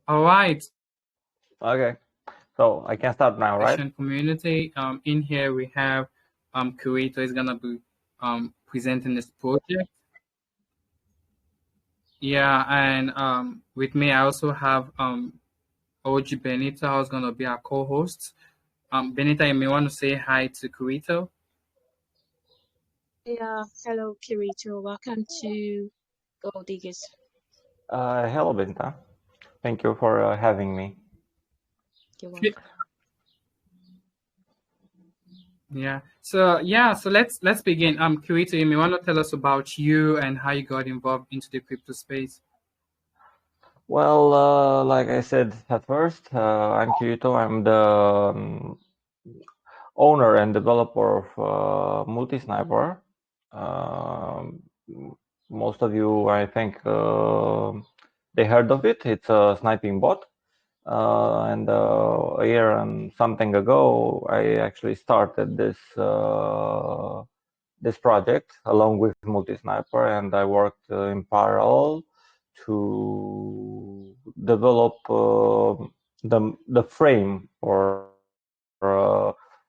All right. Okay, so I can start now, right? Community. In here we have curator is gonna be presenting this project. Yeah, and with me I also have OG Benita who's gonna be our co-host. Benita, you may want to say hi to Curator. Yeah, hello, Kirito. Welcome to Gold Diggers. Hello, Binta. Thank you for having me. You're welcome. So let's begin. Curator, you may want to tell us about you and how you got involved into the crypto space. Well, like I said at first, I'm Kirito. I'm the owner and developer of Multi-Sniper. Most of you, I think, they heard of it. It's a sniping bot. And a year and something ago, I actually started this project along with Multi-Sniper, and I worked in parallel to develop the frame for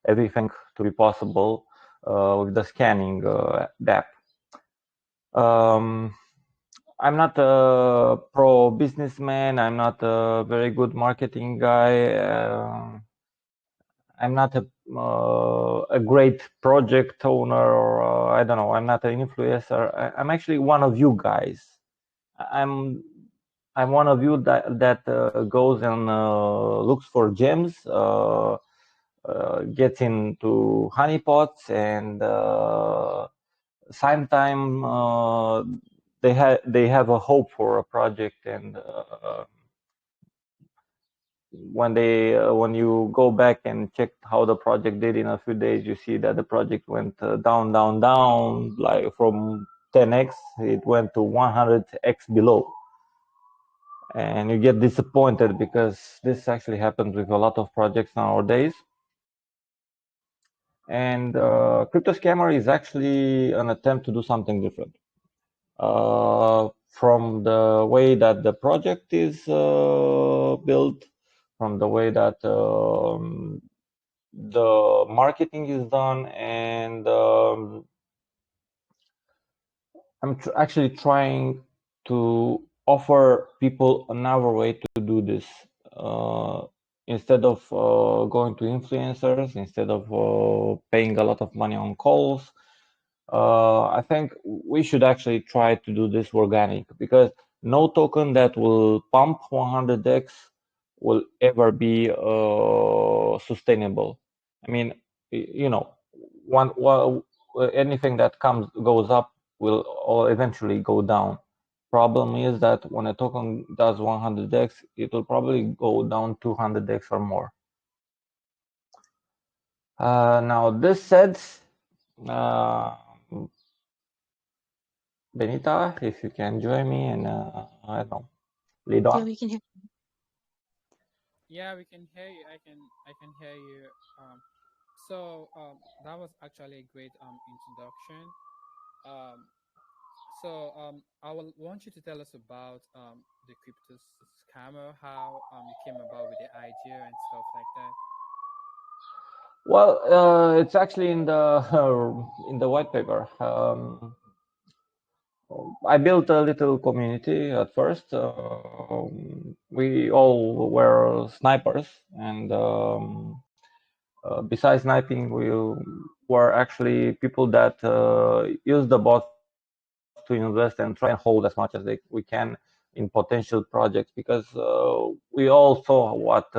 everything to be possible with the scanning app. I'm not a pro businessman. I'm not a very good marketing guy. I'm not a great project owner, or I don't know. I'm not an influencer. I'm actually one of you guys. I'm one of you that goes and looks for gems, gets into honeypots, and sometime they have a hope for a project, and when you go back and check how the project did in a few days, you see that the project went down, like from 10x it went to 100x below, and you get disappointed because this actually happens with a lot of projects nowadays. And crypto scammer is actually an attempt to do something different. From the way that the project is built, from the way that the marketing is done, and I'm actually trying to offer people another way to do this. Instead of going to influencers, instead of paying a lot of money on calls, I think we should actually try to do this organic, because no token that will pump 100x will ever be sustainable. I mean, anything that goes up will eventually go down. Problem is that when a token does 100x, it will probably go down 200x or more. Now, this said, Benita, if you can join me, and I don't know, lead on. Yeah, we can hear. Yeah, we can hear you. I can hear you. So that was actually a great introduction. I will want you to tell us about the crypto scammer, how you came about with the idea and stuff like that. Well, it's actually in the in the white paper. I built a little community at first. We all were snipers, and besides sniping, we were actually people that use the bots to invest and try and hold as much as we can in potential projects, because we all saw what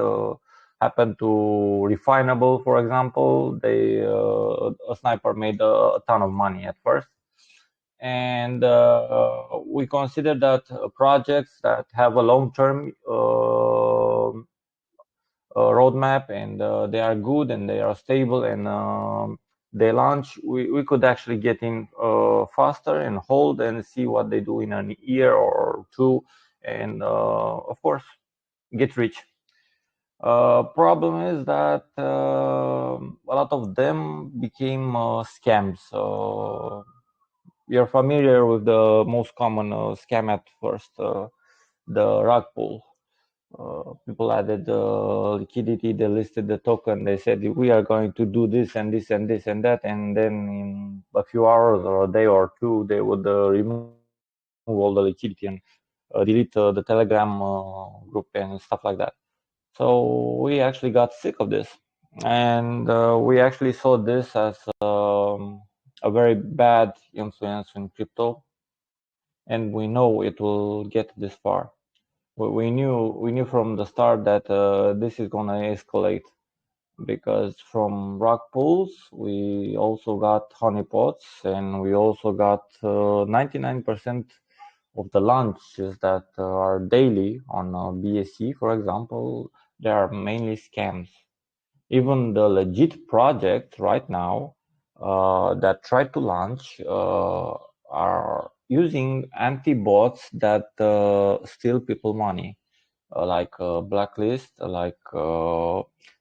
happened to Refinable, for example. A sniper made a ton of money at first, and we consider that projects that have a long-term roadmap, and they are good and they are stable, and they launch, we could actually get in faster and hold and see what they do in an year or two, and of course get rich. Problem is that a lot of them became scams. You're familiar with the most common scam at first, the rug pull. People added liquidity, they listed the token, they said we are going to do this and this and this and that, and then in a few hours or a day or two, they would remove all the liquidity and delete the Telegram group and stuff like that. So we actually got sick of this, and we actually saw this as a very bad influence in crypto, and we know it will get this far. We knew from the start that this is gonna escalate, because from rug pulls we also got honeypots, and we also got 99% of the launches that are daily on BSC, for example, they are mainly scams. Even the legit projects right now that try to launch are using anti-bots that steal people money, like Blacklist, like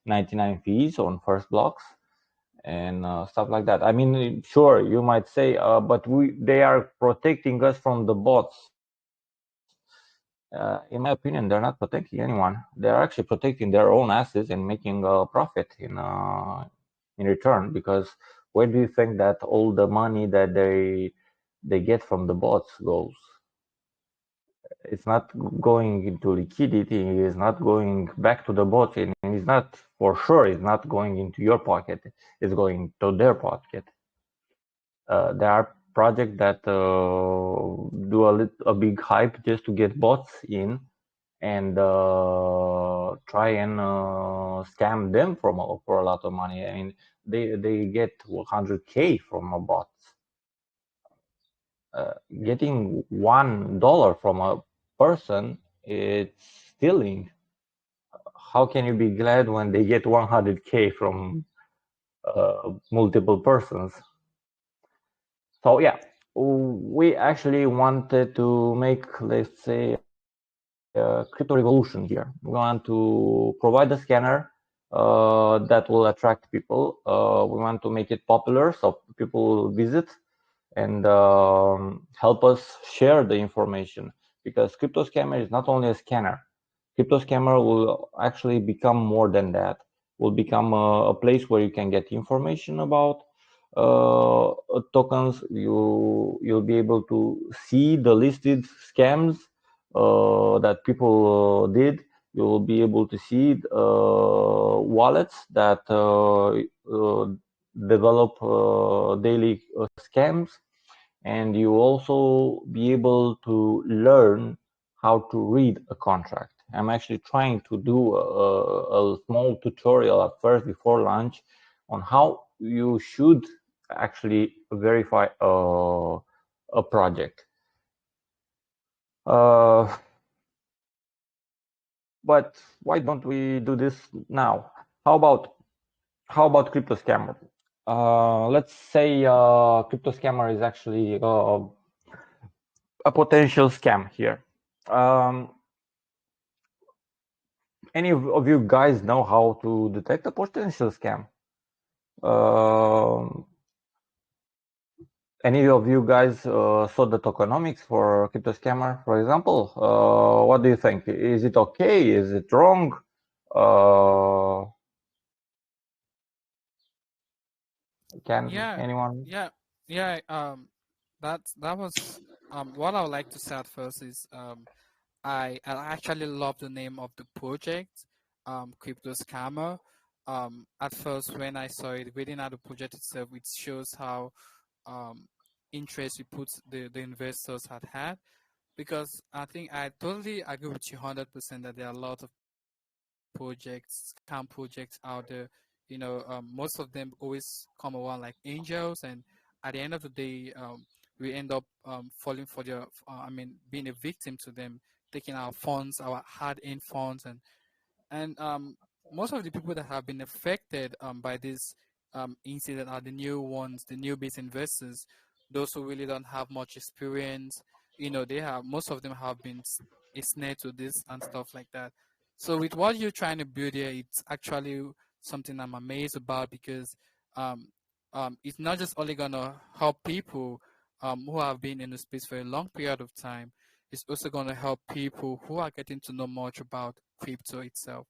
99 fees on first blocks and stuff like that. I mean, sure, you might say, but they are protecting us from the bots. In my opinion, they're not protecting anyone. They're actually protecting their own assets and making a profit in return. Because where do you think that all the money that they get from the bots goes? It's not going into liquidity. It's not going back to the bot, and it's not, for sure, it's not going into your pocket. It's going to their pocket. There are projects that do a big hype just to get bots in, and try and scam them for a lot of money. I mean, they get 100K from a bot. Getting $1 from a person, it's stealing. How can you be glad when they get 100K from multiple persons? So yeah, we actually wanted to make, let's say, a crypto revolution here. We want to provide a scanner that will attract people. We want to make it popular so people will visit and help us share the information, because crypto scammer is not only a scanner. Crypto scammer will actually become more than that. Will become a place where you can get information about tokens. You'll be able to see the listed scams that people did. You will be able to see wallets that develop daily scams, and you also be able to learn how to read a contract. I'm actually trying to do a small tutorial at first before launch on how you should actually verify a project. But why don't we do this now? How about crypto scammer? Let's say crypto scammer is actually a potential scam here. Any of you guys know how to detect a potential scam? Any of you guys saw the tokenomics for crypto scammer, for example? What do you think? Is it okay? Is it wrong? Can anyone? Yeah. That was what I would like to say at first is I actually love the name of the project, Crypto Scammer. At first, when I saw it, reading out the project itself, it shows how interest we put the investors had. Because I think I totally agree with you 100% that there are a lot of projects, scam projects out there. Most of them always come around like angels, and at the end of the day, we end up falling for their, being a victim to them, taking our funds, our hard-earned funds, and most of the people that have been affected by this incident are the new ones, the newbies investors, those who really don't have much experience. Most of them have been a snare to this and stuff like that. So with what you're trying to build here, it's actually something I'm amazed about, because it's not just only gonna help people who have been in the space for a long period of time. it's also going to help people who are getting to know much about crypto itself.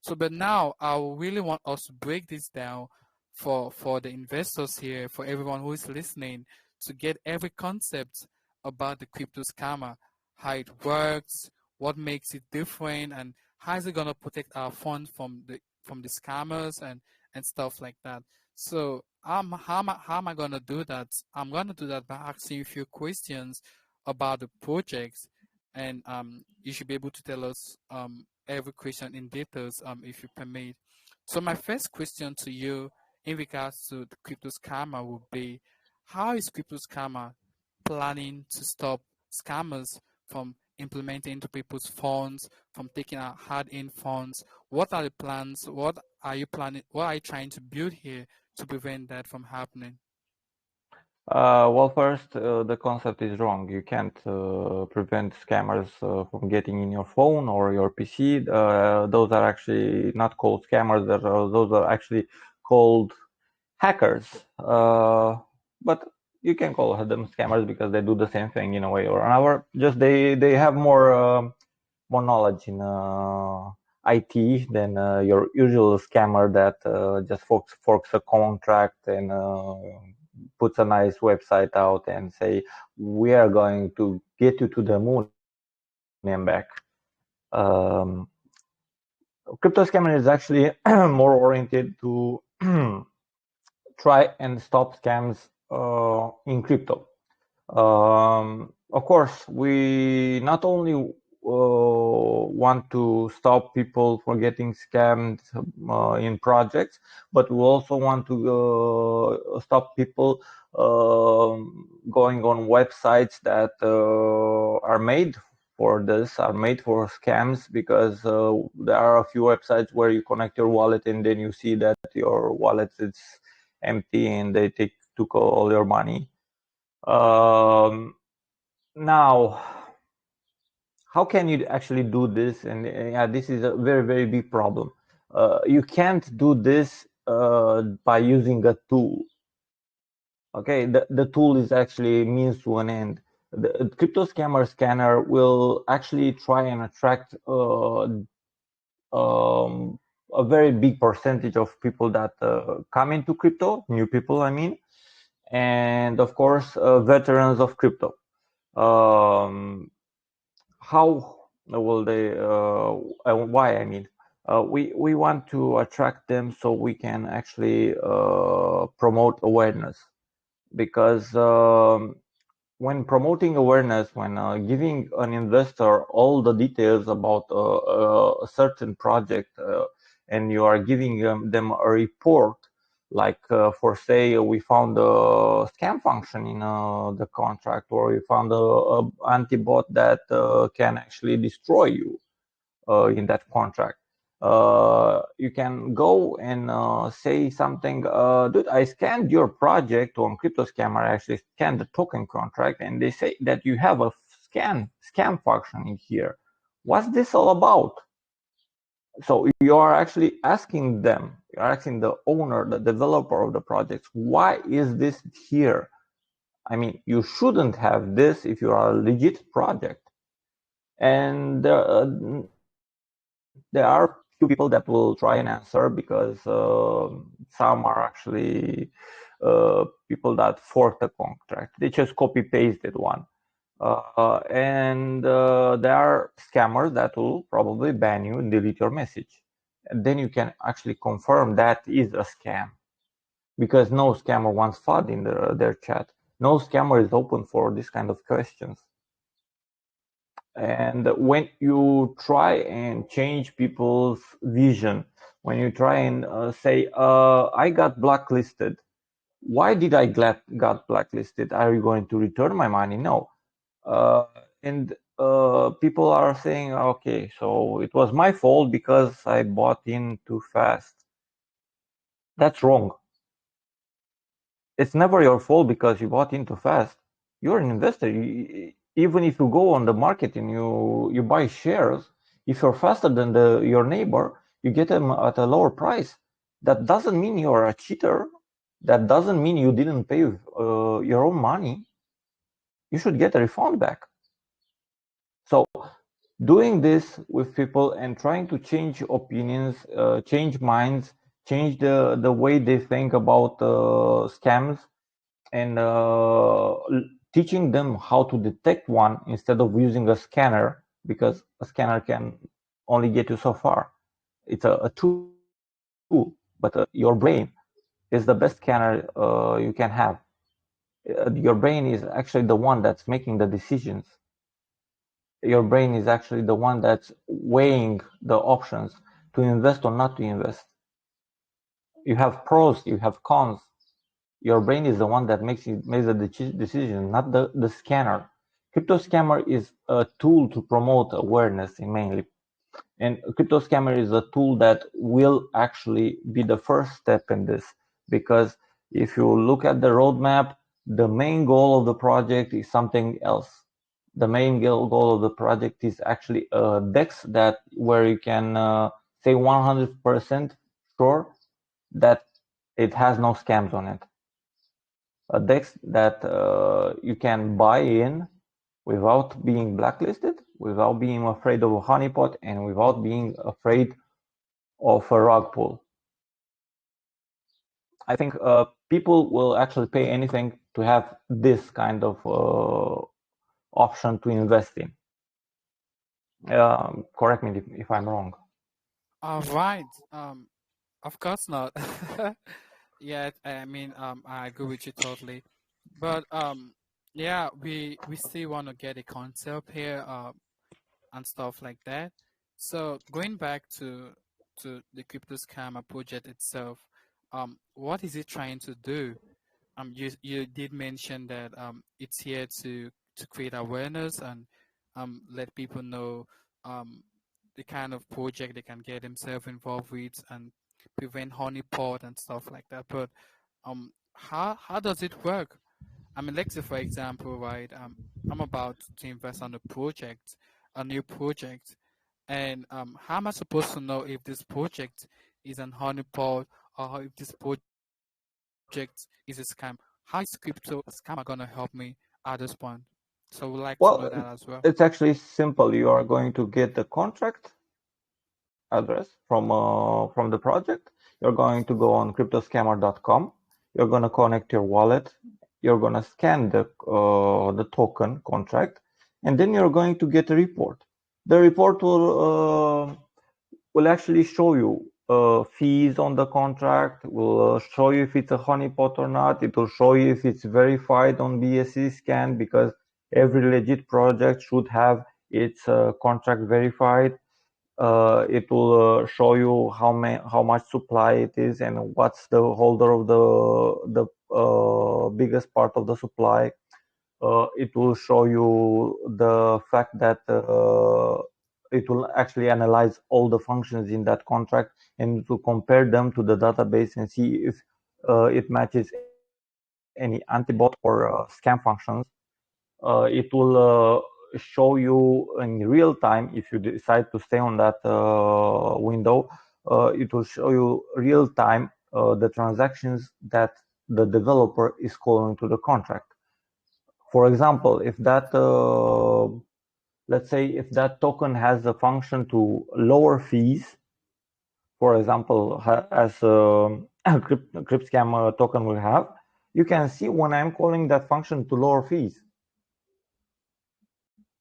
So, but now I really want us to break this down for the investors here, for everyone who is listening, to get every concept about the crypto scammer, how it works, what makes it different, and how is it gonna protect our funds from the scammers and stuff like that. So, how am I gonna do that? I'm gonna do that by asking you a few questions about the projects, and you should be able to tell us every question in details if you permit. So my first question to you in regards to the crypto scammer would be, how is crypto scammer planning to stop scammers from implementing into people's funds, from taking out hard-earned funds? What are the plans? What are you planning? What are you trying to build here to prevent that from happening? Well, first, the concept is wrong. You can't prevent scammers from getting in your phone or your PC. Those are actually not called scammers. Those are actually called hackers. But you can call them scammers because they do the same thing in a way or another. Just they have more knowledge in IT than your usual scammer that just forks a contract and puts a nice website out and say, we are going to get you to the moon and back. Um, Crypto scammer is actually more oriented to try and stop scams in crypto. Of course, we not only want to stop people from getting scammed in projects, but we also want to stop people going on websites that are made for this, are made for scams, because there are a few websites where you connect your wallet and then you see that your wallet is empty and they took all your money. Now, how can you actually do this? And yeah, this is a very, very big problem. You can't do this by using a tool. Okay, the tool is actually means to an end. The crypto scammer scanner will actually try and attract a very big percentage of people that come into crypto, new people, I mean, and of course, veterans of crypto. How will they? Why? I mean, we want to attract them so we can actually promote awareness, because when promoting awareness, when giving an investor all the details about a certain project, and you are giving them a report, like for say we found a scam function in the contract, or we found a anti-bot that can actually destroy you in that contract. You can go and say something, dude, I scanned your project on crypto scammer. I actually scanned the token contract, and they say that you have a scam function in here. What's this all about? So you are actually asking them, you're asking the owner, the developer of the project, why is this here? I mean, you shouldn't have this if you are a legit project. And there are few people that will try and answer, because some are actually people that fork the contract. They just copy pasted one. And there are scammers that will probably ban you and delete your message. And then you can actually confirm that is a scam, because no scammer wants FUD in their chat. No scammer is open for this kind of questions. And when you try and change people's vision, when you try and say, I got blacklisted, why did I got blacklisted? Are you going to return my money? No. And people are saying, okay, so it was my fault because I bought in too fast. That's wrong. It's never your fault because you bought in too fast. You're an investor. Even if you go on the market and you buy shares, if you're faster than your neighbor, you get them at a lower price. That doesn't mean you're a cheater. That doesn't mean you didn't pay your own money. You should get a refund back. So doing this with people and trying to change opinions, change minds, change the way they think about scams, and teaching them how to detect one instead of using a scanner, because a scanner can only get you so far. It's a tool, but your brain is the best scanner you can have. Your brain is actually the one that's making the decisions. Your brain is actually the one that's weighing the options to invest or not to invest. You have pros, you have cons. Your brain is the one that makes the decision, not the scanner. Crypto scammer is a tool to promote awareness mainly. And crypto scammer is a tool that will actually be the first step in this, because if you look at the roadmap, the main goal of the project is something else. The main goal of the project is actually a DEX that where you can say 100% sure that it has no scams on it. A DEX that you can buy in without being blacklisted, without being afraid of a honeypot, and without being afraid of a rug pull. I think people will actually pay anything to have this kind of option to invest in. Correct me if I'm wrong. All right. Of course not. Yeah, I mean, I agree with you totally. But yeah, we still want to get a concept here, and stuff like that. So going back to the crypto scammer project itself, what is it trying to do? You did mention that it's here to create awareness and let people know um the kind of project they can get themselves involved with and prevent honeypot and stuff like that. But how does it work? I mean, let's say for example, right? I'm about to invest on a new project, and how am I supposed to know if this project is an honeypot or if this project is a scam? How is crypto scammer gonna help me at this point? So we'd like to know that Well, as well. it's actually simple. You are going to get the contract address from the project. You're going to go on cryptoscammer.com. You're going to connect your wallet. You're going to scan the token contract, and then you're going to get a report. The report will actually show you fees on the contract. Will show you if it's a honeypot or not. It will show you if it's verified on BSC scan, because every legit project should have its contract verified. It will show you how much supply it is and what's the holder of the biggest part of the supply. It will show you the fact that it will actually analyze all the functions in that contract and to compare them to the database and see if it matches any antibot or scam functions. It will show you in real time if you decide to stay on that window. It will show you real time the transactions that the developer is calling to the contract. For example, if that let's say if that token has a function to lower fees, for example, as CryptScam token will have, you can see when I'm calling that function to lower fees.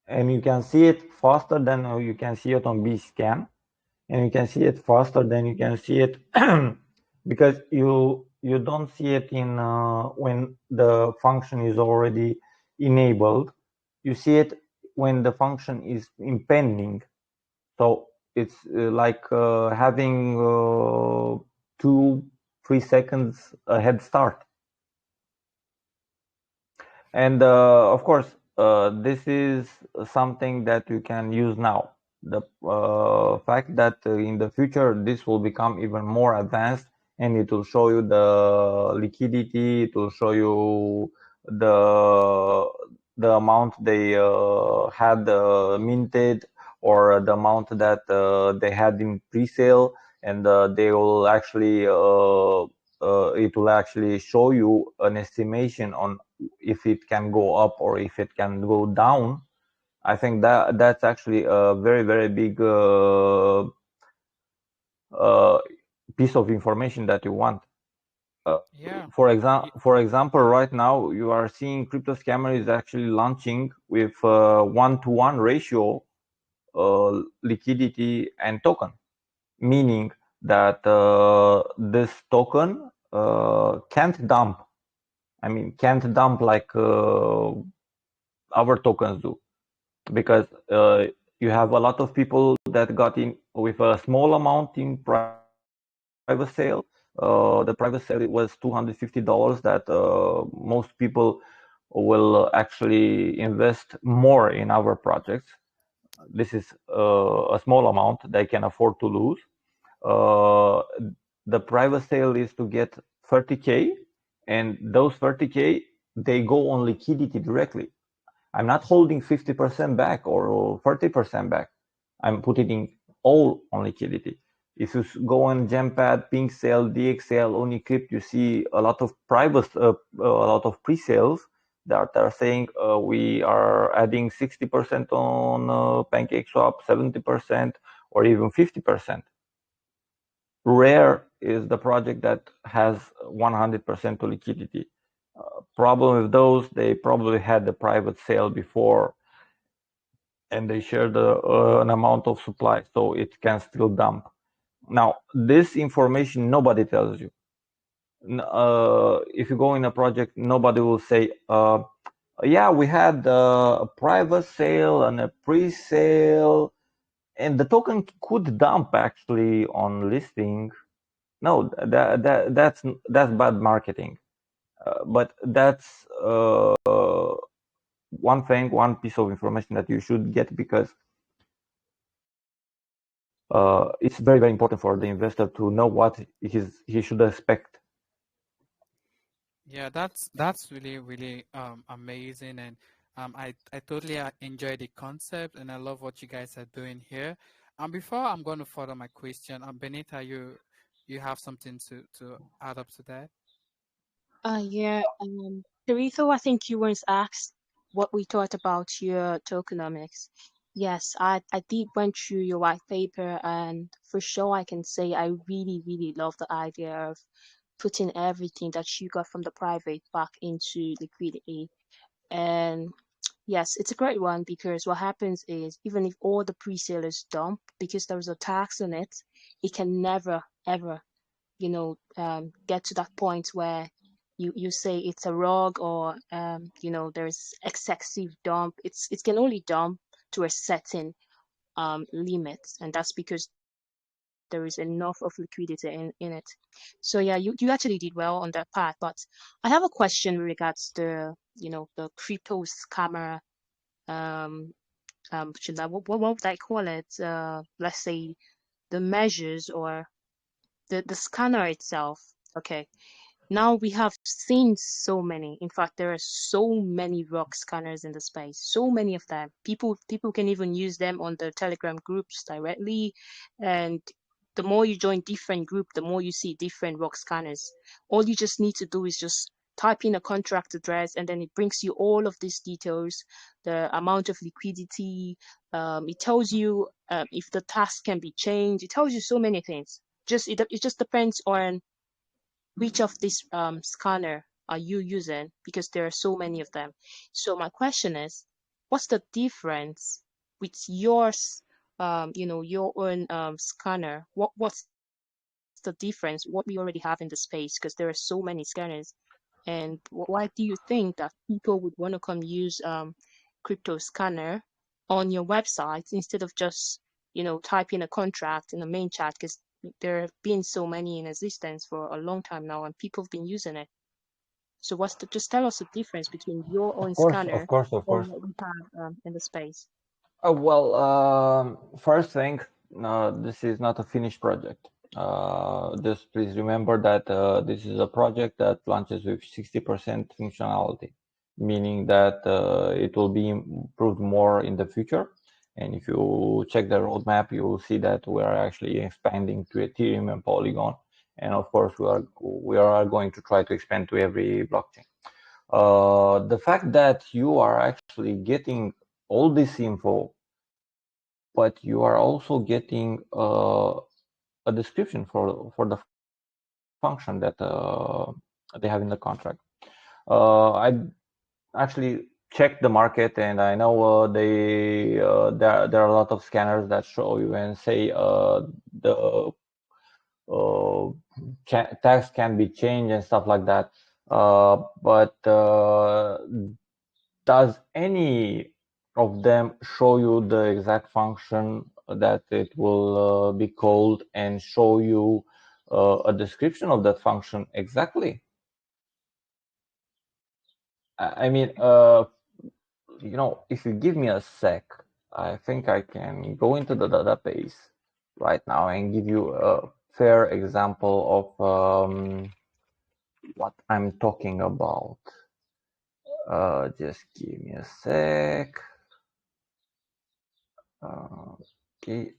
And you can see it faster than you can see it on Bscan, and you can see it faster than you can see it because you don't see it in when the function is already enabled. You see it when the function is impending. So it's like having 2-3 seconds a head start. And of course, this is something that you can use now. The fact that in the future this will become even more advanced, and it will show you the liquidity, it will show you the amount they had minted, or the amount that they had in pre-sale, and they will actually it will actually show you an estimation on if it can go up or if it can go down. I think that's actually a very, very big piece of information that you want. Yeah. For example, right now you are seeing crypto scammer is actually launching with 1-to-1 ratio liquidity and token, meaning that this token can't dump. I mean, can't dump like our tokens do, because you have a lot of people that got in with a small amount in private sale. The private sale was $250 that most people will actually invest more in our projects. This is a small amount they can afford to lose. Uh, the private sale is to get 30K, and those 30K, they go on liquidity directly. I'm not holding 50% back or 30% back. I'm putting all on liquidity. If you go on Gempad, PinkSale, DXL, Unicrypt, you see a lot of a lot of pre-sales that are saying we are adding 60% on PancakeSwap, 70%, or even 50%. Rare is the project that has 100% to liquidity. Problem with those, they probably had the private sale before and they share an amount of supply, so it can still dump. Now, this information nobody tells you. If you go in a project, nobody will say, yeah, we had a private sale and a pre-sale, and the token could dump actually on listing. No, that's bad marketing. But that's one piece of information that you should get, because it's very, very important for the investor to know what he should expect. Yeah, that's really really amazing, and I totally enjoy the concept, and I love what you guys are doing here. Before I'm going to further my question, Benita, you have something to add up to that? Yeah, Teresa, I think you once asked what we thought about your tokenomics. Yes, I did went through your white paper, and for sure I can say I really, really love the idea of putting everything that you got from the private back into liquidity. And yes, it's a great one because what happens is even if all the pre-sellers dump, because there's a tax on it, it can never ever get to that point where you say it's a rug, or there's excessive dump. It can only dump to a certain limit, and that's because there is enough of liquidity in it. So yeah, you actually did well on that part. But I have a question with regards to the crypto scammer, um should I, what would I call it, let's say the measures, or the scanner itself. Okay, now we have seen so many. In fact, there are so many rock scanners in the space. So many of them. People can even use them on the Telegram groups directly. And the more you join different group, the more you see different rock scanners. All you just need to do is just type in a contract address, and then it brings you all of these details, the amount of liquidity. It tells you if the task can be changed. It tells you so many things. It just depends on which of this scanner are you using, because there are so many of them. So my question is, what's the difference with yours, your own scanner? What's the difference? What we already have in the space, because there are so many scanners. And why do you think that people would want to come use crypto scanner on your website instead of just typing a contract in the main chat? Because there have been so many in existence for a long time now, and people have been using it. So just tell us the difference between your own Of course, scanner of course, of and course. what we have in the space. Well, first thing, this is not a finished project. Just please remember that this is a project that launches with 60% functionality, meaning that it will be improved more in the future. And if you check the roadmap, you will see that we are actually expanding to Ethereum and Polygon. And of course, we are going to try to expand to every blockchain. The fact that you are actually getting all this info, but you are also getting a description for the function that they have in the contract. I actually checked the market, and I know there are a lot of scanners that show you and say the tags can be changed and stuff like that. But does any of them show you the exact function that it will be called and show you a description of that function exactly? I mean, if you give me a sec, I think I can go into the database right now and give you a fair example of what I'm talking about. Just give me a sec. Okay.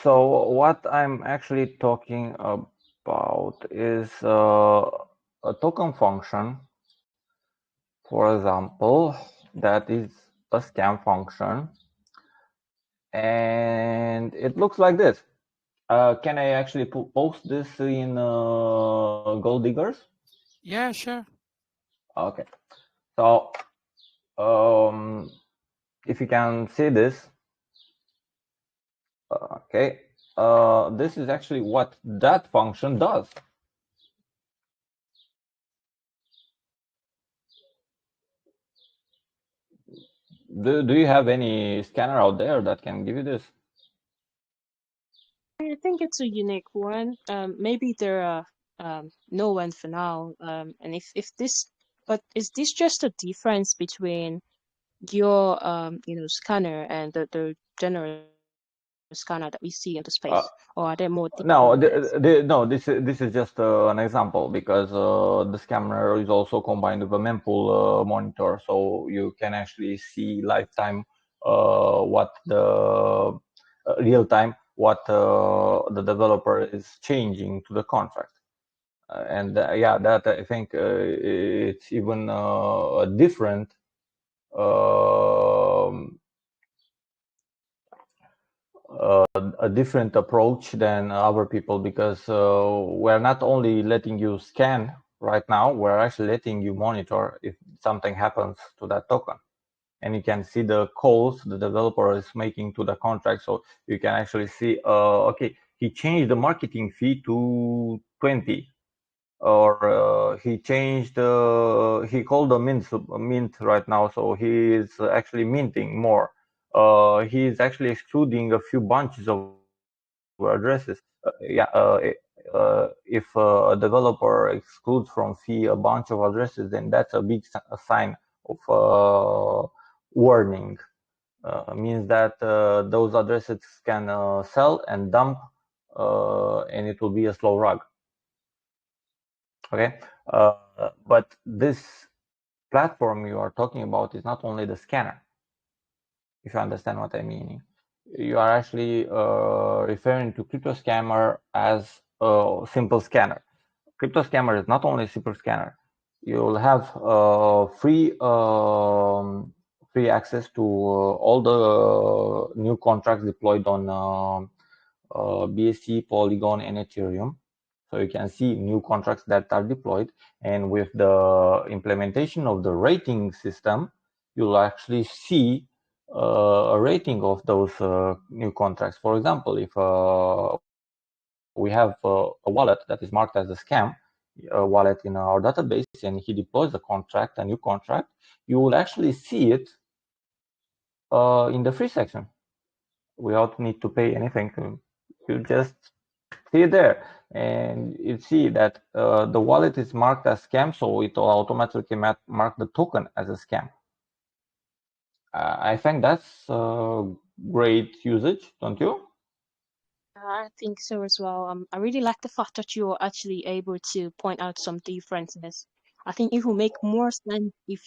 So what I'm actually talking about is a token function, for example, that is a scan function, and it looks like this. Can I actually post this in Gold Diggers? Yeah, sure. Okay. So if you can see this, okay, this is actually what that function does. Do you have any scanner out there that can give you this? I think it's a unique one. Maybe there are no one for now. And if this, but is this just a difference between your scanner and the general scanner that we see in the space, or are there more different ones? No, this is just an example, because the scanner is also combined with a mempool monitor, so you can actually see lifetime what the real time what the developer is changing to the contract. And yeah, that I think it's even a different um, a different approach than other people, because we're not only letting you scan right now, we're actually letting you monitor if something happens to that token. And you can see the calls the developer is making to the contract. So you can actually see, okay, he changed the marketing fee to 20, or he changed, he called the mint right now, so he is actually minting more. He is actually excluding a few bunches of addresses. If a developer excludes from fee a bunch of addresses, then that's a big sign of warning. Means that those addresses can sell and dump, and it will be a slow rug. Okay, but this platform you are talking about is not only the scanner, if you understand what I mean. You are actually referring to CryptoScammer as a simple scanner. CryptoScammer is not only a simple scanner. You'll have free access to all the new contracts deployed on BSC, Polygon, and Ethereum. So you can see new contracts that are deployed, and with the implementation of the rating system, you'll actually see a rating of those new contracts. For example, if we have a wallet that is marked as a scam wallet in our database, and he deploys a new contract, you will actually see it in the free section without need to pay anything. You just see it there, and you see that the wallet is marked as scam, so it will automatically mark the token as a scam. I think that's great usage, don't you? I think so as well. I really like the fact that you're actually able to point out some differences. I think it will make more sense if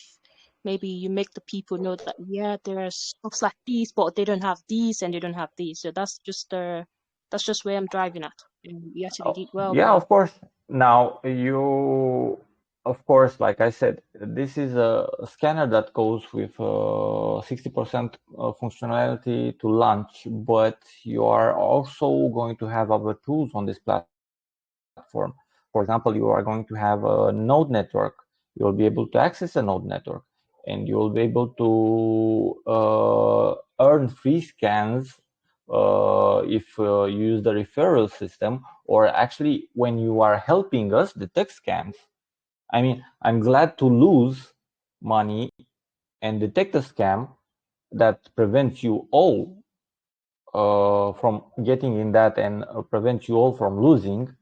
maybe you make the people know that, yeah, there are stuff like these, but they don't have these and they don't have these. So that's just where I'm driving at. And you actually Oh, did well yeah, there. of course. Now, you, of course, like I said, this is a scanner that goes with 60% functionality to launch, but you are also going to have other tools on this platform. For example, you are going to have a node network. You'll be able to access a node network, and you'll be able to earn free scans if you use the referral system, or actually when you are helping us detect scams. I mean, I'm glad to lose money and detect a scam that prevents you all from getting in that, and prevents you all from losing,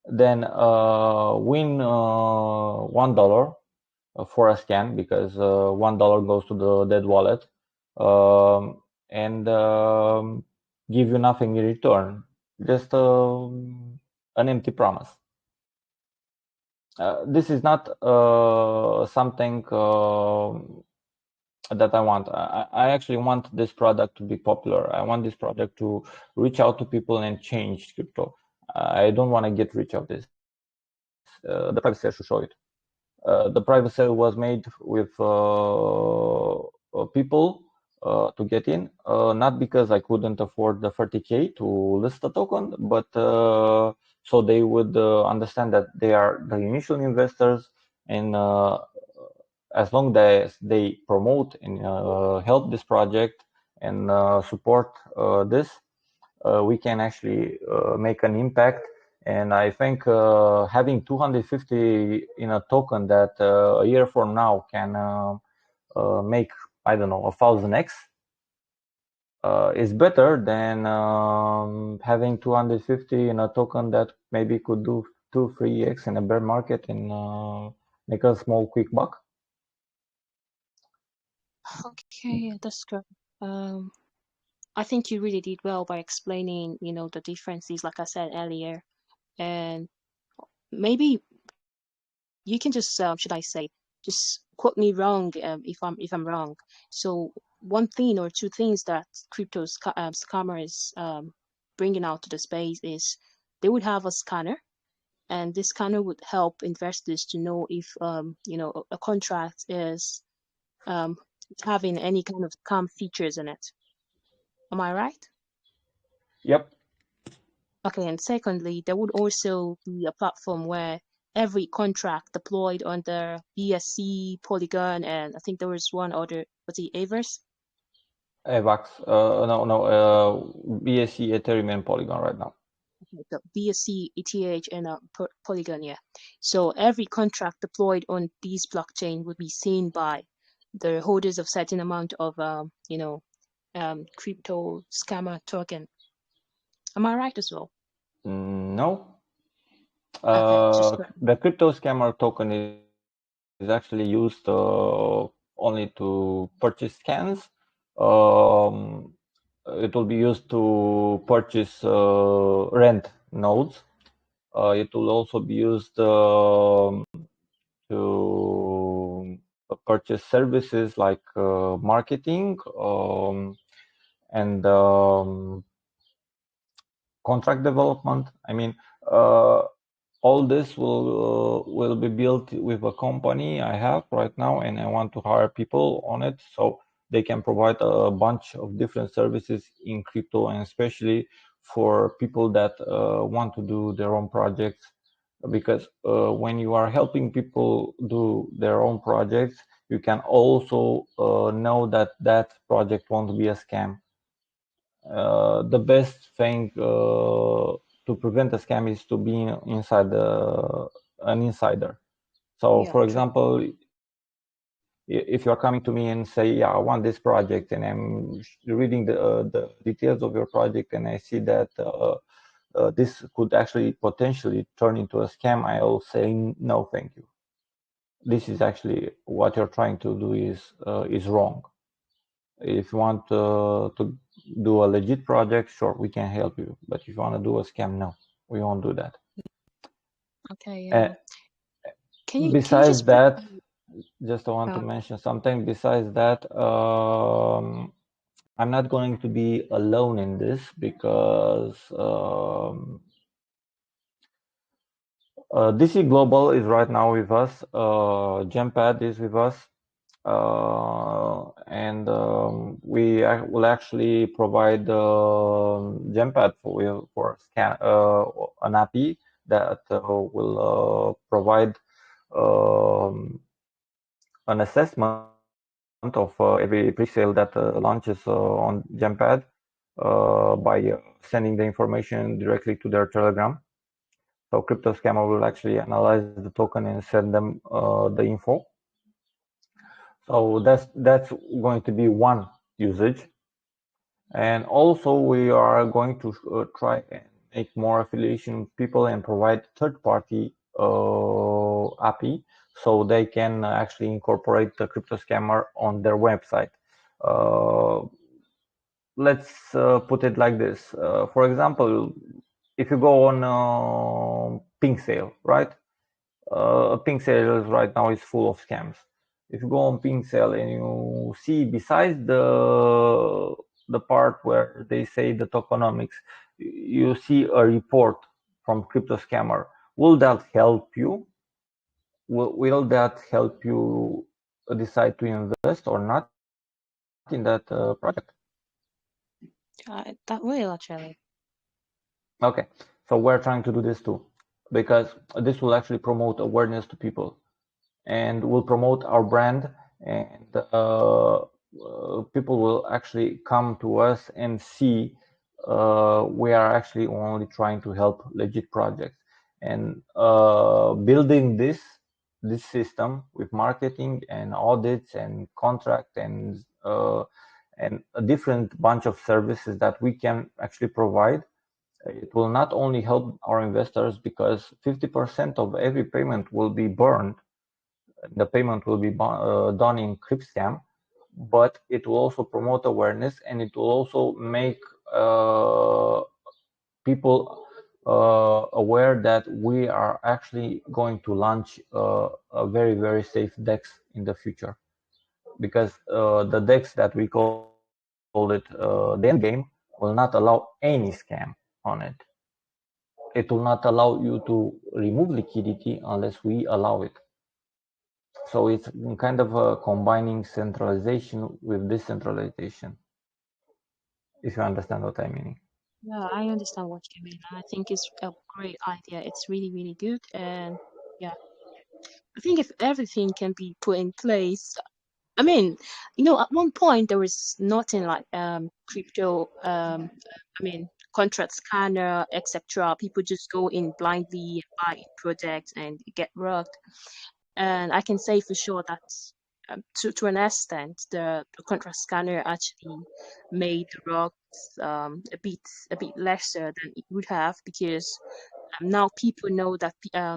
then win $1 for a scan, because $1 goes to the dead wallet, and give you nothing in return, just an empty promise. This is not something that I want. I actually want this product to be popular. I want this product to reach out to people and change crypto. I don't want to get rich of this. The private sale should show it. The private sale was made with people to get in, not because I couldn't afford the 30K to list a token, but so they would understand that they are the initial investors, and as long as they promote and help this project and support this, we can actually make an impact. And I think having 250 in a token that a year from now can make, I don't know, 1000x is better than having 250 in a token that maybe could do 2-3x in a bear market and make a small quick buck. Okay, that's good. I think you really did well by explaining, the differences, like I said earlier. And maybe you can just, should I say, just quote me wrong if I'm wrong. So one thing or two things that crypto scammers bringing out to the space is they would have a scanner, and this scanner would help investors to know if a contract is um, having any kind of scam features in it. Am I right? Yep. Okay, and secondly, there would also be a platform where every contract deployed on the BSC, Polygon, and I think there was one other, was it Averse? AVAX, no, BSC, Ethereum, and Polygon right now. Okay, the BSC, ETH, and Polygon, yeah. So every contract deployed on these blockchain would be seen by the holders of certain amount of, crypto scammer token. Am I right as well? No. Okay, just correct. The crypto scammer token is actually used only to purchase scans. It will be used to purchase rent nodes. It will also be used to purchase services like marketing and contract development. I mean, all this will be built with a company I have right now, and I want to hire people on it so they can provide a bunch of different services in crypto, and especially for people that want to do their own projects. Because when you are helping people do their own projects, you can also know that that project won't be a scam. The best thing to prevent a scam is to be inside an insider. So, Yeah, for true. example, if you're coming to me and say, "Yeah, I want this project," and I'm reading the details of your project, and I see that this could actually potentially turn into a scam, I'll say, "No, thank you. This is actually what you're trying to do is wrong. If you want to do a legit project, sure, we can help you. But if you want to do a scam, no, we won't do that." Okay, Uh, can you besides just break that, down? just I want to Um, mention something. Besides that, I'm not going to be alone in this, because DC Global is right now with us. Gempad is with us. And we will actually provide Gempad for scan an API that will provide um, an assessment of every pre-sale that launches on Gempad by sending the information directly to their Telegram. So crypto scammer will actually analyze the token and send them the info. So that's going to be one usage. And also we are going to try and make more affiliation with people and provide third-party API so they can actually incorporate the crypto scammer on their website. Let's put it like this. For example, if you go on Pink Sale, right? Pink Sale right now is full of scams. If you go on Pink Sale and you see besides the part where they say the tokenomics, you see a report from crypto scammer. Will that help you? Will that help you decide to invest or not in that project? That will actually. Okay, so we're trying to do this too, because this will actually promote awareness to people and will promote our brand, and people will actually come to us and see we are actually only trying to help legit projects. And building this system with marketing and audits and contract and a different bunch of services that we can actually provide, it will not only help our investors because 50% of every payment will be burned. The payment will be done in CryptScam, but it will also promote awareness, and it will also make people aware that we are actually going to launch a very, very safe DEX in the future. Because the DEX that we called it the end game will not allow any scam on it. It will not allow you to remove liquidity unless we allow it. So it's kind of combining centralization with decentralization, if you understand what I mean. Yeah, I understand what you mean. I think it's a great idea. It's really, really good. And yeah, I think if everything can be put in place, I mean, at one point there was nothing like crypto, contract scanner, etc. People just go in blindly, buy projects and get robbed. And I can say for sure that to an extent, the contract scanner actually made the rocks a bit lesser than it would have, because now people know that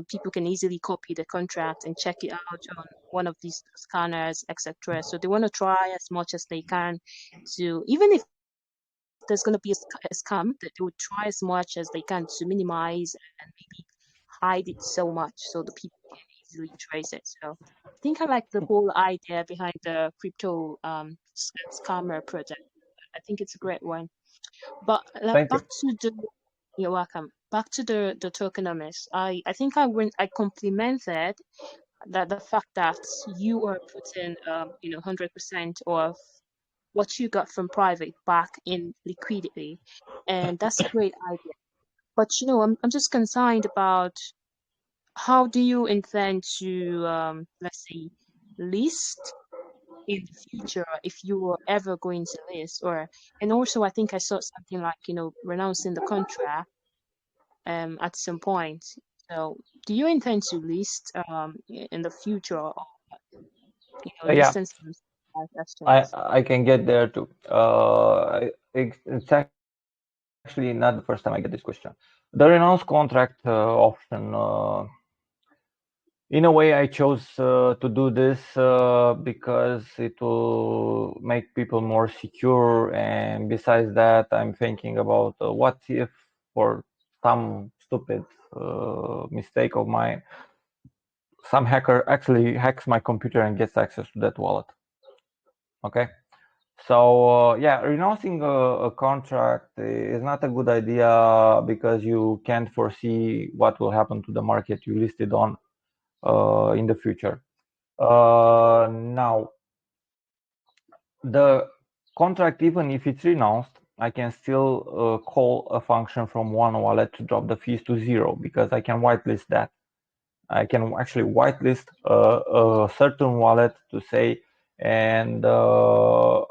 people can easily copy the contract and check it out on one of these scanners, etc. So they want to try as much as they can to, even if there's going to be a scam, that they would try as much as they can to minimize and maybe hide it so much so the people can easily trace it. So I think I like the whole idea behind the crypto scammer project. I think it's a great one. But Thank you. back to the, you're welcome. Back to the tokenomics. I think I complimented that the fact that you are putting 100% of what you got from private back in liquidity, and that's a great idea. But I'm just concerned about how do you intend to let's say list in the future, if you were ever going to list, or, and also I think I saw something like renouncing the contract at some point. So do you intend to list in the future, or Yeah, listing some assets? I can get there too. It's actually not the first time I get this question. The renounce contract option. In a way, I chose to do this because it will make people more secure. And besides that, I'm thinking about what if, for some stupid mistake of mine, some hacker actually hacks my computer and gets access to that wallet. Okay, So yeah, renouncing a contract is not a good idea because you can't foresee what will happen to the market you listed on in the future. Now, the contract, even if it's renounced, I can still call a function from one wallet to drop the fees to 0 because I can whitelist that. I can actually whitelist a certain wallet to say, and the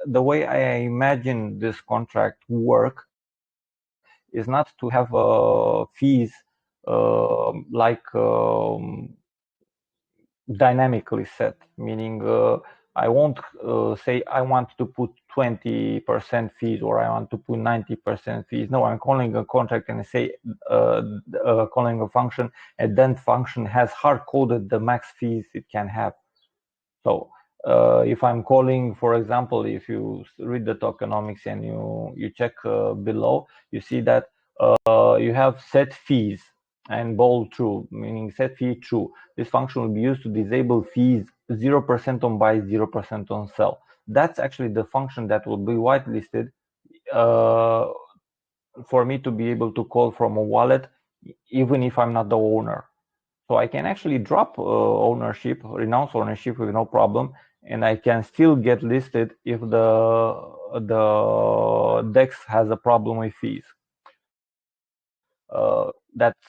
way I imagine this contract work is not to have fees like dynamically set, meaning I won't say I want to put 20% fees or I want to put 90% fees. No, I'm calling a contract and I say calling a function, and then function has hard coded the max fees it can have. So if I'm calling, for example, if you read the tokenomics and you check below, you see that you have set fees and bold true, meaning set fee true. This function will be used to disable fees 0% on buy, 0% on sell. That's actually the function that will be whitelisted for me to be able to call from a wallet, even if I'm not the owner. So I can actually drop ownership, renounce ownership with no problem, and I can still get listed if the DEX has a problem with fees. That's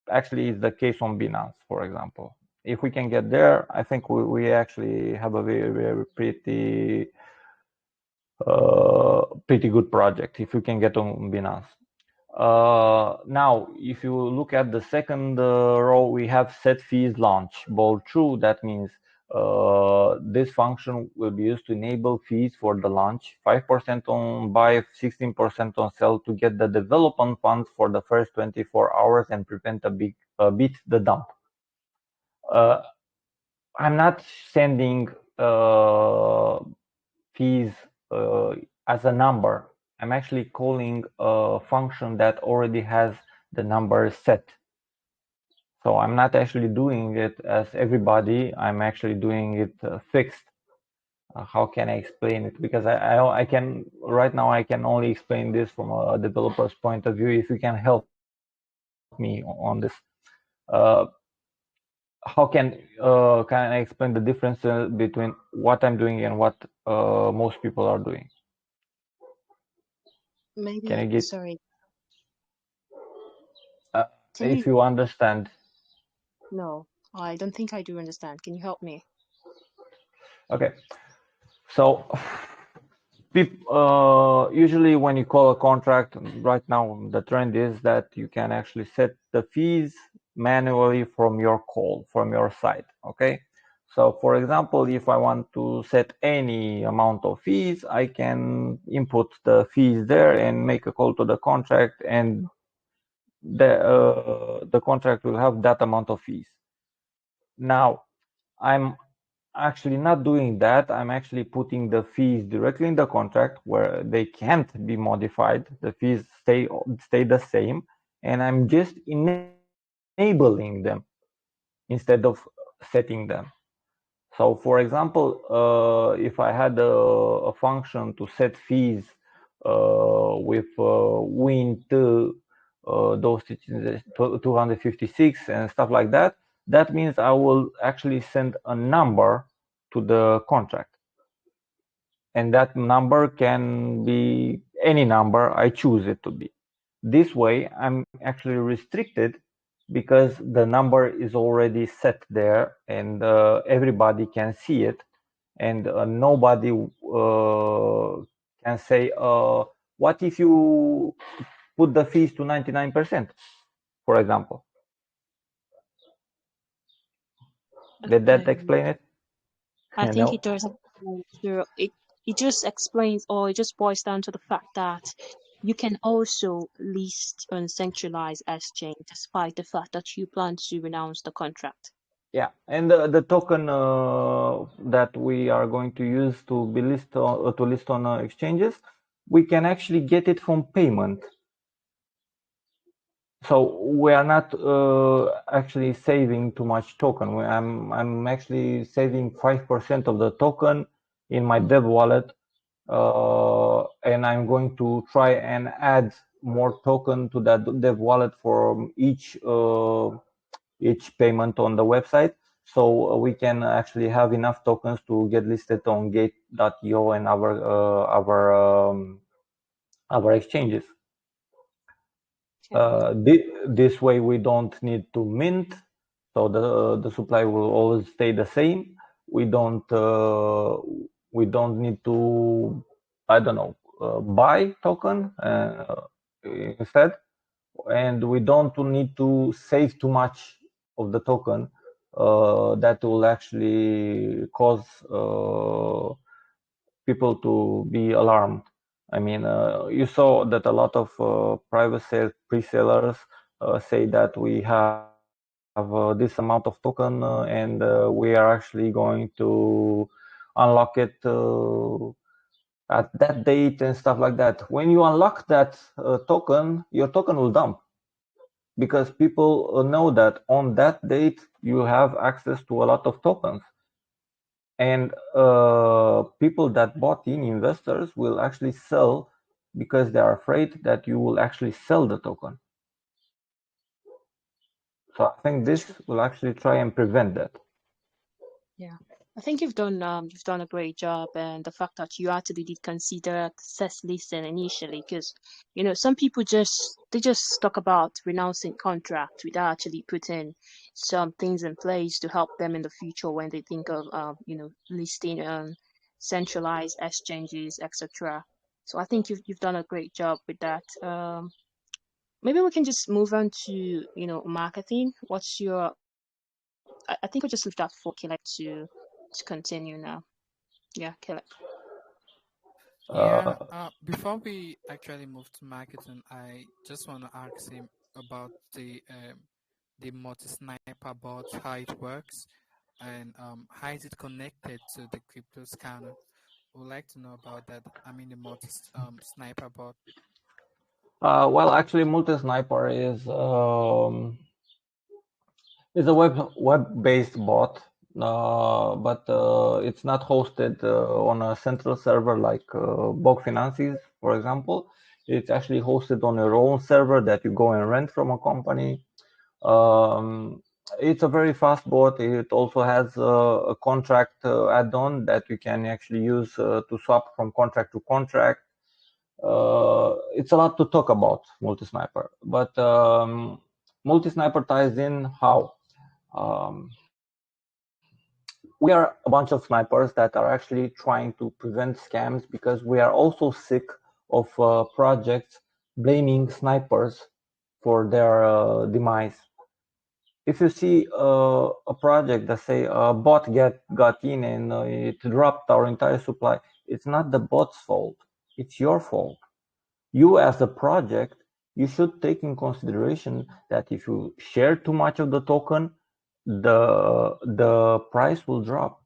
actually is the case on Binance, for example. If we can get there, I think we actually have a very pretty good project if we can get on Binance. Now, if you look at the second row, we have set fees launch bold true. That means this function will be used to enable fees for the launch, 5% on buy, 16% on sell, to get the development funds for the first 24 hours and prevent a bit the dump. I'm not sending fees as a number. I'm actually calling a function that already has the number set. So I'm not actually doing it as everybody. I'm actually doing it fixed. How can I explain it? Because I can right now I can only explain this from a developer's point of view. If you can help me on this, how can I explain the difference between what I'm doing and what most people are doing? Can you Maybe, get sorry, can if you? you understand? No, I don't think I do understand. Can you help me? Okay, so usually when you call a contract, right now the trend is that you can actually set the fees manually from your call, from your side. Okay, so for example, if I want to set any amount of fees, I can input the fees there and make a call to the contract, and the contract will have that amount of fees. Now, I'm actually not doing that. I'm actually putting the fees directly in the contract where they can't be modified. The fees stay the same, and I'm just enabling them instead of setting them. So for example, if I had a function to set fees with Win2, those 256 and stuff like that, that means I will actually send a number to the contract. And that number can be any number I choose it to be. This way, I'm actually restricted because the number is already set there and everybody can see it, and nobody can say, what if you put the fees to 99%, for example. Did that Okay. explain it? I think No? it does explain. Sure. It just explains, or it just boils down to the fact that you can also list on centralized exchange despite the fact that you plan to renounce the contract. Yeah, and the token that we are going to use to be list on exchanges, we can actually get it from payment. So we are not actually saving too much token. I'm actually saving 5% of the token in my dev wallet, and I'm going to try and add more token to that dev wallet for each payment on the website, so we can actually have enough tokens to get listed on Gate.io and our exchanges. This way we don't need to mint, so the supply will always stay the same. We don't need to, I don't know, buy token instead, and we don't need to save too much of the token. That will actually cause people to be alarmed. I mean, you saw that a lot of private sale pre-sellers say that we have this amount of token and we are actually going to unlock it at that date and stuff like that. When you unlock that token, your token will dump, because people know that on that date you have access to a lot of tokens. And people that bought in, investors, will actually sell because they are afraid that you will actually sell the token. So I think this will actually try and prevent that. Yeah, I think you've done a great job, and the fact that you actually did consider access listing initially, because some people just talk about renouncing contract without actually putting some things in place to help them in the future when they think of listing on centralized exchanges, etc. So I think you've done a great job with that. Maybe we can just move on to marketing. What's your I think we'll just leave that for Caleb to continue now. Yeah, Caleb. Yeah, Uh, before we actually move to marketing, I just want to ask him about the multi-sniper bot, how it works, and how is it connected to the crypto scanner. Would like to know about that. I mean, the multi sniper bot. well, actually, Multi-Sniper is a web-based bot, but it's not hosted on a central server like Bog Finances, for example. It's actually hosted on your own server that you go and rent from a company. It's a very fast bot. It also has a contract add-on that you can actually use to swap from contract to contract. It's a lot to talk about Multi-Sniper, but Multi-Sniper ties in how? Um, we are a bunch of snipers that are actually trying to prevent scams, because we are also sick of projects blaming snipers for their demise. If you see a project that say a bot got in and it dropped our entire supply, it's not the bot's fault, it's your fault. You as a project, you should take in consideration that if you share too much of the token, the price will drop.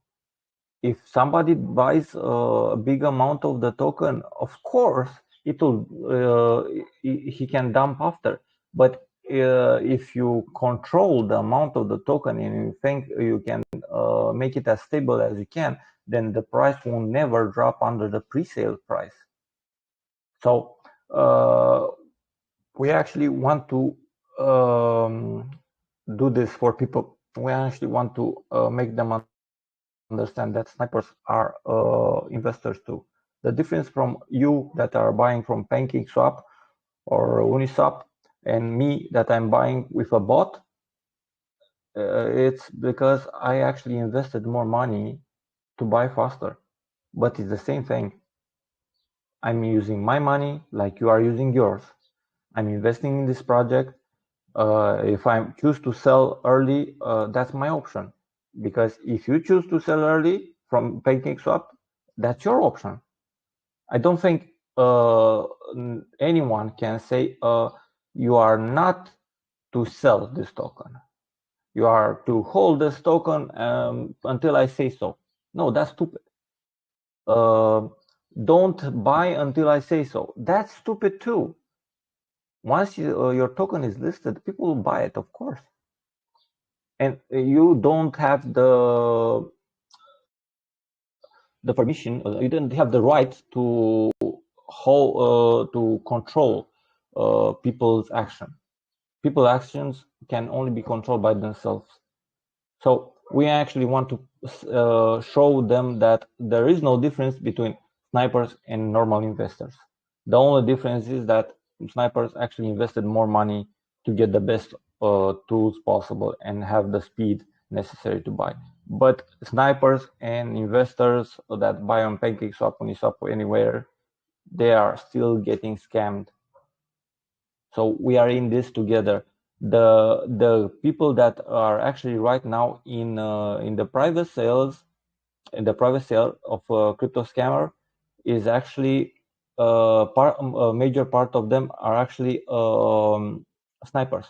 If somebody buys a big amount of the token, of course it will he can dump after. But if you control the amount of the token and you think you can make it as stable as you can, then the price will never drop under the pre-sale price. So we actually want to do this for people. We actually want to make them understand that snipers are investors too. The difference from you that are buying from PancakeSwap or Uniswap and me that I'm buying with a bot, it's because I actually invested more money to buy faster. But it's the same thing. I'm using my money like you are using yours. I'm investing in this project. If I choose to sell early, that's my option. Because if you choose to sell early from PancakeSwap, that's your option. I don't think anyone can say you are not to sell this token. You are to hold this token until I say so. No, that's stupid. Don't buy until I say so. That's stupid too. Once your token is listed, people will buy it, of course. And you don't have the permission, you didn't have the right to to control people's action. People's actions can only be controlled by themselves. So we actually want to show them that there is no difference between snipers and normal investors. The only difference is that snipers actually invested more money to get the best tools possible and have the speed necessary to buy. But snipers and investors that buy on PancakeSwap, Uniswap, or anywhere, they are still getting scammed. So we are in this together. The people that are actually right now in the private sales, in the private sale of a crypto scammer, is actually a major part of them are actually snipers.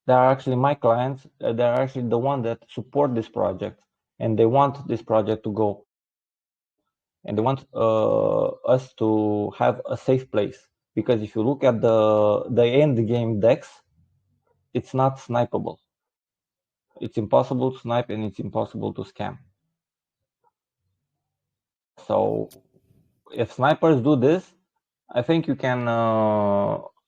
They are actually my clients. They are actually the one that support this project, and they want this project to go, and they want us to have a safe place. Because if you look at the end game decks, it's not snipeable. It's impossible to snipe and it's impossible to scam. So if snipers do this, I think you can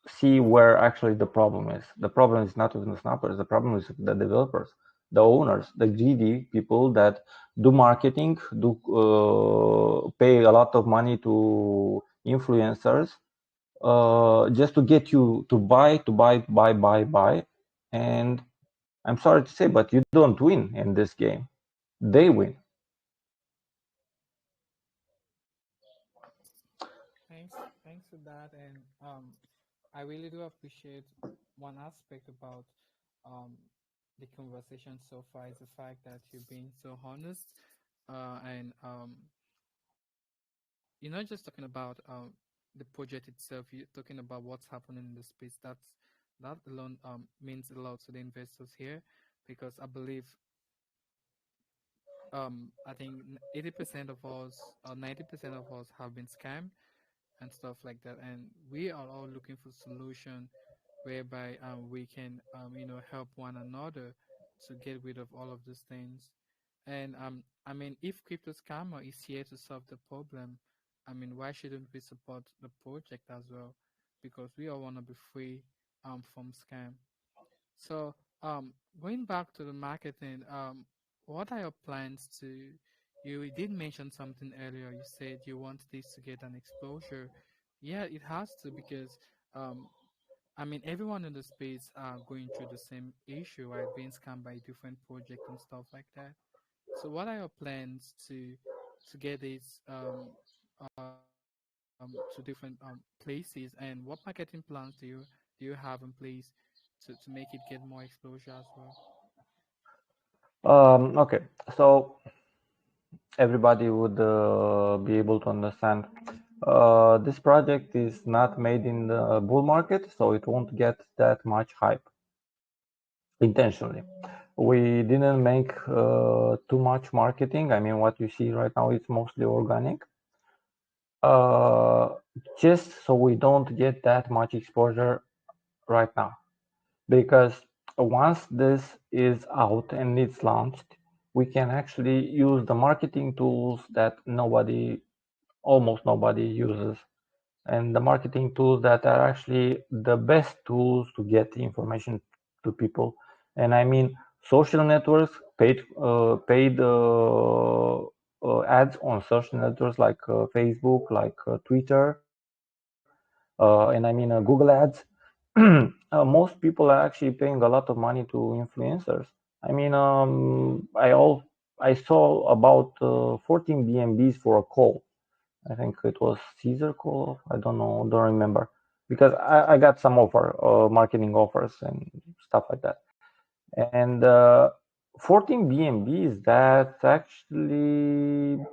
see where actually the problem is. The problem is not with the snipers. The problem is with the developers, the owners, the greedy people that do marketing, do pay a lot of money to influencers just to get you to buy. And I'm sorry to say, but you don't win in this game. They win. Thanks for that. And I really do appreciate one aspect about um, the conversation so far is the fact that you're being so honest, and you're not just talking about the project itself. You're talking about what's happening in the space. That alone means a lot to the investors here, because I believe I think 80% of us or 90% of us have been scammed and stuff like that, and we are all looking for solution whereby we can help one another to get rid of all of these things. And I mean, if crypto scammer is here to solve the problem, I mean, why shouldn't we support the project as well? Because we all want to be free from scam. So, going back to the marketing, what are your plans to? You did mention something earlier. You said you want this to get an exposure. Yeah, it has to, because um, I mean, everyone in the space are going through the same issue, right? Being scammed by different projects and stuff like that. So, what are your plans to get this to different places, and what marketing plans do you have in place to make it get more exposure as well? Okay, so everybody would be able to understand. This project is not made in the bull market, so it won't get that much hype intentionally. We didn't make too much marketing. I mean, what you see right now is mostly organic. Uh, just so we don't get that much exposure right now. Because once this is out and it's launched, we can actually use the marketing tools that almost nobody uses, and the marketing tools that are actually the best tools to get information to people. And I mean social networks, paid ads on social networks like Facebook, like Twitter, and I mean Google ads. Most people are actually paying a lot of money to influencers. I mean, I saw about 14 BNBs for a call. I think it was Caesar call. I don't know, don't remember, because I got some marketing offers and stuff like that. And 14 BNBs, that's actually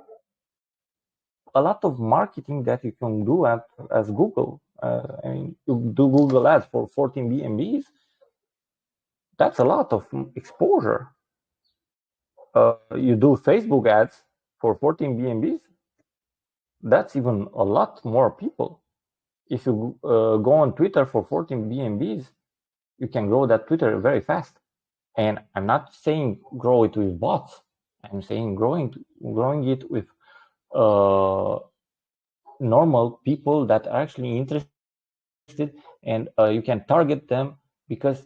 a lot of marketing that you can do as Google. I mean, you do Google ads for 14 BNBs. That's a lot of exposure. You do Facebook ads for 14 BNBs. That's even a lot more people. If you go on Twitter for 14 BNBs, you can grow that Twitter very fast. And I'm not saying grow it with bots. I'm saying growing it with normal people that are actually interested, and you can target them because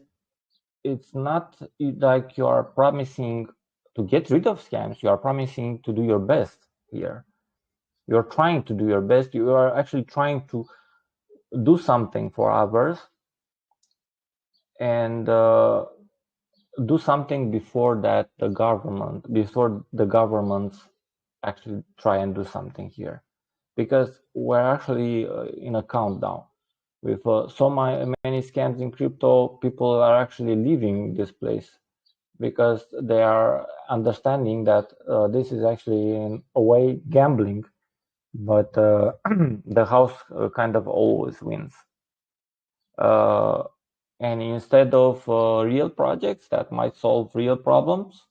it's not like you are promising to get rid of scams. You are promising to do your best here. You're trying to do your best. You are actually trying to do something for others and do something before the governments actually try and do something here, because we're actually in a countdown with so many scams in crypto. People are actually leaving this place because they are understanding that this is actually in a way gambling, but the house kind of always wins. Uh, and instead of real projects that might solve real problems,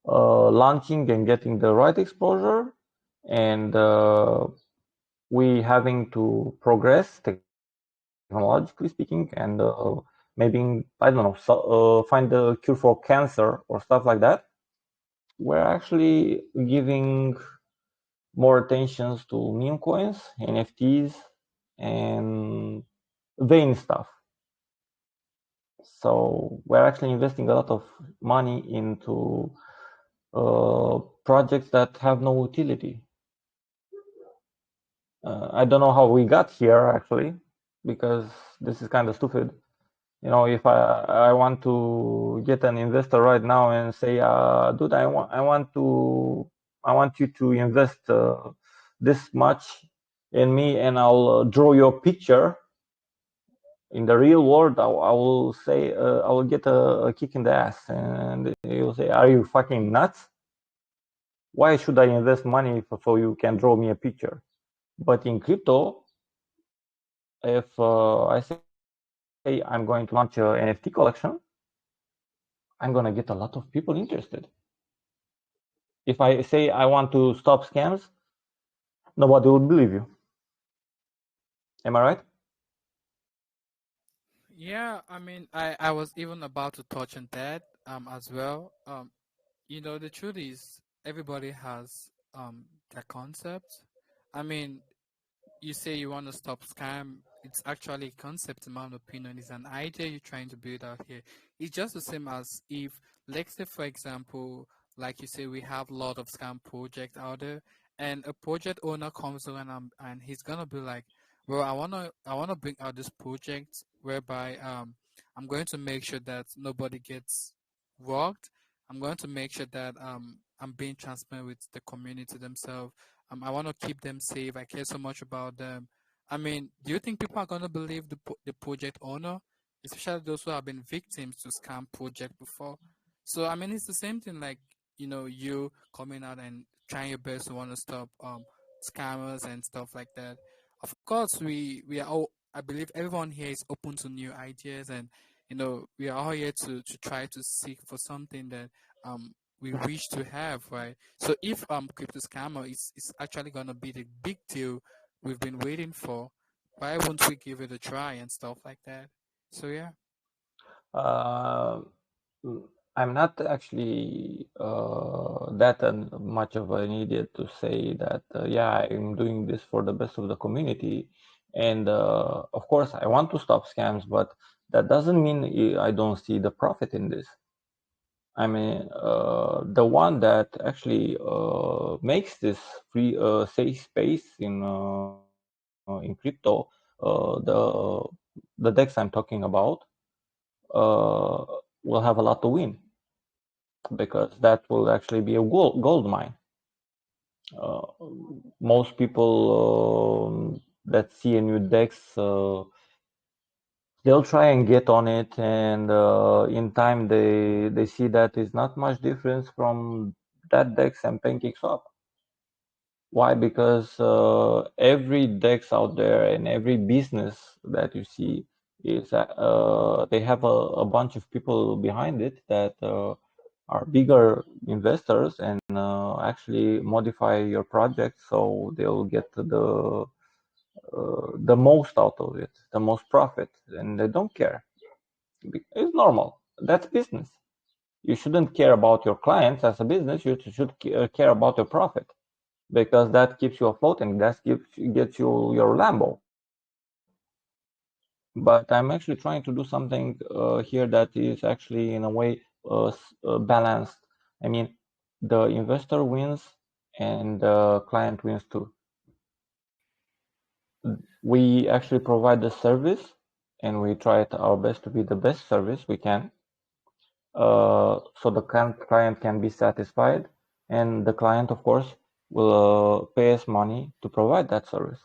launching and getting the right exposure, and we having to progress technologically speaking, and maybe, I don't know, find the cure for cancer or stuff like that. We're actually giving more attentions to meme coins, NFTs, and vain stuff. So we're actually investing a lot of money into projects that have no utility. I don't know how we got here actually, because this is kind of stupid. You know, if I want to get an investor right now and say, dude, I want you to invest this much in me, and I'll draw your picture. In the real world, I will say, I will get a kick in the ass, and you'll say, "Are you fucking nuts? Why should I invest money so you can draw me a picture?" But in crypto, if I say I'm going to launch an NFT collection, I'm gonna get a lot of people interested. If I say I want to stop scams, nobody will believe you. Am I right? Yeah, I mean, I was even about to touch on that as well. The truth is everybody has their concept. I mean, you say you want to stop scam. It's actually a concept, in my opinion. It's an idea you're trying to build out here. It's just the same as if, let's say, for example, like you say, we have a lot of scam projects out there, and a project owner comes around and he's gonna be like, well, I wanna bring out this project whereby I'm going to make sure that nobody gets robbed. I'm going to make sure that I'm being transparent with the community themselves. I want to keep them safe. I care so much about them. I mean, do you think people are gonna believe the project owner, especially those who have been victims to scam project before? So I mean, it's the same thing. Like you coming out and trying your best to want to stop scammers and stuff like that. Of course, we are all. I believe everyone here is open to new ideas, and we are all here to try to seek for something that we wish to have, right? So if crypto scammer is actually gonna be the big deal we've been waiting for, why won't we give it a try and stuff like that? So yeah. Uh, I'm not actually that much of an idiot to say that, yeah, I'm doing this for the best of the community. And of course, I want to stop scams, but that doesn't mean I don't see the profit in this. I mean, the one that actually makes this free, safe space in crypto, the decks I'm talking about, uh, will have a lot to win, because that will actually be a gold mine. Uh, Most people that see a new DEX, they'll try and get on it, and in time they see that it's not much difference from that DEX and PancakeSwap. Why? Because every DEX out there and every business that you see is they have a bunch of people behind it that are bigger investors and actually modify your project so they'll get the most out of it, the most profit, and they don't care. It's normal. That's business. you shouldn't care about your clients as a business. You should care about your profit, because that keeps you afloat and that gets you your Lambo. But I'm actually trying to do something here that is actually in a way balanced. I mean, the investor wins and the client wins too. We actually provide the service and we try our best to be the best service we can, so the client can be satisfied, and the client, of course, will pay us money to provide that service.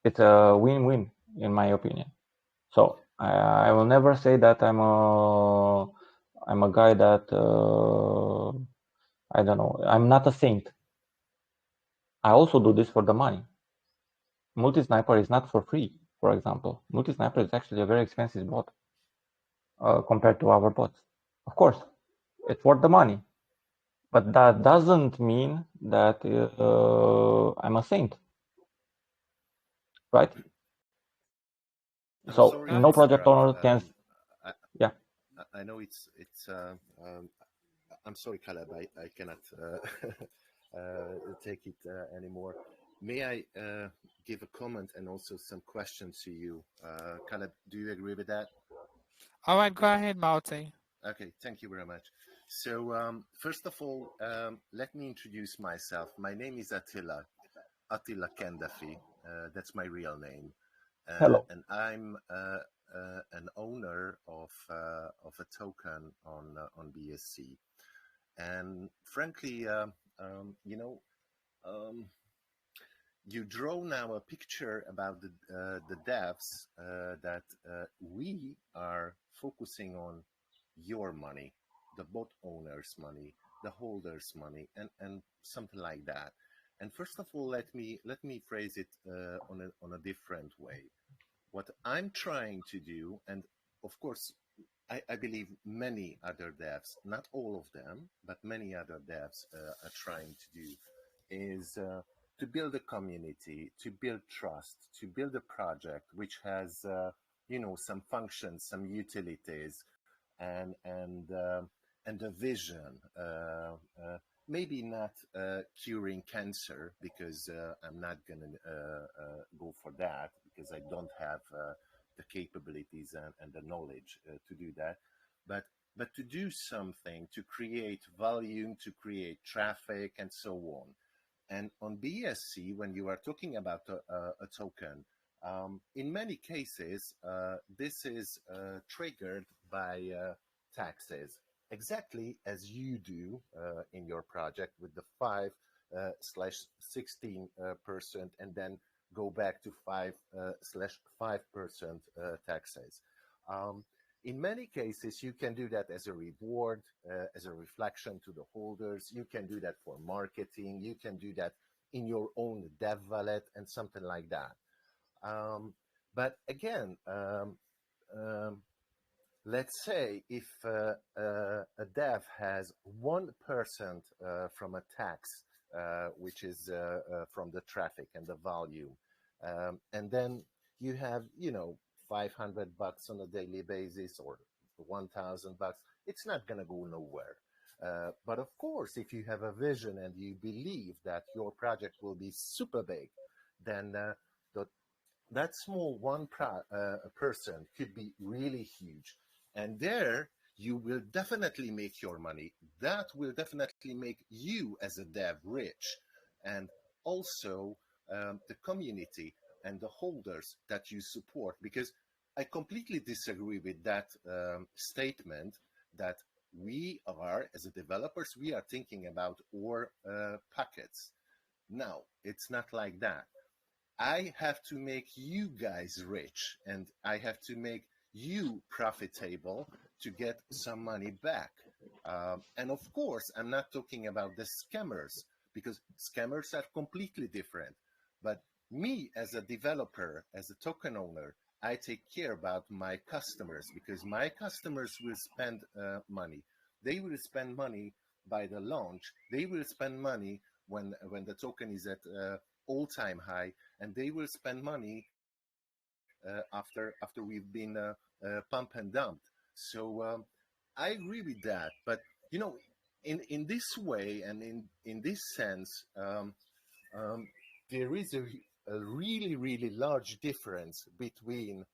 It's a win-win, in my opinion. So I will never say that I'm a guy that I don't know. I'm not a saint. I also do this for the money. Multi-sniper is not for free, for example. Multi-sniper is actually a very expensive bot compared to our bots. Of course, it's worth the money, but that doesn't mean that I'm a saint, right? I'm So sorry to no project interrupt. owner can, I, yeah. I know it's. I'm sorry, Caleb. I cannot take it anymore. May I give a comment and also some questions to you, Caleb? Do you agree with that? All right, go ahead, Malte. Okay, thank you very much. So first of all, let me introduce myself. My name is Attila Kendafi. That's my real name, Hello. and I'm an owner of a token on BSC. And frankly, you know, um, you draw now a picture about the devs that we are focusing on your money, the bot owner's money, the holder's money, and something like that. And first of all, let me phrase it on a different way. What I'm trying to do, and of course, I believe many other devs, not all of them, but many other devs are trying to do, is to build a community, to build trust, to build a project which has, some functions, some utilities, and a vision. Maybe not curing cancer, because I'm not gonna go for that, because I don't have the capabilities and the knowledge to do that. But to do something to create volume, to create traffic, and so on. And on BSC, when you are talking about a token, in many cases, this is triggered by taxes, exactly as you do in your project with the 5/16%, and then go back to 5/5% taxes. Um, in many cases, you can do that as a reward, as a reflection to the holders. You can do that for marketing. You can do that in your own dev wallet and something like that. But again, let's say if a dev has 1% from a tax, which is from the traffic and the volume, and then you have, $500 on a daily basis, or $1,000, it's not going to go nowhere. But of course, if you have a vision and you believe that your project will be super big, then that small person could be really huge. And there you will definitely make your money. That will definitely make you as a dev rich. And also the community and the holders that you support. Because I completely disagree with that statement that we are, as a developers, we are thinking about our pockets. No, it's not like that. I have to make you guys rich, and I have to make you profitable to get some money back. And of course, I'm not talking about the scammers, because scammers are completely different. But me as a developer, as a token owner, I take care about my customers, because my customers will spend money. They will spend money by the launch. They will spend money when the token is at all-time high, and they will spend money after we've been pump and dumped. So I agree with that, but you know, in this way and in this sense, um, there is a really really large difference between,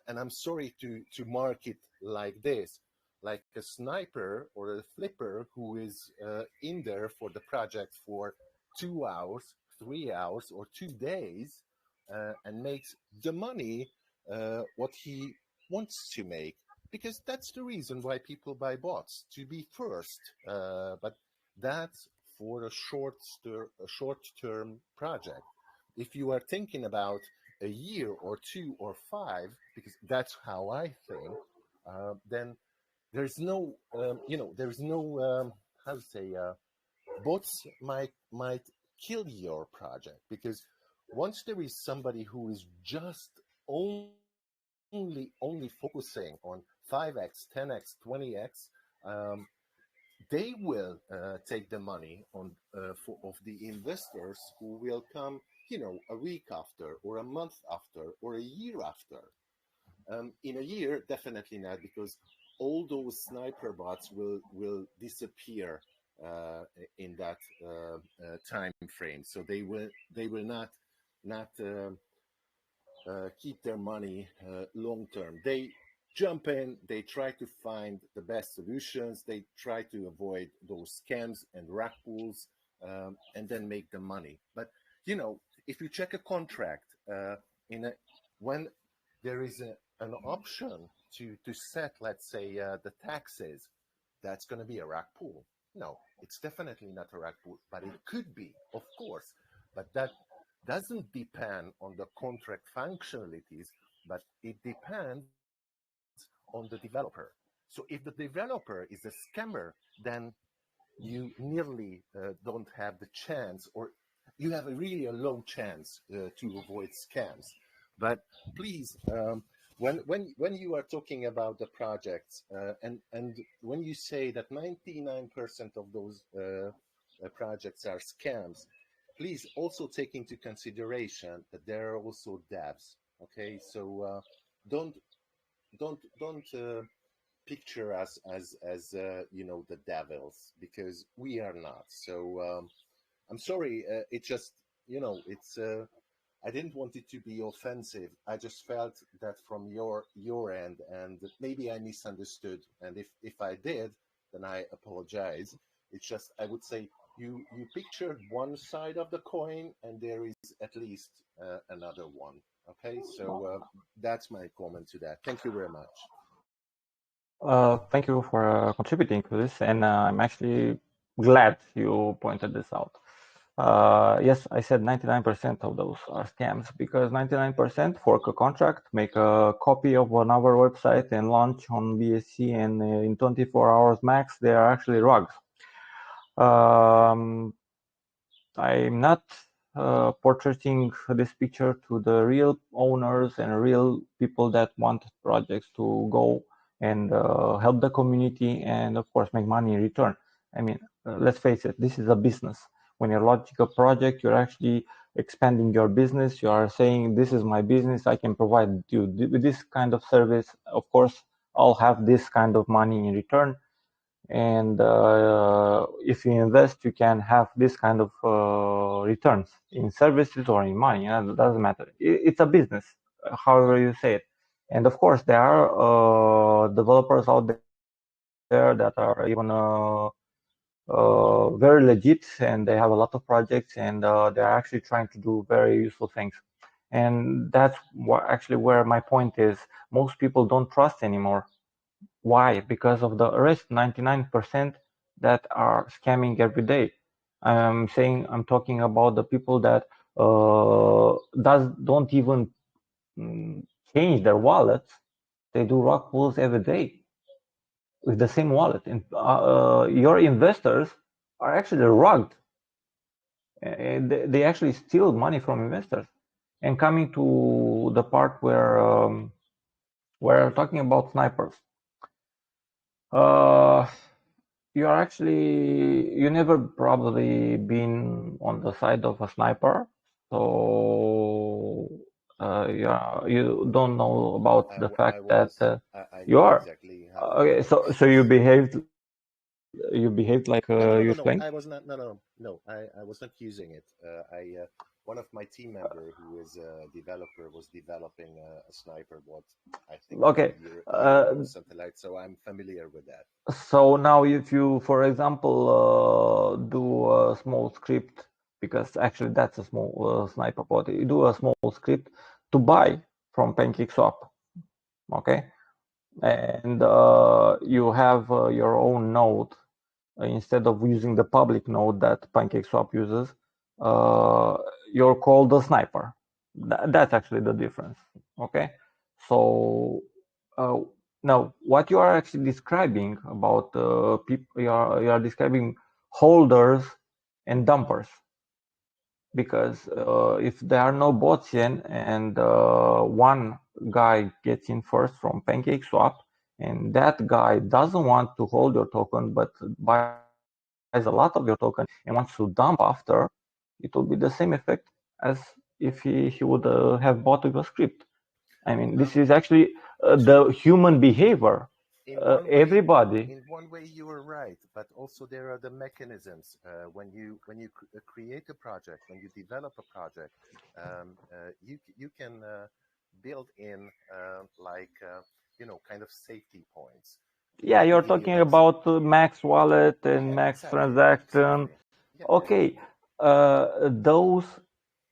and I'm sorry to mark it like this, like a sniper or a flipper who is in there for the project for 2 hours, 3 hours, or 2 days, and makes the money what he wants to make, because that's the reason why people buy bots, to be first. But that's for a short term project. If you are thinking about a year or 2 or 5, because that's how I think, then there's no, there's no, how to say, bots might kill your project, because once there is somebody who is just only focusing on 5x, 10x, 20x, they will take the money of the investors who will come, a week after, or a month after, or a year after. In a year, definitely not, because all those sniper bots will disappear in that time frame. So they will not keep their money long term. They jump in, they try to find the best solutions, they try to avoid those scams and rack pools, and then make the money. But if you check a contract, in a when there is an option to set, let's say, the taxes, that's going to be a rack pool. No, it's definitely not a rack pool, but it could be, of course. But that doesn't depend on the contract functionalities, but it depends on the developer. So if the developer is a scammer, then you nearly don't have the chance, or you have really a low chance to avoid scams. But please, when you are talking about the projects, and when you say that 99% of those projects are scams, please also take into consideration that there are also devs. Okay, so don't picture us as the devils, because we are not. So I'm sorry. It just it's. I didn't want it to be offensive. I just felt that from your end, and maybe I misunderstood. And if I did, then I apologize. It's just, I would say, you pictured one side of the coin, and there is at least another one. Okay, so that's my comment to that. Thank you very much. Thank you for contributing to this, and I'm actually glad you pointed this out. Yes, I said 99% of those are scams, because 99% fork a contract, make a copy of another website, and launch on BSC, and in 24 hours max, they are actually rugs. I'm not portraying this picture to the real owners and real people that want projects to go and help the community, and of course make money in return. I mean, let's face it, this is a business. When you're launching a project, you're actually expanding your business. You are saying, this is my business, I can provide you with this kind of service. Of course, I'll have this kind of money in return. And if you invest, you can have this kind of returns in services or in money. It doesn't matter. It's a business, however you say it. And of course, there are developers out there that are even very legit, and they have a lot of projects, and they're actually trying to do very useful things. And that's actually where my point is. Most people don't trust anymore. Why? Because of the rest 99% that are scamming every day. I'm talking about the people that don't even change their wallets. They do rug pulls every day with the same wallet, and your investors are actually rugged. They actually steal money from investors. And coming to the part where we're talking about snipers. You never probably been on the side of a sniper, so you don't know about the fact that I you know are. exactly Okay, so you behaved like No, no, you no, no, no. explained. I was not. No, no, no. No, I was not using it. One of my team member who is a developer was developing a sniper bot. I think Okay. a year ago, something like. So I'm familiar with that. So now if you, for example, do a small script, because actually that's a small sniper bot, you do a small script to buy from PancakeSwap, okay? And you have your own node instead of using the public node that PancakeSwap uses, you're called a sniper. That's actually the difference, okay? So uh, now what you are actually describing about people, you are describing holders and dumpers, because if there are no bots in and one guy gets in first from PancakeSwap, and that guy doesn't want to hold your token but buys a lot of your token and wants to dump after, it will be the same effect as if he would have bought with a script. I mean, this is actually the To human behavior. Everybody. in one way you are right, but also there are the mechanisms when you create a project, when you develop a project, you can build in kind of safety points. Yeah, To you're give you talking an example, about Max Wallet and yeah, Max exactly, Transaction. exactly, yeah, yeah, yeah. Okay, those,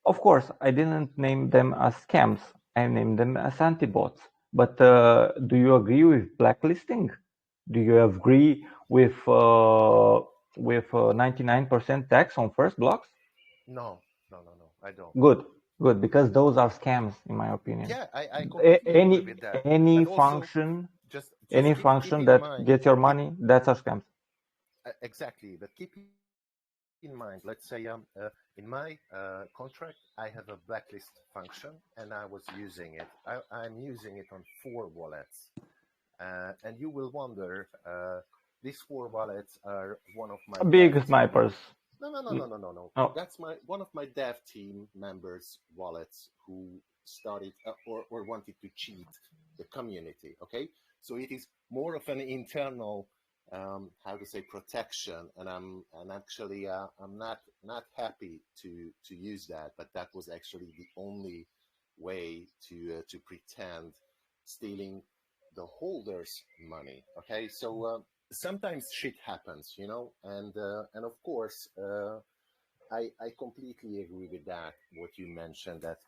of course, I didn't name them as scams. I named them as antibots. But do you agree with blacklisting? Do you agree with 99% tax on first blocks? No, no, no, no, I don't. Good, good, because those are scams, in my opinion. Yeah, I completely agree Any with that. any But also, function, just keep function in that mind, gets your keep money, that's a scam. exactly. But keep in mind, let's say in my contract, I have a blacklist function, and I was using it. I'm using it on 4 wallets, and you will wonder, these 4 wallets are one of my dev Big team. snipers. No, no, no, no, no, no, no. Oh, That's my one of my dev team members' wallets who started or wanted to cheat the community. Okay, so it is more of an internal, how to say, protection, and actually I'm not happy to use that, but that was actually the only way to pretend stealing the holders' money. Okay, so sometimes shit happens, and of course, I completely agree with that. What you mentioned, that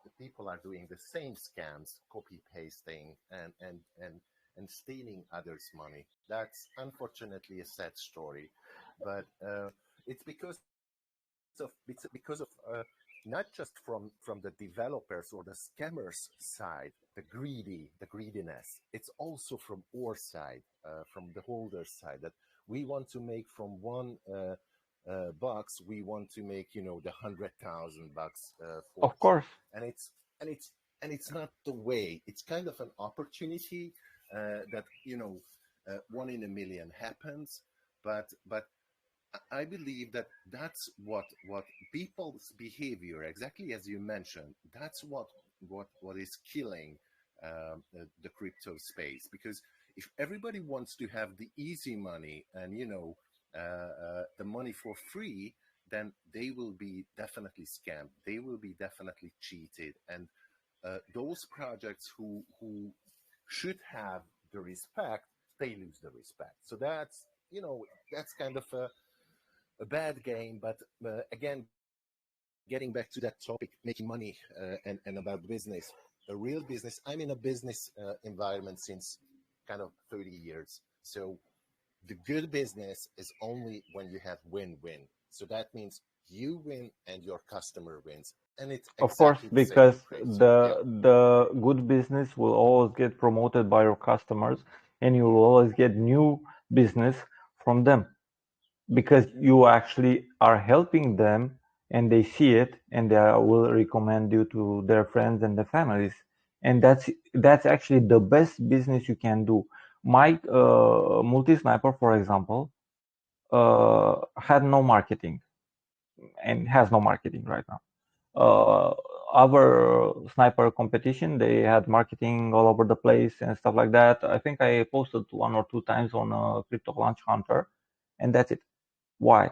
the people are doing the same scams, copy pasting and stealing others' money. That's unfortunately a sad story, but it's because of not just from the developers or the scammers side, the greediness. It's also from our side, from the holder side, that we want to make from one bucks, we want to make the $100,000 of fortune, course. and it's not the way. It's kind of an opportunity that one in a million happens, but I believe that that's what people's behavior, exactly as you mentioned, that's what is killing the crypto space. Because if everybody wants to have the easy money and the money for free, then they will be definitely scammed. They will be definitely cheated, and those projects who should have the respect, they lose the respect. So that's kind of a bad game. But again, getting back to that topic, making money and about business, a real business. I'm in a business environment since kind of 30 years. So the good business is only when you have win-win. So that means you win and your customer wins. And it's Of course, exactly the same because in crypto. Yeah. the good business will always get promoted by your customers, and you will always get new business from them, because you actually are helping them, and they see it, and they will recommend you to their friends and their families, and that's actually the best business you can do. My multi sniper, for example, had no marketing and has no marketing right now. Uh, our sniper competition, they had marketing all over the place and stuff like that. I think I posted 1 or 2 times on Crypto Launch Hunter, and that's it. Why?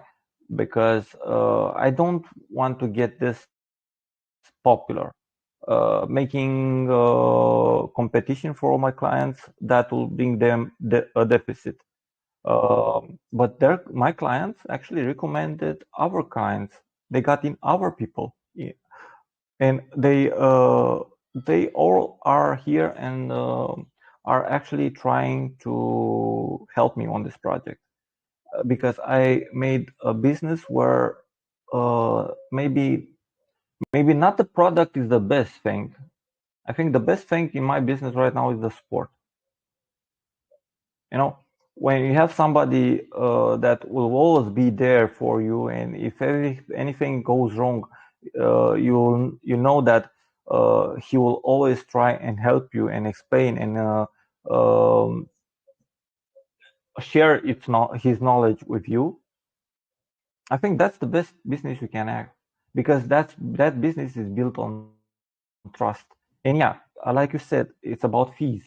Because I don't want to get this popular. Making competition for all my clients, that will bring them a deficit. But my clients actually recommended our clients. They got in our people, and they all are here and are actually trying to help me on this project because I made a business where maybe not the product is the best thing. I think the best thing in my business right now is the support. You know, when you have somebody that will always be there for you, and if anything goes wrong, you know that he will always try and help you and explain and um, share his knowledge with you. I think that's the best business you can have because that business is built on trust. And yeah, like you said, it's about fees.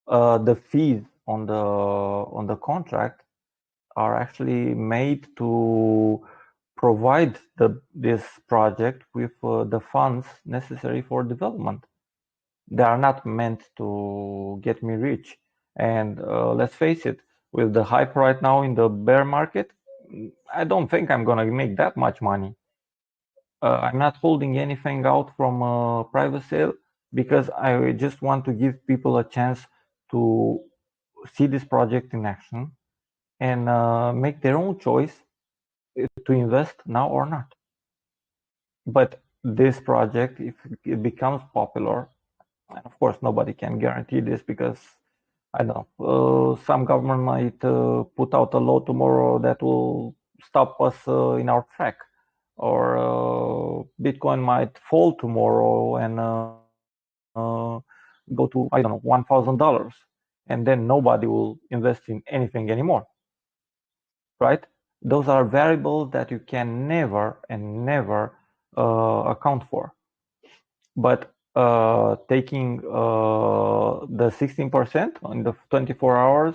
The fees on the contract are actually made to provide this project with the funds necessary for development. They are not meant to get me rich. And let's face it, with the hype right now in the bear market, I don't think I'm gonna make that much money. I'm not holding anything out from a private sale because I just want to give people a chance to see this project in action and make their own choice to invest now or not. But this project, if it becomes popular, and of course nobody can guarantee this because I don't know, some government might put out a law tomorrow that will stop us in our track, or Bitcoin might fall tomorrow and go to, I don't know, $1,000, and then nobody will invest in anything anymore, right? Those are variables that you can never and never account for. But taking the 16% on the 24 hours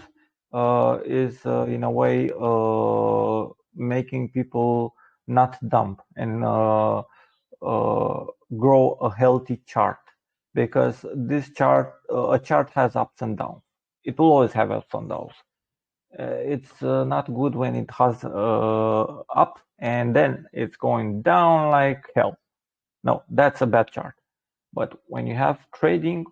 is in a way making people not dump and grow a healthy chart, because this chart, a chart has ups and downs. It will always have ups and downs. It's not good when it has up and then it's going down like hell. No, that's a bad chart. But when you have trading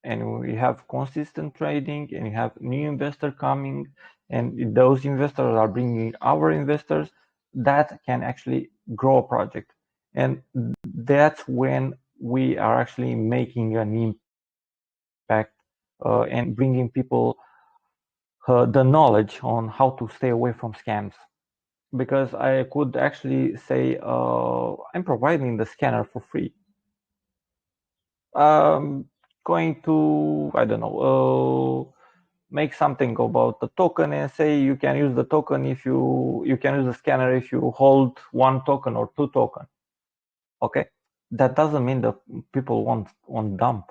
and we have consistent trading and you have new investor coming and those investors are bringing our investors, that can actually grow a project. And that's when we are actually making an impact and bringing people the knowledge on how to stay away from scams. Because I could actually say I'm providing the scanner for free. Going to, I don't know, make something about the token and say you can use the token if you can use the scanner if you hold 1 token or 2 token. Okay, that doesn't mean that people won't dump.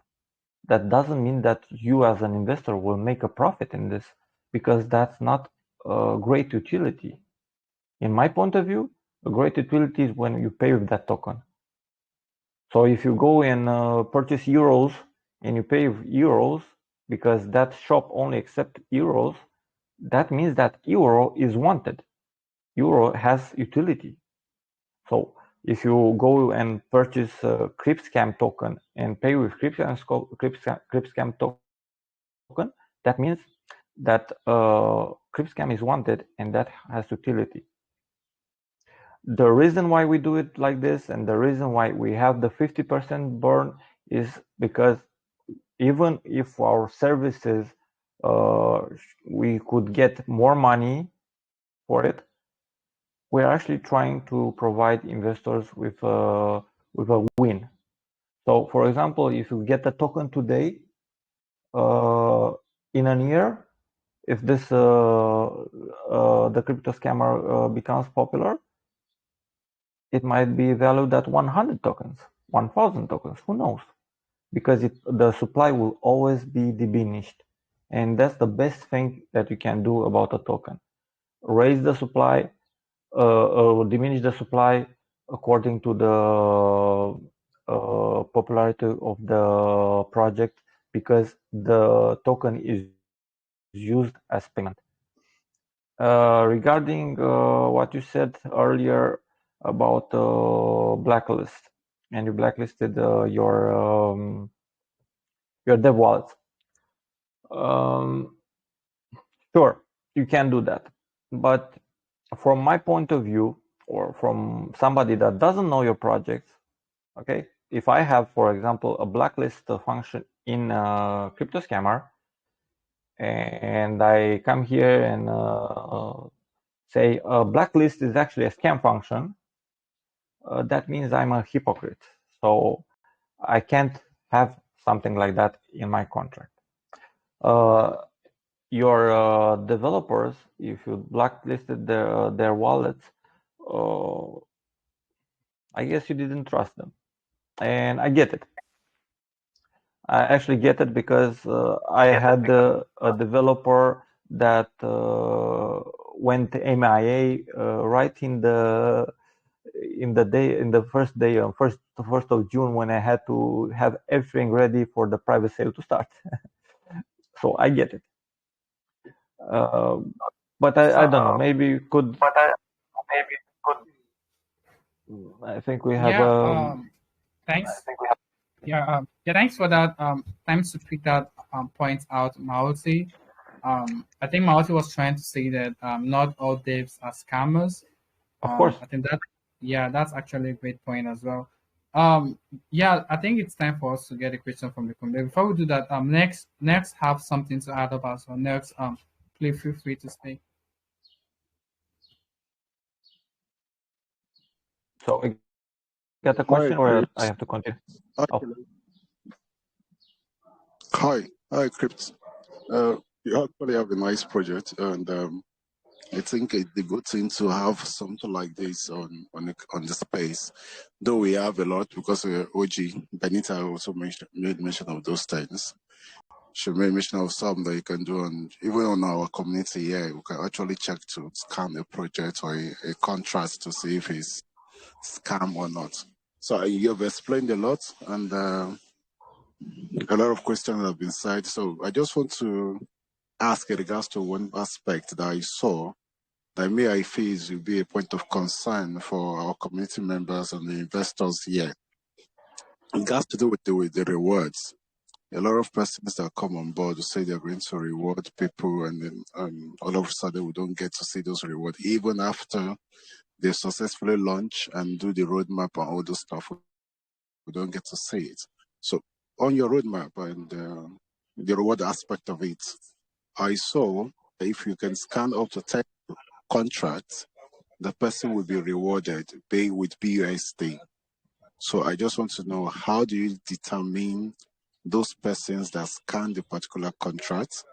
That doesn't mean that you as an investor will make a profit in this, because that's not a great utility. In my point of view, a great utility is when you pay with that token. So if you go and purchase euros and you pay with euros because that shop only accepts euros, that means that euro is wanted. Euro has utility. So if you go and purchase a CryptScam token and pay with CryptScam token, that means that CryptScam is wanted and that has utility. The reason why we do it like this and the reason why we have the 50% burn is because even if our services we could get more money for it, we're actually trying to provide investors with a win. So for example, if you get a token today, in a year, if this the crypto scammer becomes popular, it might be valued at 100 tokens. 1,000 tokens, who knows? Because the supply will always be diminished. And that's the best thing that you can do about a token. Raise the supply, diminish the supply according to the popularity of the project, because the token is used as payment. Regarding what you said earlier about blacklist, and you blacklisted your dev wallet. Sure, you can do that, but from my point of view, or from somebody that doesn't know your project, okay, if I have, for example, a blacklist function in CryptoScammer, and I come here and say a blacklist is actually a scam function, that means I'm a hypocrite. So I can't have something like that in my contract. Your developers, if you blacklisted their wallets, I guess you didn't trust them, and I get it. I actually get it, because I had a developer that went MIA right in the first day, first of June, when I had to have everything ready for the private sale to start. So I get it. But I don't know. Maybe you could. I think we have. Yeah. Thanks. Yeah. Yeah. Thanks for that. Thanks to pick that point out, Maozi. I think Maozi was trying to say that not all devs are scammers. Of course. I think that, yeah, that's actually a great point as well. Yeah, I think it's time for us to get a question from the community. Before we do that, next have something to add about. So next, please feel free to speak. So I got a question, or I have to continue? Hi, Crypt. You actually have a nice project, and I think it's a good thing to have something like this on the space. Though we have a lot, because OG Benita also made mention of those things. She made mention of some that you can do, and even on our community here, we can actually check to scan a project or a contract to see if it's scam or not. So you have explained a lot, and a lot of questions have been said. So I just want to ask in regards to one aspect that I saw that I feel will be a point of concern for our community members and the investors here. It has to do with the rewards. A lot of persons that come on board say they're going to reward people, and then all of a sudden we don't get to see those rewards. Even after they successfully launch and do the roadmap and all those stuff, we don't get to see it. So on your roadmap and the reward aspect of it, I saw if you can scan up to 10 contracts, the person will be rewarded with BUSD. So I just want to know, how do you determine those persons that scan the particular contract?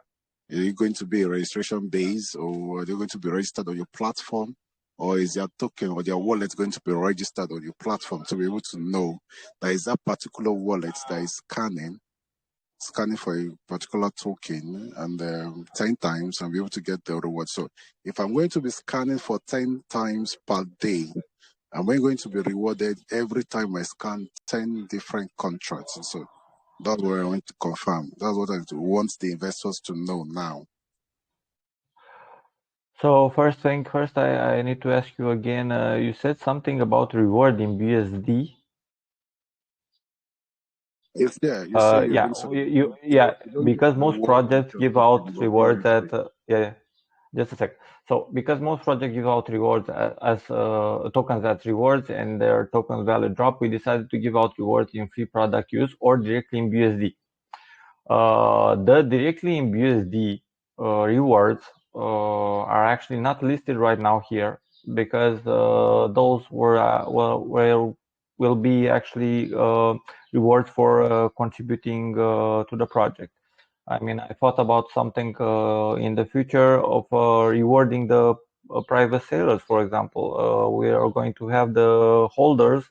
Are you going to be a registration base, or are they going to be registered on your platform? Or is their token or their wallet going to be registered on your platform to be able to know that is that particular wallet that is scanning for a particular token, and 10 times, and be able to get the reward. So if I'm going to be scanning for 10 times per day, am I going to be rewarded every time I scan 10 different contracts? And so that's what I want to confirm. That's what I want the investors to know now. So first thing first, I need to ask you again. You said something about reward in BUSD. If you say because most projects give out rewards at just a sec. So because most projects give out rewards as tokens as rewards, and their token value drop, we decided to give out rewards in free product use or directly in BUSD. The directly in BUSD rewards are actually not listed right now here, because those will be actually rewards for contributing to the project. I mean, I thought about something in the future of rewarding the private sellers, for example. We are going to have the holders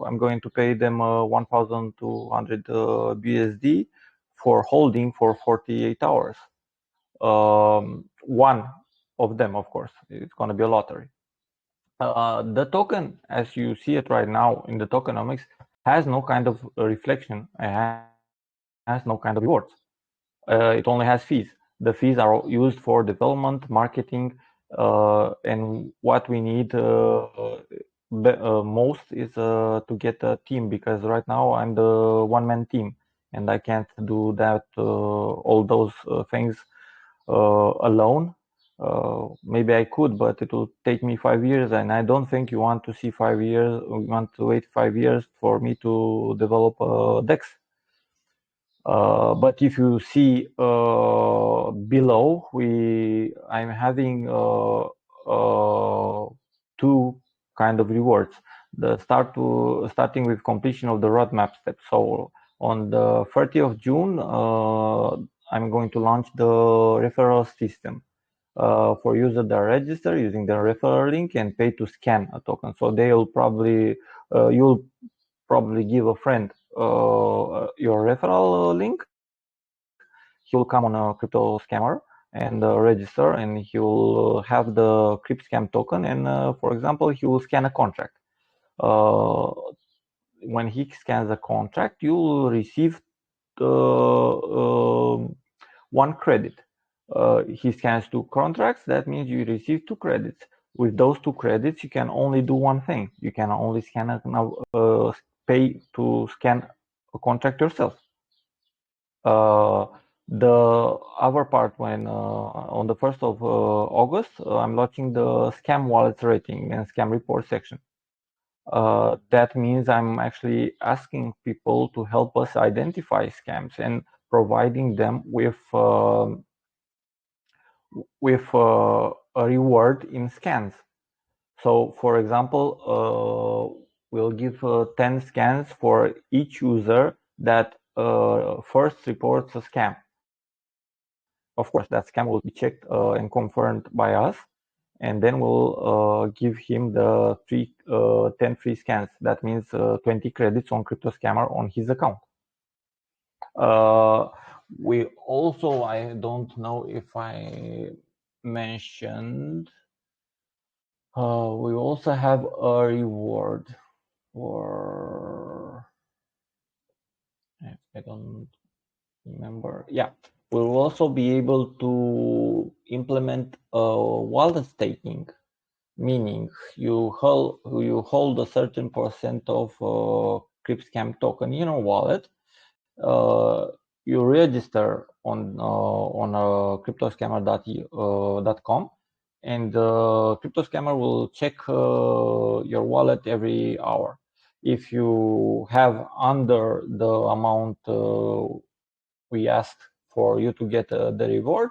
I'm going to pay them 1,200 BSD for holding for 48 hours. One of them, of course, it's going to be a lottery. The token, as you see it right now in the tokenomics, has no kind of reflection. It has no kind of rewards. It only has fees. The fees are used for development, marketing, and what we need most is to get a team, because right now I'm the one-man team and I can't do that all those things alone. Maybe I could, but it will take me 5 years, and I don't think you want to see 5 years. You want to wait 5 years for me to develop a DEX. But if you see below, I'm having two kind of rewards. Starting with completion of the roadmap step. So on the 30th of June, I'm going to launch the referral system for users that register using the referral link and pay to scan a token. So they'll probably you'll probably give a friend your referral link. He will come on a crypto scammer and register, and he will have the crypto scam token, and for example, he will scan a contract. When he scans a contract, you will receive 1 credit. He scans 2 contracts, that means you receive 2 credits. With those 2 credits, you can only do one thing. You can only pay to scan a contract yourself. The other part, when on the 1st of August, I'm launching the scam wallets rating and scam report section. That means I'm actually asking people to help us identify scams and providing them with a reward in scans. So, for example, we'll give 10 scans for each user that first reports a scam. Of course, that scam will be checked and confirmed by us, and then we'll give him the 10 free scans. That means 20 credits on Crypto Scammer on his account. We also, I don't know if I mentioned, we also have a reward for, I don't remember. Yeah, we'll also be able to implement wallet staking, meaning you hold a certain percent of CryptScam token in your wallet. You register on cryptoscammer.com, and the crypto scammer will check your wallet every hour. If you have under the amount we asked for you to get the reward,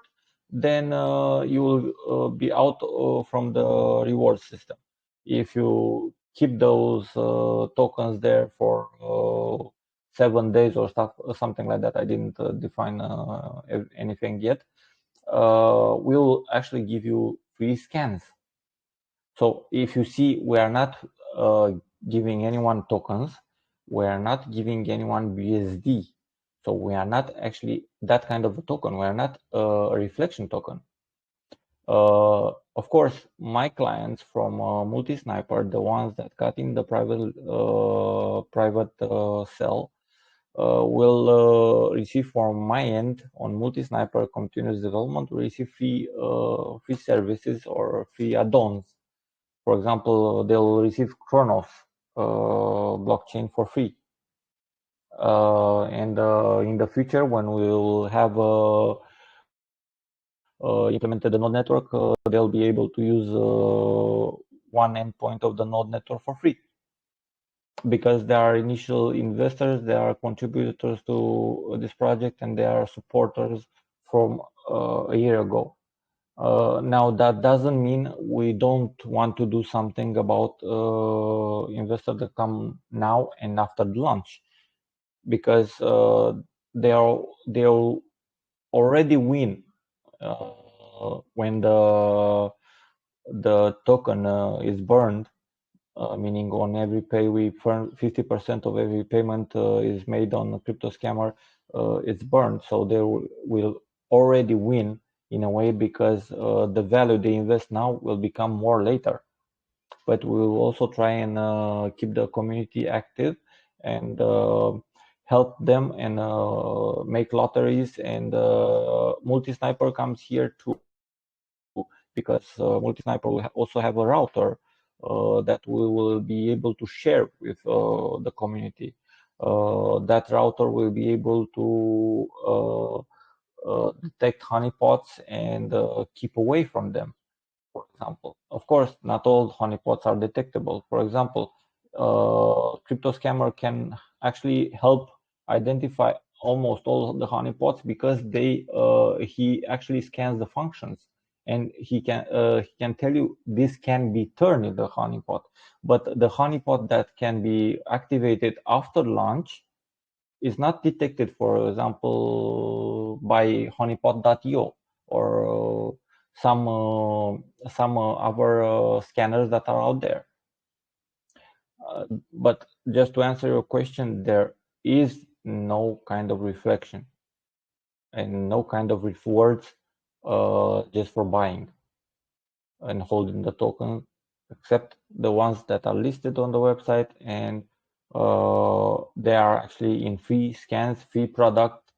then you will be out from the reward system. If you keep those tokens there for 7 days or something like that, I didn't define anything yet, we'll actually give you free scans. So if you see, we are not giving anyone tokens, we are not giving anyone BSD. So we are not actually that kind of a token. We are not a reflection token. Of course, my clients from Multi-Sniper, the ones that got in the private cell, will receive from my end on Multi-Sniper continuous development, will receive free services or free add-ons. For example, they'll receive Chronos blockchain for free. And in the future, when we will have implemented the node network, they'll be able to use one endpoint of the node network for free, because they are initial investors, they are contributors to this project, and they are supporters from a year ago. Now, that doesn't mean we don't want to do something about investors that come now and after the launch, because they'll already win when the token is burned. meaning on every pay we 50% of every payment is made on a crypto scammer, it's burned. So they will already win in a way, because the value they invest now will become more later. But we will also try and keep the community active and help them and make lotteries. And Multi-Sniper comes here too, because Multi-Sniper will also have a router that we will be able to share with the community. That router will be able to detect honeypots and keep away from them, for example. Of course, not all honeypots are detectable. For example, crypto scammer can actually help identify almost all the honeypots, because he actually scans the functions, and he can tell you this can be turned into a honeypot. But the honeypot that can be activated after launch is not detected, for example, by honeypot.io or some other scanners that are out there. But just to answer your question, there is no kind of reflection and no kind of rewards just for buying and holding the token, except the ones that are listed on the website, and they are actually in free scans, free product,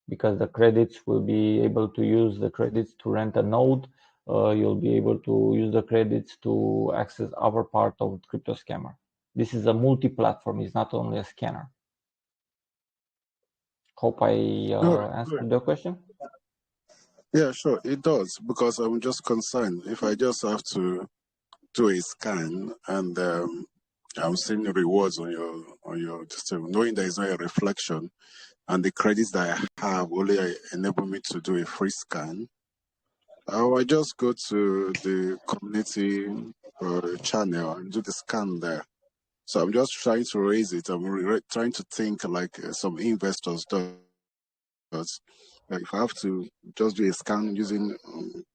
because the credits will be able to use the credits to rent a node. You'll be able to use the credits to access other part of crypto scammer. This is a multi-platform, it's not only a scanner. Hope I answered your question. Yeah, sure, it does, because I'm just concerned if I just have to do a scan and I'm seeing the rewards on your system, knowing there is no reflection, and the credits that I have only enable me to do a free scan. I will just go to the community channel and do the scan there. So I'm just trying to raise it. I'm trying to think like some investors does. Like if I have to just do a scan using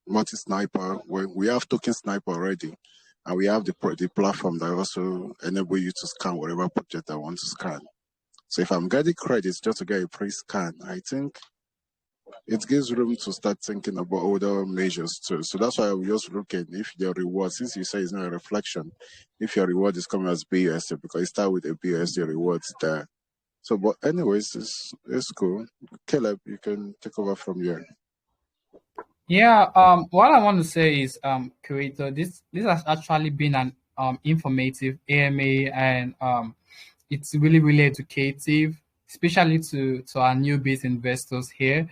multi-sniper, we have token sniper already, and we have the platform that also enable you to scan whatever project I want to scan. So if I'm getting credits just to get a pre-scan, I think it gives room to start thinking about other measures too. So that's why I'm just looking if your reward, since you say it's not a reflection, if your reward is coming as BUSD, because you start with a BUSD rewards there. So, but anyways, it's cool. Caleb, you can take over from here. Yeah, what I want to say is, creator, this has actually been an informative AMA, and it's really educative, especially to our newbies investors here.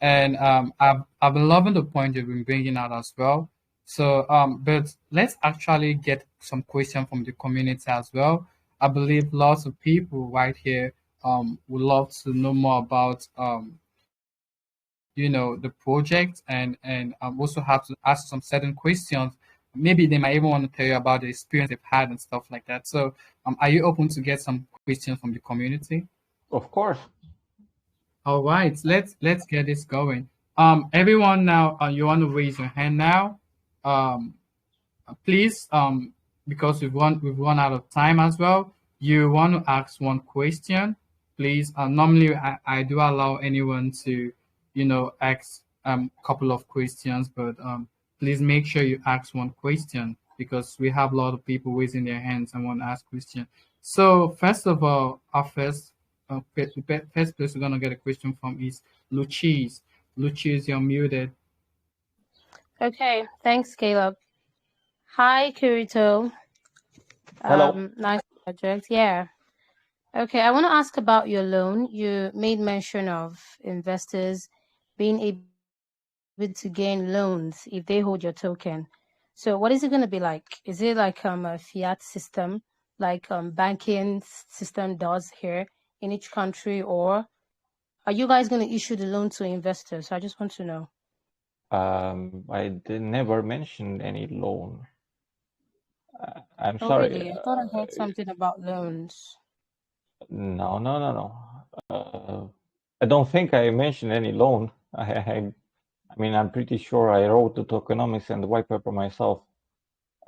And I've been loving the point you've been bringing out as well. So but let's actually get some questions from the community as well. I believe lots of people right here would love to know more about the project, and also have to ask some certain questions. Maybe they might even want to tell you about the experience they've had and stuff like that. So are you open to get some questions from the community? Of course. All right, let's get this going. Everyone now, you want to raise your hand now, um, please, because we've run out of time as well. You want to ask one question, please. Normally, I do allow anyone to, ask couple of questions, but please make sure you ask one question, because we have a lot of people raising their hands and want to ask question. So first of all, our first first place we're gonna get a question from is Luchis. Luchis, you're muted. Okay, thanks, Caleb. Hi, Kirito. Hello. Nice project. Yeah. Okay, I want to ask about your loan. You made mention of investors being able to gain loans if they hold your token. So, what is it going to be like? Is it like a fiat system, like banking system does here in each country, or are you guys going to issue the loan to investors? So I just want to know. Never mentioned any loan. I'm Oh, sorry. really? I thought I heard something about loans. No. I don't think I mentioned any loan. I mean, I'm pretty sure I wrote the tokenomics and the white paper myself.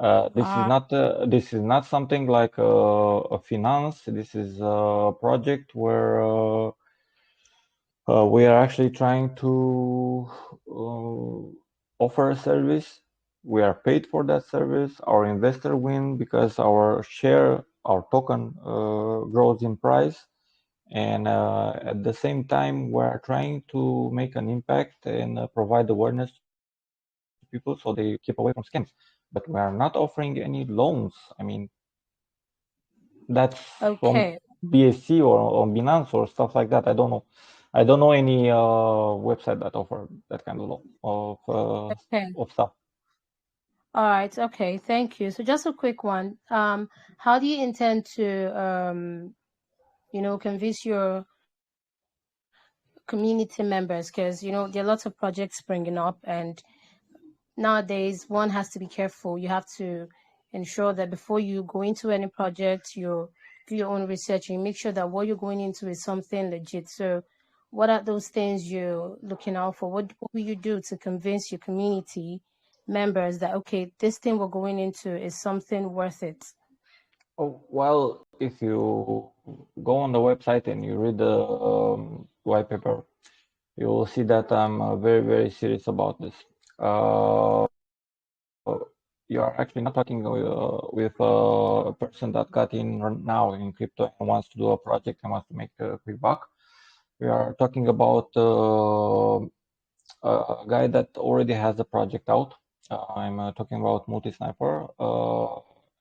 This is not something like a finance. This is a project where we are actually trying to offer a service. We are paid for that service. Our investor win because our share, our token grows in price. And at the same time, we're trying to make an impact and provide awareness to people so they keep away from scams. But we are not offering any loans. I mean, that's Okay. on BSC or on Binance or stuff like that. I don't know. I don't know any website that offer that kind of Okay. of stuff. All right. Okay. Thank you. So just a quick one. How do you intend to convince your community members? Because there are lots of projects springing up, and nowadays one has to be careful. You have to ensure that before you go into any project, you do your own research and you make sure that what you're going into is something legit. So what are those things you're looking out for? What will you do to convince your community members that, okay, this thing we're going into is something worth it? Oh, well, if you go on the website and you read the white paper, you will see that I'm very, very serious about this. You are actually not talking with a person that got in now in crypto and wants to do a project and wants to make a quick buck. We are talking about a guy that already has a project out. I'm talking about Multi-Sniper,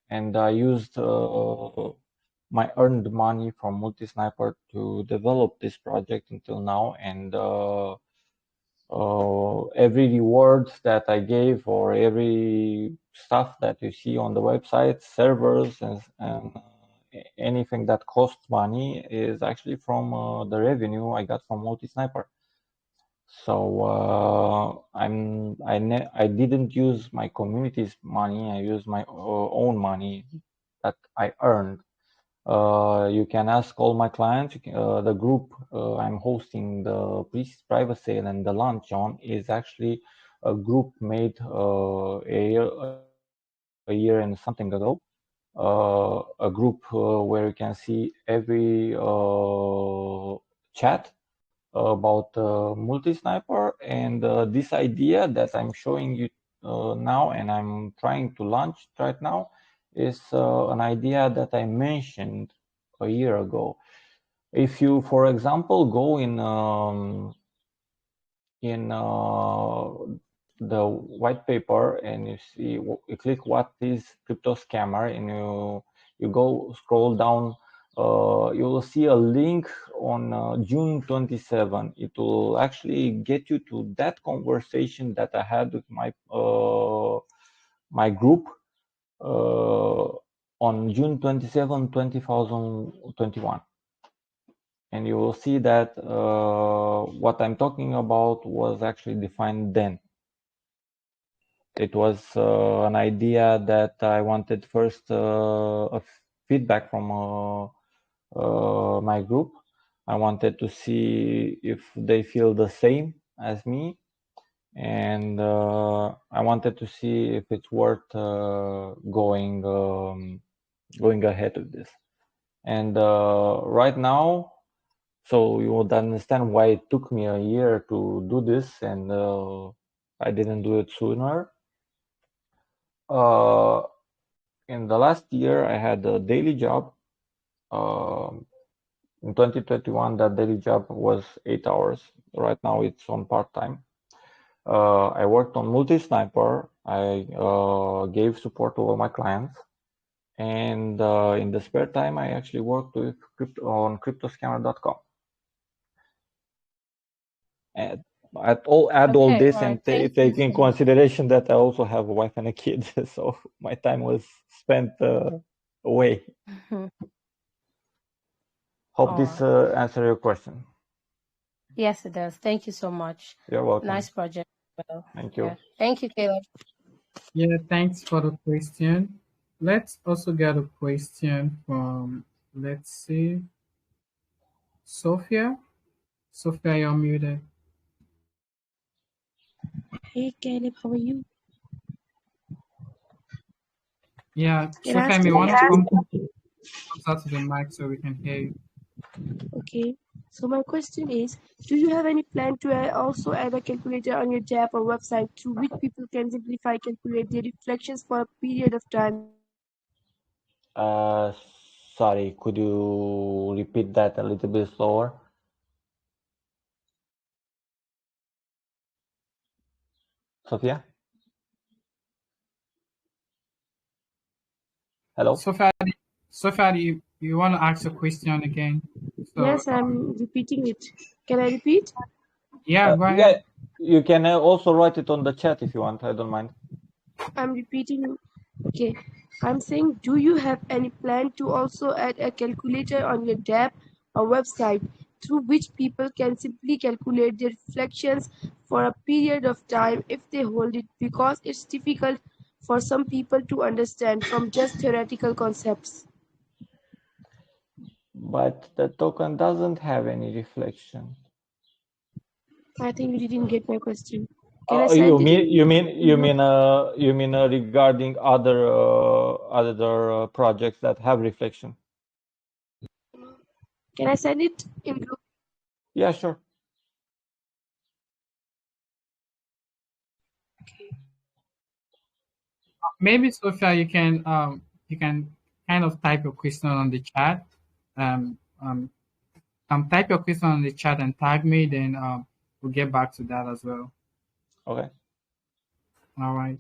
and I used my earned money from Multi-Sniper to develop this project until now, and every reward that I gave or every stuff that you see on the website, servers and anything that costs money is actually from the revenue I got from Multi-Sniper. So I didn't use my community's money. I used my own money that I earned. You can ask all my clients. The group I'm hosting the private sale and the launch on is actually a group made a year and something ago. A group where you can see every chat about multi-sniper, and this idea that I'm showing you now and I'm trying to launch right now is an idea that I mentioned a year ago. If you, for example, go in the white paper and you click what is crypto scammer, and you go scroll down, you will see a link on June 27. It will actually get you to that conversation that I had with my group on June 27, 2021. And you will see that what I'm talking about was actually defined then. It was an idea that I wanted first a feedback from my group. I wanted to see if they feel the same as me, and I wanted to see if it's worth going ahead with this. And right now, so you would understand why it took me a year to do this, and I didn't do it sooner. In the last year, I had a daily job. In 2021, that daily job was 8 hours. Right now, it's on part-time. I worked on Multi-Sniper. I gave support to all my clients. And in the spare time, I actually worked with on cryptoscammer.com. And add all this All right. and Thank you take in so much. consideration that I also have a wife and a kid, so my time was spent away. Hope this answer your question. Yes, it does. Thank you so much. You're welcome. Nice project. Well, Thank you. yeah. Thank you, Caleb. Yeah, thanks for the question. Let's also get a question from, let's see, Sophia. Sophia, you're muted. Hey Caleb, how are you? Yeah, Can I Sophia, ask may a want to question? come closer to the mic so we can hear you. Okay. So my question is, do you have any plan to also add a calculator on your tab or website through which people can simplify calculate their reflections for a period of time if they hold it? Sorry, could you repeat that a little bit slower? Sophia? Hello? Sophia, you want to ask a question again? So, Yes, I'm repeating it. Can I repeat? yeah, go Yeah, ahead. you can also write it on the chat if you want. I don't mind. I'm repeating. Okay. I'm saying, do you have any plan to also add a calculator on your tab or website through which people can simply calculate their reflections for a period of time if they hold it, because it's difficult for some people to understand from just theoretical concepts? But the token doesn't have any reflection. I think you didn't get my question. Can I You send it mean in? regarding other projects that have reflection? Can I send it in group? Yeah, sure. Maybe Sophia, you can kind of type your question on the chat. Um, um, type your question on the chat and tag me. Then we'll get back to that as well. Okay. All right.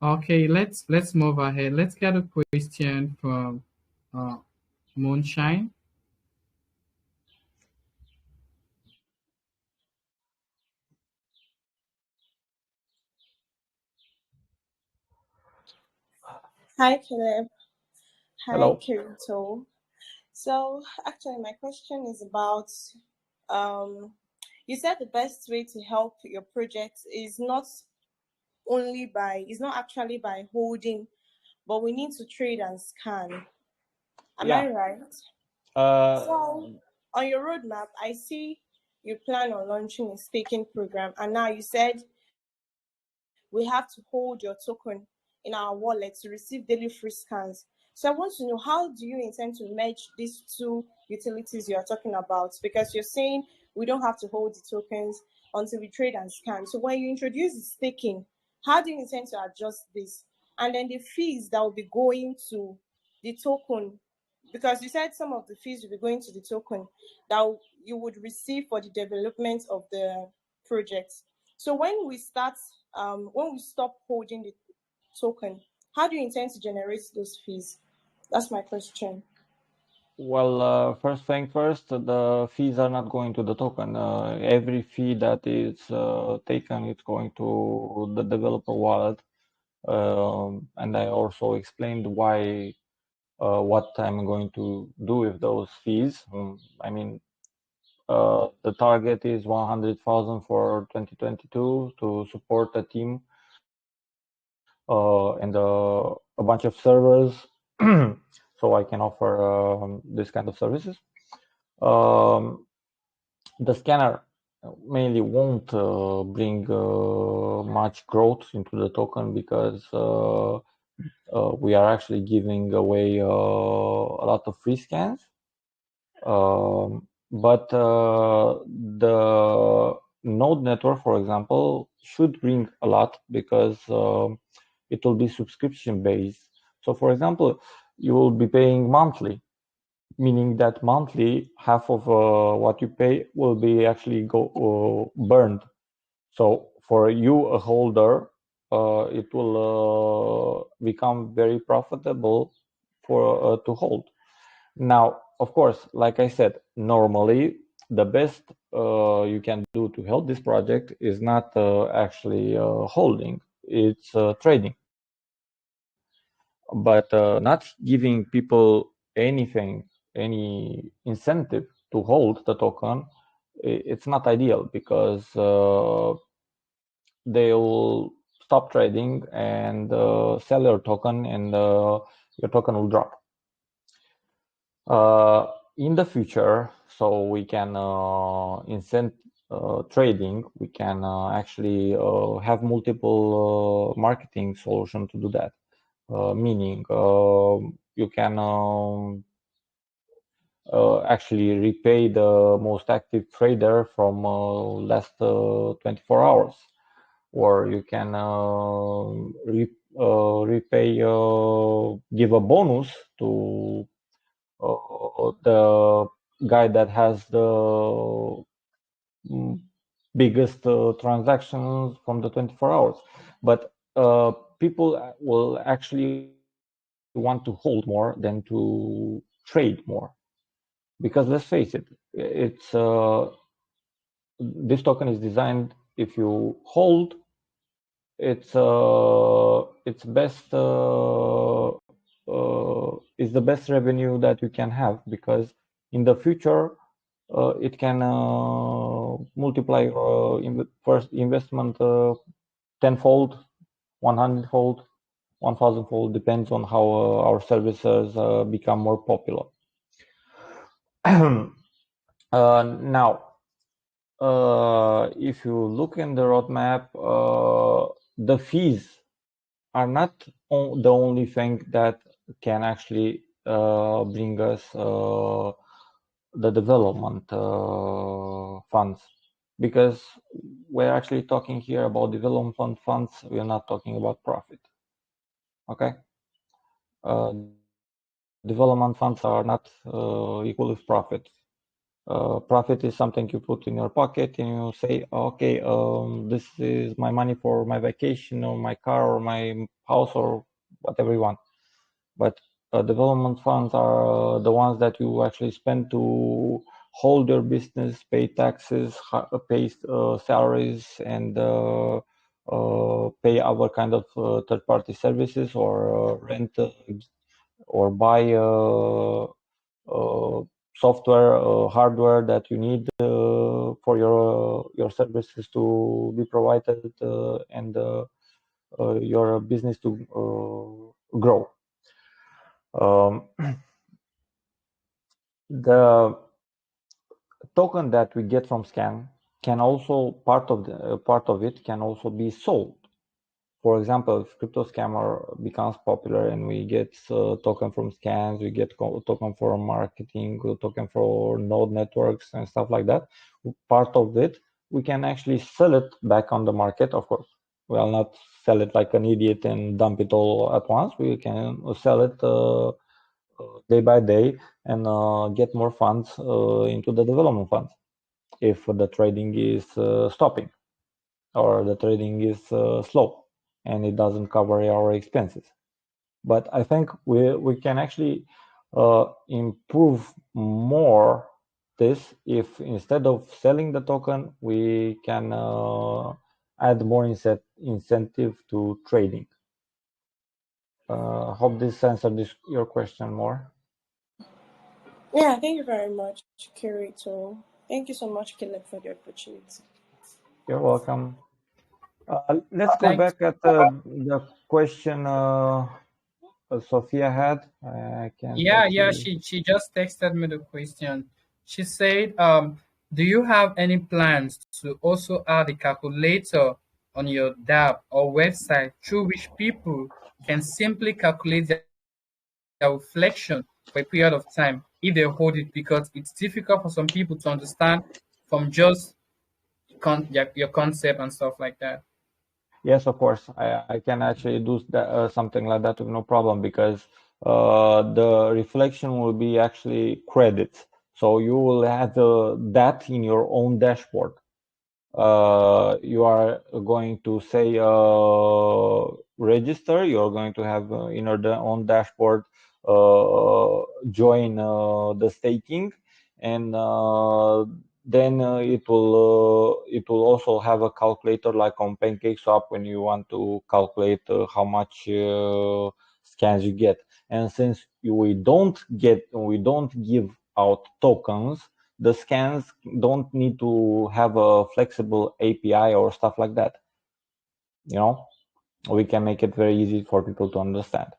Okay, let's move ahead. Let's get a question from uh, Moonshine. Hi, Caleb. Hi, Hello. Kirito. So, actually, my question is about you said the best way to help your project is not actually by holding, but we need to trade and scan. Am Yeah. I right? Uh, So, on your roadmap, I see you plan on launching a staking program, and now you said we have to hold your token in our wallet to receive daily free scans. So I want to know, how do you intend to merge these two utilities you are talking about? Because you're saying we don't have to hold the tokens until we trade and scan. So when you introduce the staking, how do you intend to adjust this? And then the fees that will be going to the token, because you said some of the fees will be going to the token that you would receive for the development of the project. So when we stop holding the token, how do you intend to generate those fees? That's my question. well, first thing first, the fees are not going to the token. Every fee that is taken is going to the developer wallet. And I also explained why, what I'm going to do with those fees. I mean, the target is 100,000 for 2022 to support the team and a bunch of servers, so I can offer this kind of services. The scanner mainly won't bring much growth into the token because we are actually giving away a lot of free scans. But the node network, for example, should bring a lot because it will be subscription based. So, for example, you will be paying monthly, meaning that monthly half of what you pay will be actually burned. So, for you, a holder, it will become very profitable for to hold. Now, of course, like I said, normally the best you can do to help this project is not actually holding, it's trading. But not giving people anything, any incentive to hold the token, it's not ideal because they'll stop trading and sell your token, and your token will drop. In the future, so we can incent trading, we can actually have multiple marketing solutions to do that. meaning you can actually repay the most active trader from last 24 hours, or you can repay, give a bonus to the guy that has the biggest transactions from the 24 hours. But people will actually want to hold more than to trade more, because let's face it, it's this token is designed, if you hold, it's best is the best revenue that you can have, because in the future it can multiply your first investment tenfold, 100-fold, 1,000-fold, depends on how our services become more popular. Now, if you look in the roadmap, the fees are not the only thing that can actually bring us the development funds, because we're actually talking here about development funds. We're not talking about profit. Okay, development funds are not equal with profit. Profit is something you put in your pocket and you say, okay, this is my money for my vacation or my car or my house or whatever you want. But development funds are the ones that you actually spend to hold your business, pay taxes, pay salaries, and pay other kind of third-party services, or rent or buy software, hardware that you need for your services to be provided and your business to grow. The token that we get from scan can also part of it can also be sold. For example, if crypto scammer becomes popular and we get token from scans, we get token for marketing, token for node networks and stuff like that, part of it we can actually sell it back on the market. Of course, we'll not sell it like an idiot and dump it all at once. We can sell it day by day and get more funds into the development funds if the trading is stopping or the trading is slow and it doesn't cover our expenses. But I think we can actually improve more this if instead of selling the token, we can add more incentive to trading. Hope this answered your question more. Yeah, thank you very much, Kirito. Thank you so much, Caleb, for the opportunity. You're welcome. Let's go back at the question Sophia had. I can't She just texted me the question. She said, do you have any plans to also add a calculator on your dApp or website through which people can simply calculate their reflection for a period of time if they hold it, because it's difficult for some people to understand from just your concept and stuff like that. Yes, of course. I can actually do that, something like that with no problem, because the reflection will be actually credits. So you will have that in your own dashboard. You are going to say register. You are going to have in your own dashboard join the staking, and then it will also have a calculator like on PancakeSwap when you want to calculate how much scans you get. And since we don't give out tokens, the scans don't need to have a flexible API or stuff like that. You know, we can make it very easy for people to understand.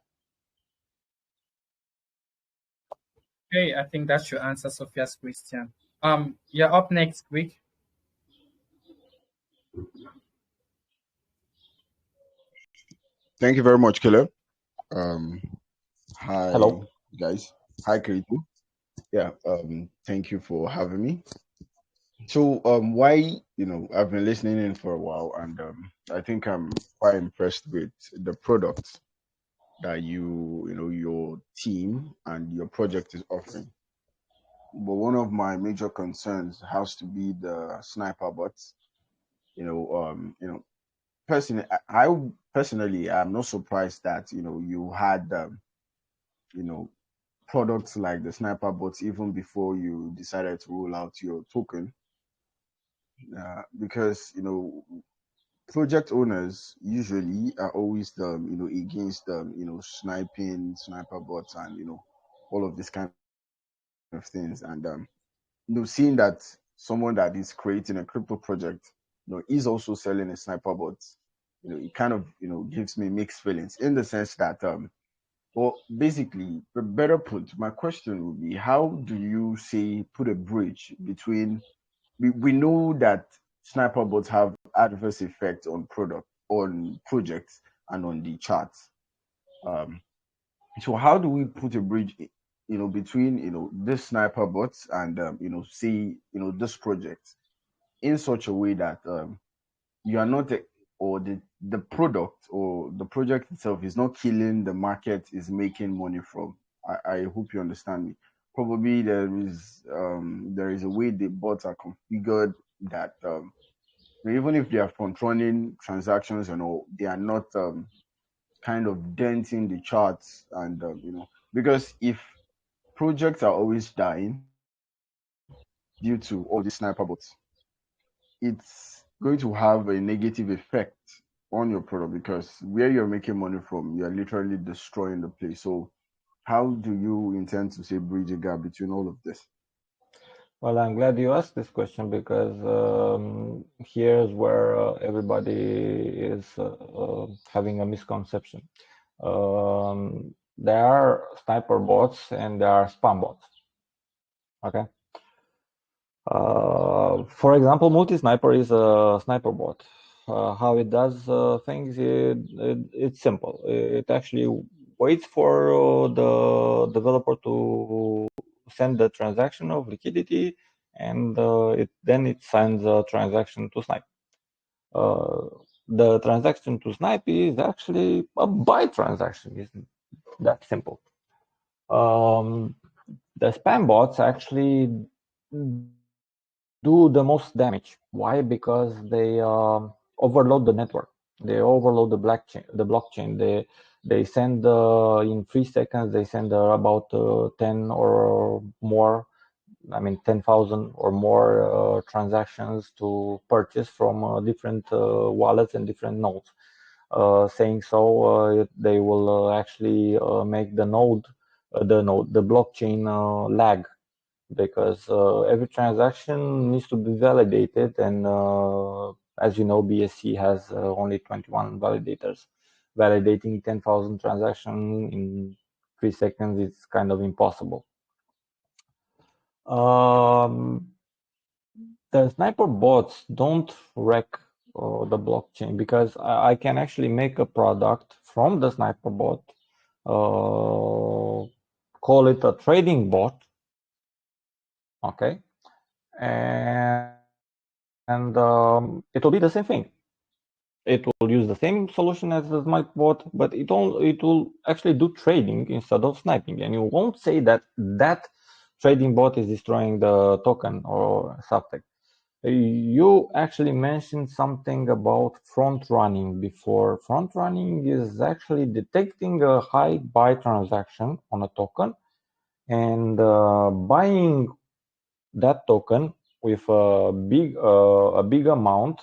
Okay, I think that should answer Sophia's question. You're up next, Quick. Thank you very much, Caleb. Hi, Hello. guys. Hi, Kirito. Yeah, thank you for having me. So, I've been listening in for a while, and I think I'm quite impressed with the product that your team and your project is offering. But one of my major concerns has to be the sniper bots. You know, personally, I personally, I'm not surprised that you had you know products like the sniper bots even before you decided to roll out your token, because project owners usually are always against sniping sniper bots and all of this kind of things. And seeing that someone that is creating a crypto project is also selling a sniper bot, it kind of gives me mixed feelings in the sense that well, basically, better put, my question would be, how do you say put a bridge between, we know that sniper bots have adverse effects on projects and on the charts. Um, so how do we put a bridge, between, this sniper bots and, say, this project in such a way that you are not or the product or the project itself is not killing the market, is making money from. I hope you understand me. Probably there is a way the bots are configured that even if they are front running transactions and all, they are not kind of denting the charts. And because if projects are always dying due to all these sniper bots, it's going to have a negative effect on your product, because where you're making money from, you're literally destroying the place. So how do you intend to say bridge a gap between all of this? Well, I'm glad you asked this question because here's where everybody is having a misconception. There are sniper bots and there are spam bots. Okay. For example, multi-sniper is a sniper bot. How it does things, it's simple. It actually waits for the developer to send the transaction of liquidity, and then it sends a transaction to Snipe. The transaction to Snipe is actually a buy transaction. It's that simple. The spam bots actually do the most damage. Why? Because they overload the network. They overload the blockchain. They send in 3 seconds. They send about 10 or more. 10,000 or more transactions to purchase from different wallets and different nodes. Saying so, they will actually make the blockchain lag, because every transaction needs to be validated, and as you know, BSC has only 21 validators. Validating 10,000 transactions in 3 seconds is kind of impossible. The sniper bots don't wreck the blockchain, because I can actually make a product from the sniper bot, call it a trading bot, okay, and it will be the same thing. It will use the same solution as the sniper bot, but it will actually do trading instead of sniping, and you won't say that trading bot is destroying the token or something. You actually mentioned something about front running before. Front running is actually detecting a high buy transaction on a token and buying that token with a big amount.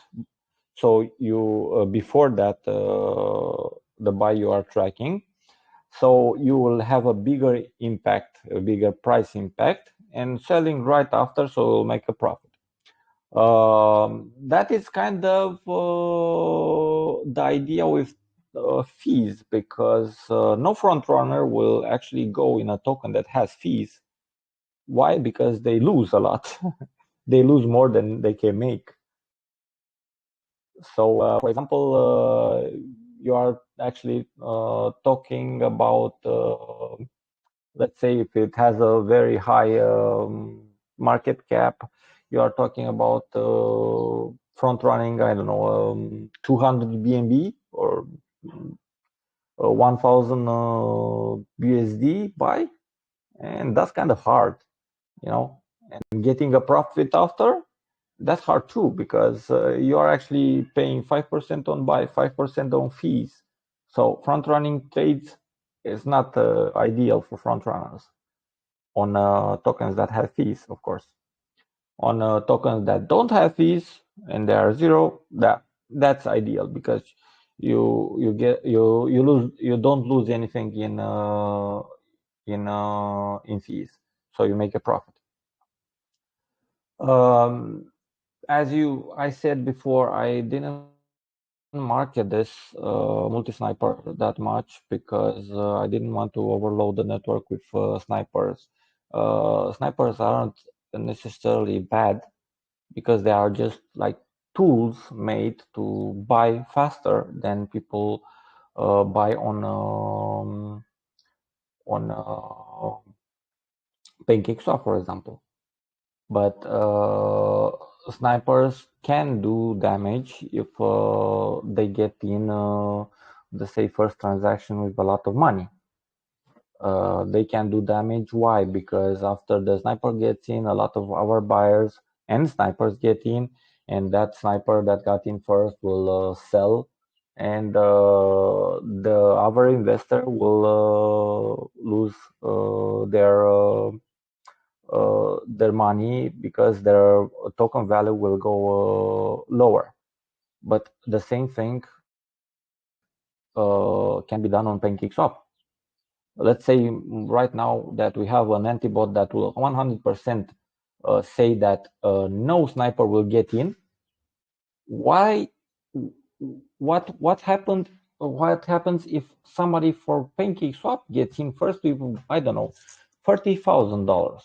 So you before that the buy you are tracking, so you will have a bigger impact, a bigger price impact, and selling right after, so you'll make a profit. That is kind of the idea with fees, because no front runner will actually go in a token that has fees. Why? Because they lose a lot. They lose more than they can make. So, for example, you are actually talking about, let's say, if it has a very high market cap, you are talking about front running, I don't know, 200 BNB or 1000 USD buy, and that's kind of hard, and getting a profit after, that's hard too, because you are actually paying 5% on buy, 5% on fees. So front running trades is not ideal for front runners on tokens that have fees, of course. On tokens that don't have fees and they are zero, that's ideal, because you don't lose anything in fees, so you make a profit. As I said before, I didn't market this multi-sniper that much because I didn't want to overload the network with snipers. Snipers aren't necessarily bad, because they are just like tools made to buy faster than people buy on PancakeSwap, for example. But snipers can do damage if they get in the say first transaction with a lot of money. They can do damage. Why? Because after the sniper gets in, a lot of our buyers and snipers get in, and that sniper that got in first will sell, and the other investor will lose their money, because their token value will go lower. But the same thing can be done on PancakeSwap. Let's say right now that we have an antibot that will 100% say that no sniper will get in. Why? What happened? What happens if somebody for PancakeSwap gets in first with, I don't know, $30,000?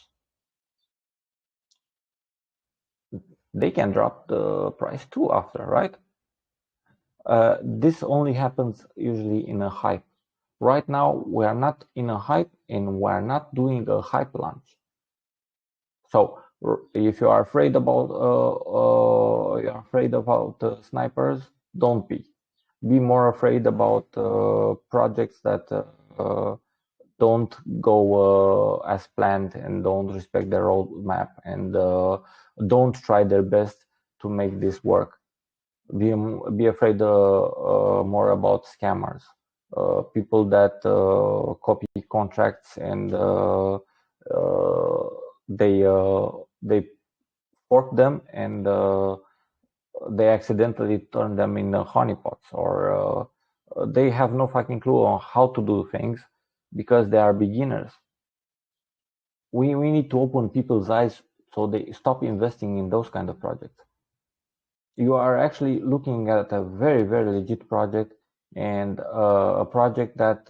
They can drop the price too after, right? This only happens usually in a hype. Right now, we are not in a hype, and we are not doing a hype launch. So if you are afraid about snipers, don't be. Be more afraid about projects that don't go as planned and don't respect their roadmap and don't try their best to make this work. Be afraid more about scammers, people that copy contracts, and they fork them, and they accidentally turn them in honeypots, or they have no fucking clue on how to do things because they are beginners. We need to open people's eyes so they stop investing in those kind of projects. You are actually looking at a very, very legit project, and a project that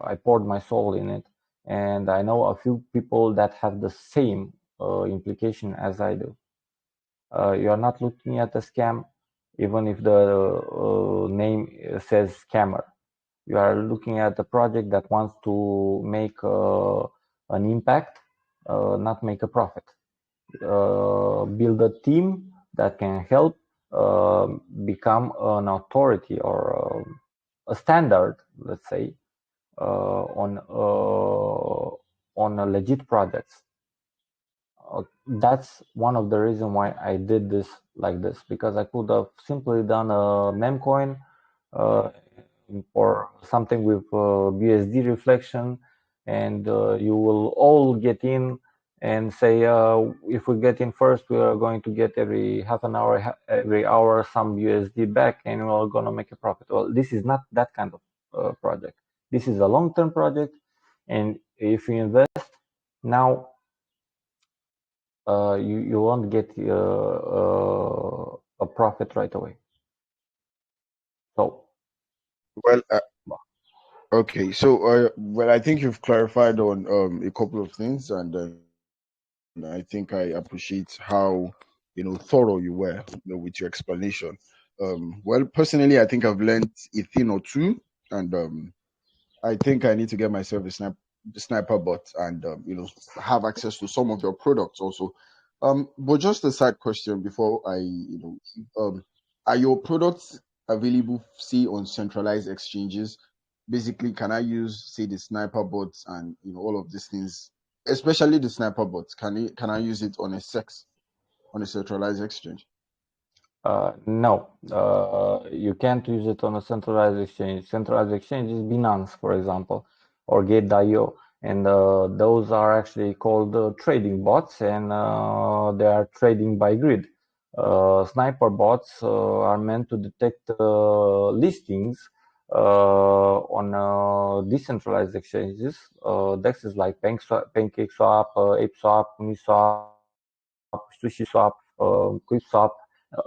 I poured my soul in it, and I know a few people that have the same implication as I do. You are not looking at a scam, even if the name says scammer. You are looking at a project that wants to make an impact, not make a profit. Build a team that can help become an authority or a standard, let's say, on legit projects. That's one of the reasons why I did this like this, because I could have simply done a memcoin or something with BSD reflection, and you will all get in and say, if we get in first, we are going to get every half an hour, every hour some USD back, and we're going to make a profit. Well, this is not that kind of project. This is a long-term project, and if you invest now, you won't get a profit right away. So, Well, okay. So, well, I think you've clarified on a couple of things, and I think I appreciate how thorough you were with your explanation. Well, personally, I think I've learned a thing or two, and I think I need to get myself a sniper bot and have access to some of your products also. But just a side question before are your products available, say, on centralized exchanges? Basically, can I use, say, the sniper bots and all of these things, especially the sniper bots? Can I use it on a centralized exchange? No, you can't use it on a centralized exchange. Centralized exchange is Binance, for example, or Gate.io, and those are actually called trading bots, and they are trading by grid. Sniper bots are meant to detect listings on decentralized exchanges, dexes like PancakeSwap, ApeSwap, Uniswap, SushiSwap, QuickSwap,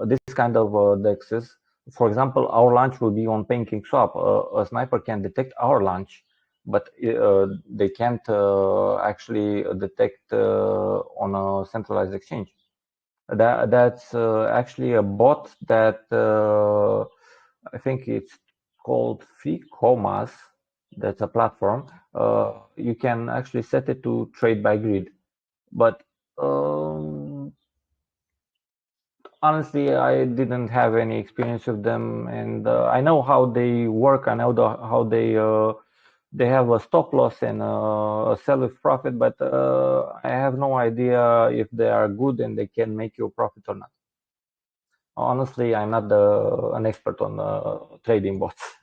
this kind of dexes. For example, our launch will be on PancakeSwap. A sniper can detect our launch, but they can't actually detect on a centralized exchange. That's actually a bot that I think it's called FreeComas. That's a platform. You can actually set it to trade by grid, but honestly, I didn't have any experience with them, and I know how they work. I know how they have a stop loss and a sell with profit, but I have no idea if they are good and they can make you a profit or not. Honestly, I'm not an expert on trading bots.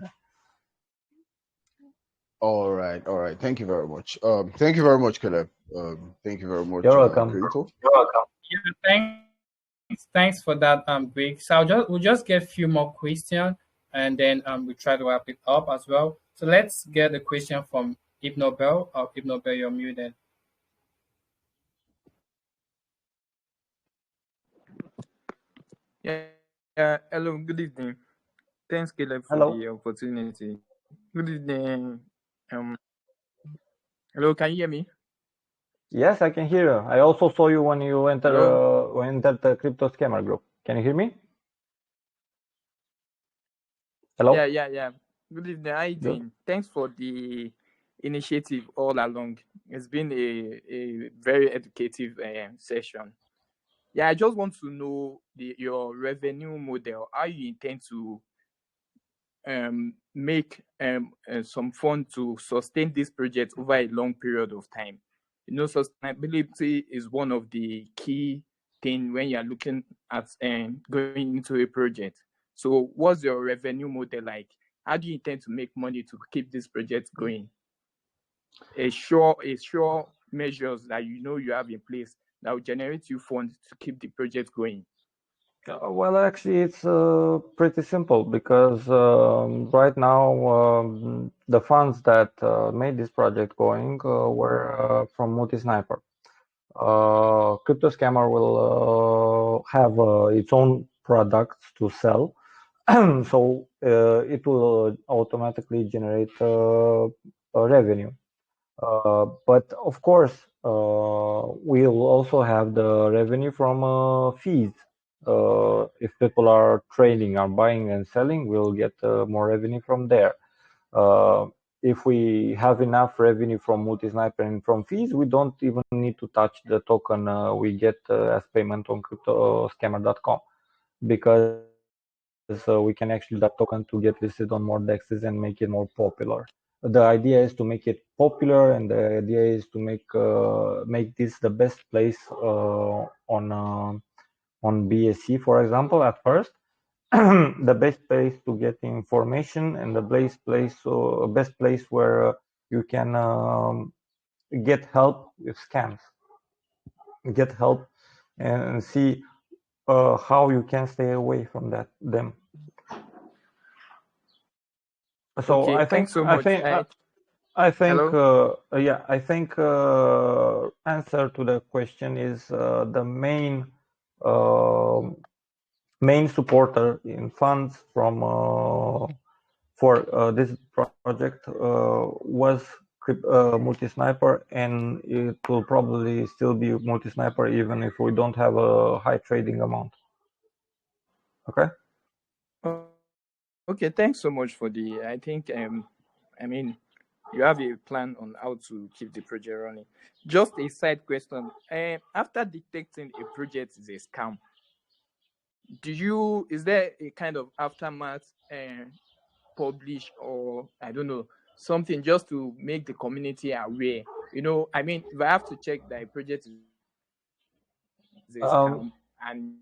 All right, all right. Thank you very much. Thank you very much, Caleb. Thank you very much, You're welcome. Kirito. You're welcome. Yeah, thanks for that, Greg. So we'll just get a few more questions, and then we try to wrap it up as well. So let's get a question from Ibnobel. Ibnobel, you're muted. Yeah, hello, good evening. Thanks, Caleb, for Hello. the opportunity. Good evening. Hello, can you hear me? Yes, I can hear you. I also saw you when you entered Hello? the crypto scammer group. Can you hear me? Hello. Yeah. Good evening. How you Good. doing? Thanks for the initiative all along. It's been a very educative session. Yeah, I just want to know your revenue model, how you intend to make some fund to sustain this project over a long period of time. Sustainability is one of the key things when you're looking at going into a project. So what's your revenue model like? How do you intend to make money to keep this project going? A sure measures that you have in place that will generate you funds to keep the project going. Well, actually, it's pretty simple because right now the funds that made this project going were from Multi-Sniper. Crypto Scammer will have its own products to sell, so it will automatically generate a revenue. But of course, we'll also have the revenue from fees. If people are trading, are buying and selling, we'll get more revenue from there. If we have enough revenue from Multi-Sniper and from fees, we don't even need to touch the token we get as payment on cryptoscammer.com, because we can actually use that token to get listed on more dexes and make it more popular. The idea is to make it popular, and the idea is to make this the best place on BSC, for example, at first. The best place to get information, and the best place where you can get help with scams, get help and see how you can stay away from them. So Okay, thanks so much. Hello? I think answer to the question is the main supporter in funds from for this project was Multi-Sniper, and it will probably still be Multi-Sniper even if we don't have a high trading amount. Okay. Okay, thanks so much for the. I think I mean, you have a plan on how to keep the project running. Just a side question. After detecting a project is a scam, is there a kind of aftermath publish, or I don't know, something just to make the community aware? I mean, if I have to check that a project is a scam and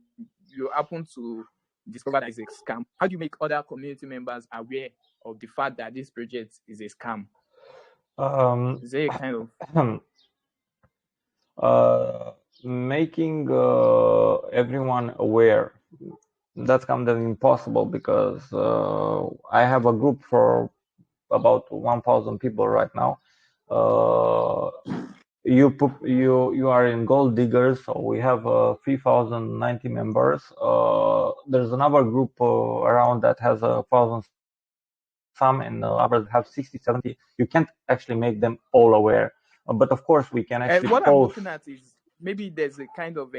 you happen to discover that it's a scam, how do you make other community members aware of the fact that this project is a scam? um, Is there a kind of uh, making everyone aware, that's kind of impossible because I have a group for about 1,000 people right now. You are in Gold Diggers, so we have 3,090 members. There's another group around that has 1,000 some, and others have 60, 70. You can't actually make them all aware, but of course we can actually what I'm post. looking at is maybe there's a kind of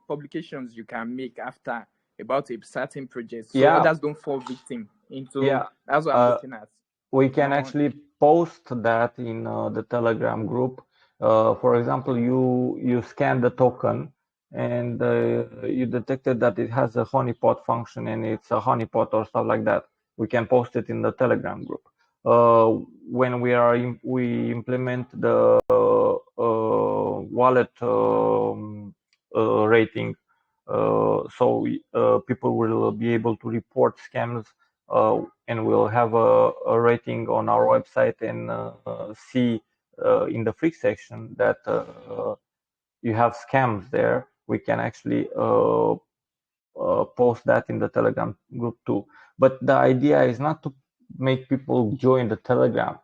publications you can make after about a certain project, so Yeah, others don't fall victim into. yeah. That's what I'm looking at. We can No, actually post that in the Telegram group. For example, you scan the token and you detected that it has a honeypot function and it's a honeypot or stuff like that. We can post it in the Telegram group. When we implement the wallet rating, so people will be able to report scams, and we'll have a rating on our website and see in the free section that you have scams there. We can actually post that in the Telegram group too. But the idea is not to make people join the Telegram.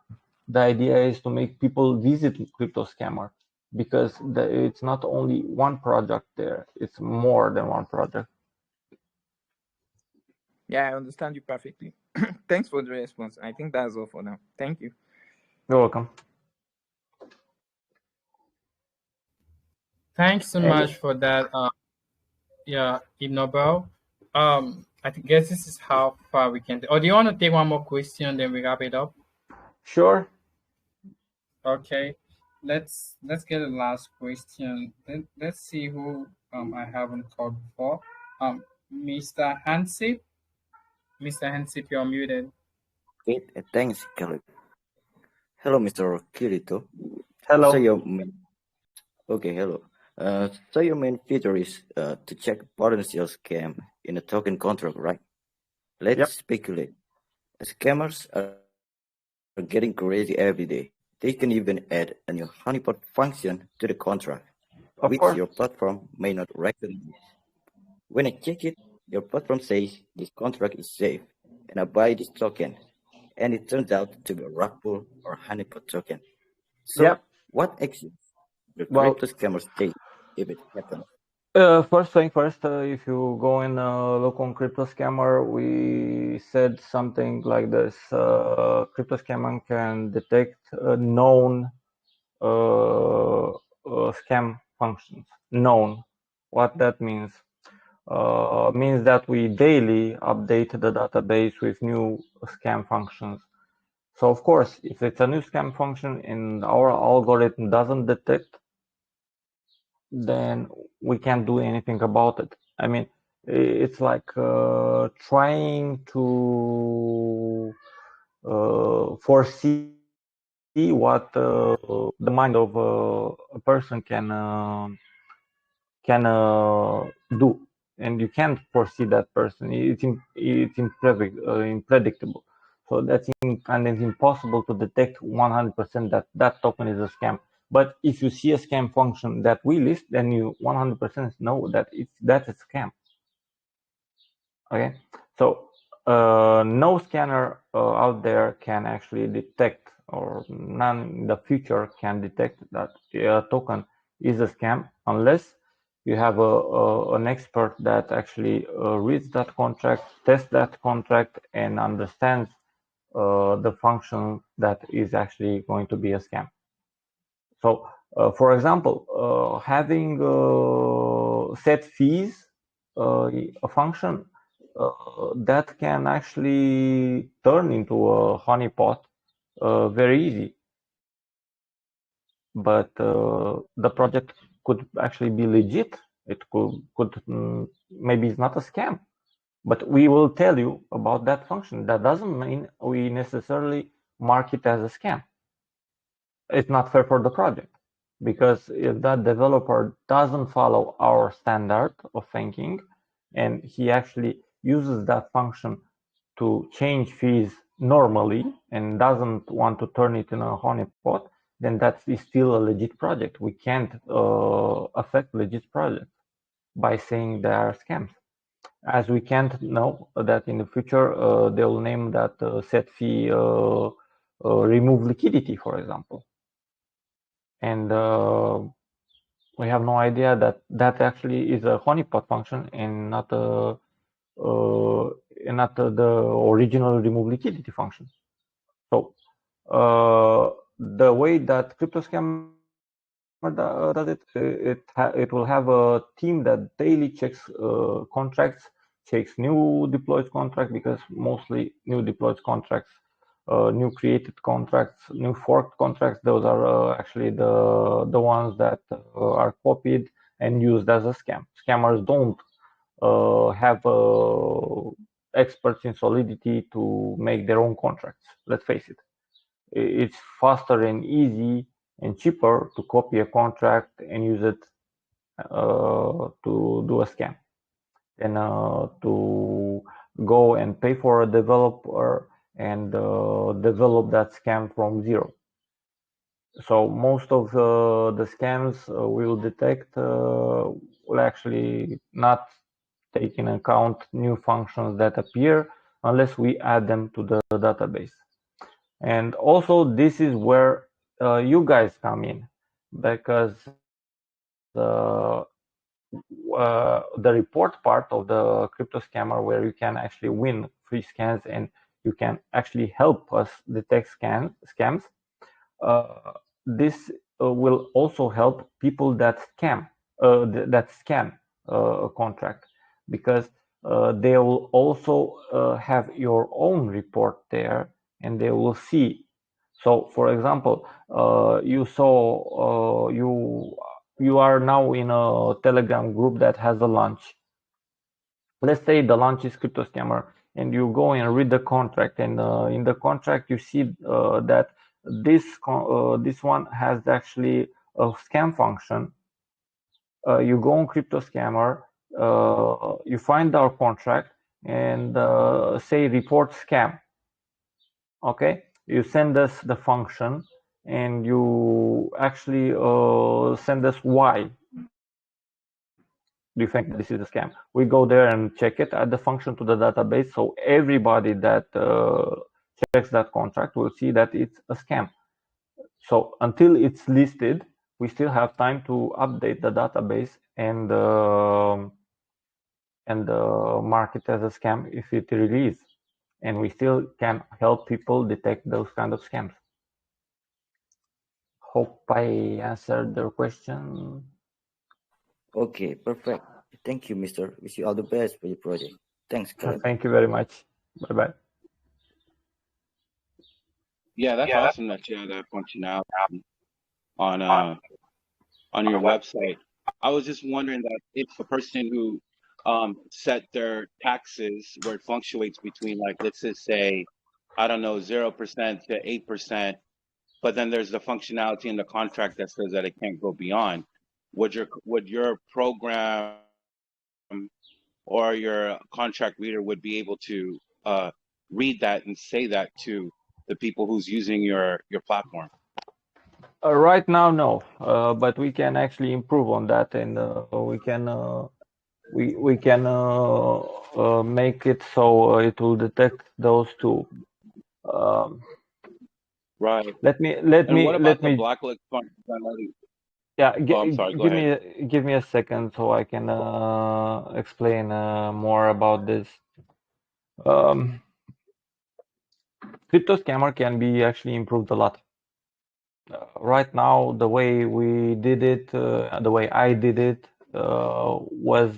The idea is to make people visit Crypto Scammer, because it's not only one project there, it's more than one project. yeah, I understand you perfectly. Thanks for the response. I think that's all for now. Thank you. You're welcome. Thanks so much for that. Yeah, Nobel. Guess this is how far we can. Or do you want to take one more question, then we wrap it up? Sure. Okay, let's get the last question. Let's see who I haven't called before. Mr. Hansip. Mr. Hansip, you're muted. Okay, thanks, Caleb. Hello, Mr. Kirito. Hello. So hello. So your main feature is to check potential scam in a token contract, right? Let's speculate. Scammers are getting crazy every day. They can even add a new honeypot function to the contract, which your platform may not recognize. When I check it, your platform says this contract is safe, and I buy this token, and it turns out to be a rug pull or honeypot token. So, what actions do crypto scammers take if it happens? First thing first, if you go and look on Crypto Scammer, we said something like this. Crypto Scammer can detect known scam functions. Known. What that means? Means that we daily update the database with new scam functions. So of course, if it's a new scam function and our algorithm doesn't detect, then we can't do anything about it. I mean, it's like trying to foresee what the mind of a person can do, and you can't foresee that person. It's unpredictable. So that's kind of impossible to detect 100% that that token is a scam. But if you see a scam function that we list, then you 100% know that that's a scam. Okay, so no scanner out there can actually detect, or none in the future can detect that a token is a scam unless you have an expert that actually reads that contract, tests that contract, and understands the function that is actually going to be a scam. So, for example, having set fees, a function that can actually turn into a honeypot very easy. But the project could actually be legit. It could maybe it's not a scam, but we will tell you about that function. That doesn't mean we necessarily mark it as a scam. It's not fair for the project, because if that developer doesn't follow our standard of thinking and he actually uses that function to change fees normally and doesn't want to turn it in a honeypot, then that is still a legit project. We can't affect legit projects by saying they are scams, as we can't know that in the future they will name that set fee remove liquidity, for example. And we have no idea that that actually is a honeypot function and not the original remove liquidity function. So the way that CryptoScammer does it, it will have a team that daily checks contracts, checks new deployed contracts, because mostly new deployed contracts, new created contracts, new forked contracts, those are actually the ones that are copied and used as a scam. Scammers don't have experts in Solidity to make their own contracts. Let's face it. It's faster and easy and cheaper to copy a contract and use it to do a scam than to go and pay for a developer and develop that scam from zero. So most of the scams we will detect will actually not take in account new functions that appear unless we add them to the database. And also, this is where you guys come in, because the report part of the crypto scammer, where you can actually win free scans and you can actually help us detect scams. This will also help people that scam a contract, because they will also have your own report there and they will see. So, for example, you saw you are now in a Telegram group that has a launch. Let's say the launch is crypto scammer, and you go and read the contract, and in the contract you see that this one has actually a scam function. You go on crypto scammer, you find our contract, and say report scam. Okay, you send us the function, and you actually send us why do you think this is a scam. We go there and check it, add the function to the database, so everybody that checks that contract will see that it's a scam. So until it's listed, we still have time to update the database and mark it as a scam if it really is. And we still can help people detect those kind of scams. Hope I answered their question. Okay, perfect. Thank you, Mister. Wish you all the best for your project. Thanks, Caleb. Thank you very much. Bye-bye. Yeah, that's awesome that you have that functionality on your website. I was just wondering that if a person who set their taxes where it fluctuates between, like, let's just say, I don't know, 0% to 8%, but then there's the functionality in the contract that says that it can't go beyond. Would your program or your contract reader would be able to read that and say that to the people who's using your platform? Right now, no, but we can actually improve on that, and we can make it so it will detect those two. Right. Let me blacklist functionality? Yeah, I'm sorry, go ahead. give me a second so I can explain more about this. Crypto scammer can be actually improved a lot. Right now, the way we did it, the way I did it, was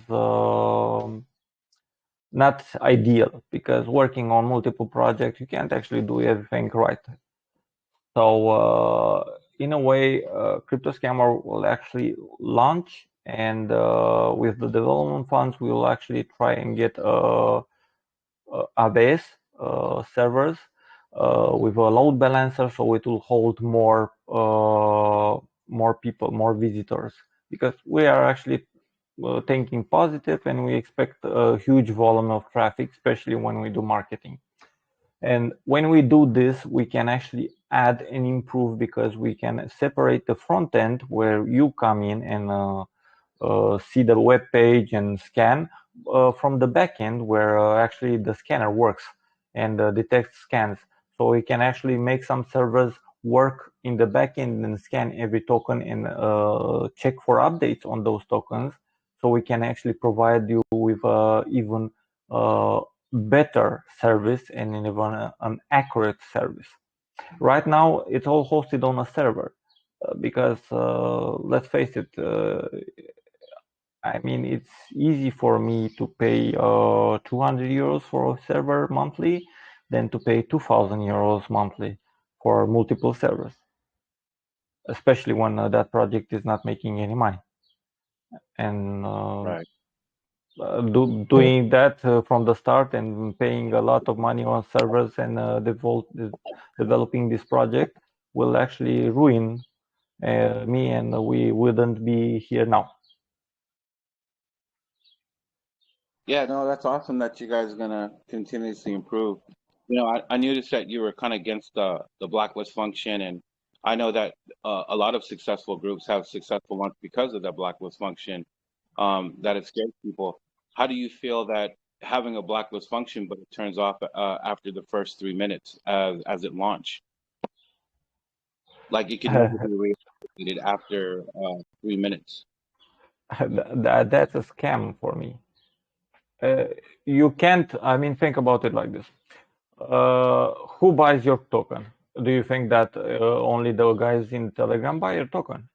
not ideal, because working on multiple projects, you can't actually do everything right. So in a way, Crypto Scammer will actually launch, and with the development funds, we will actually try and get ABS servers with a load balancer, so it will hold more people, more visitors, because we are actually thinking positive, and we expect a huge volume of traffic, especially when we do marketing. And when we do this, we can actually add and improve, because we can separate the front end where you come in and see the web page and scan from the back end where actually the scanner works and detects scans. So we can actually make some servers work in the back end and scan every token and check for updates on those tokens. So we can actually provide you with even better service and even an accurate service. Right now, it's all hosted on a server because let's face it, I mean, it's easy for me to pay 200 euros for a server monthly than to pay 2,000 euros monthly for multiple servers, especially when that project is not making any money. And Right. doing that from the start and paying a lot of money on servers and developing this project will actually ruin me, and we wouldn't be here now. Yeah, no, that's awesome that you guys are gonna continuously improve. You know, I noticed that you were kind of against the blacklist function, and I know that a lot of successful groups have successful ones because of the blacklist function. That it scares people. How do you feel that having a blacklist function, but it turns off after the first 3 minutes as it launch? Like it can never be reactivated after 3 minutes. That's a scam for me. You can't, I mean, think about it like this. Who buys your token? Do you think that only the guys in Telegram buy your token?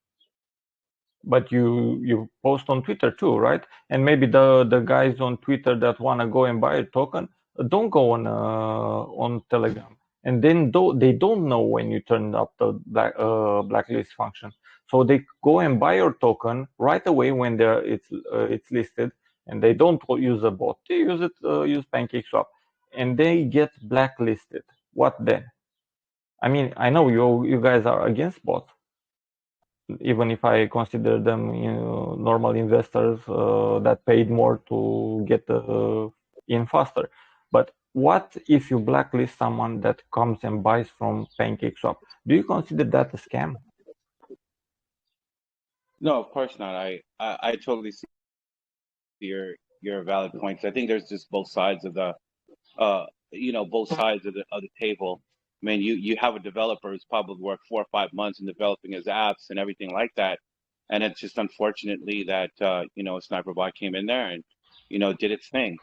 But you post on Twitter too, right? And maybe the guys on Twitter that want to go and buy a token don't go on Telegram, and then they don't know when you turn up the blacklist function, so they go and buy your token right away when it's listed, and they don't use a bot, they use PancakeSwap, and they get blacklisted. What then? I mean, I know you guys are against bots, even if I consider them, normal investors that paid more to get in faster. But what if you blacklist someone that comes and buys from PancakeSwap? Do you consider that a scam? No, of course not. I totally see your valid points. I think there's just both sides of the both sides of the table. I mean, you have a developer who's probably worked 4 or 5 months in developing his apps and everything like that, and it's just unfortunately that a sniper bot came in there and did its thing.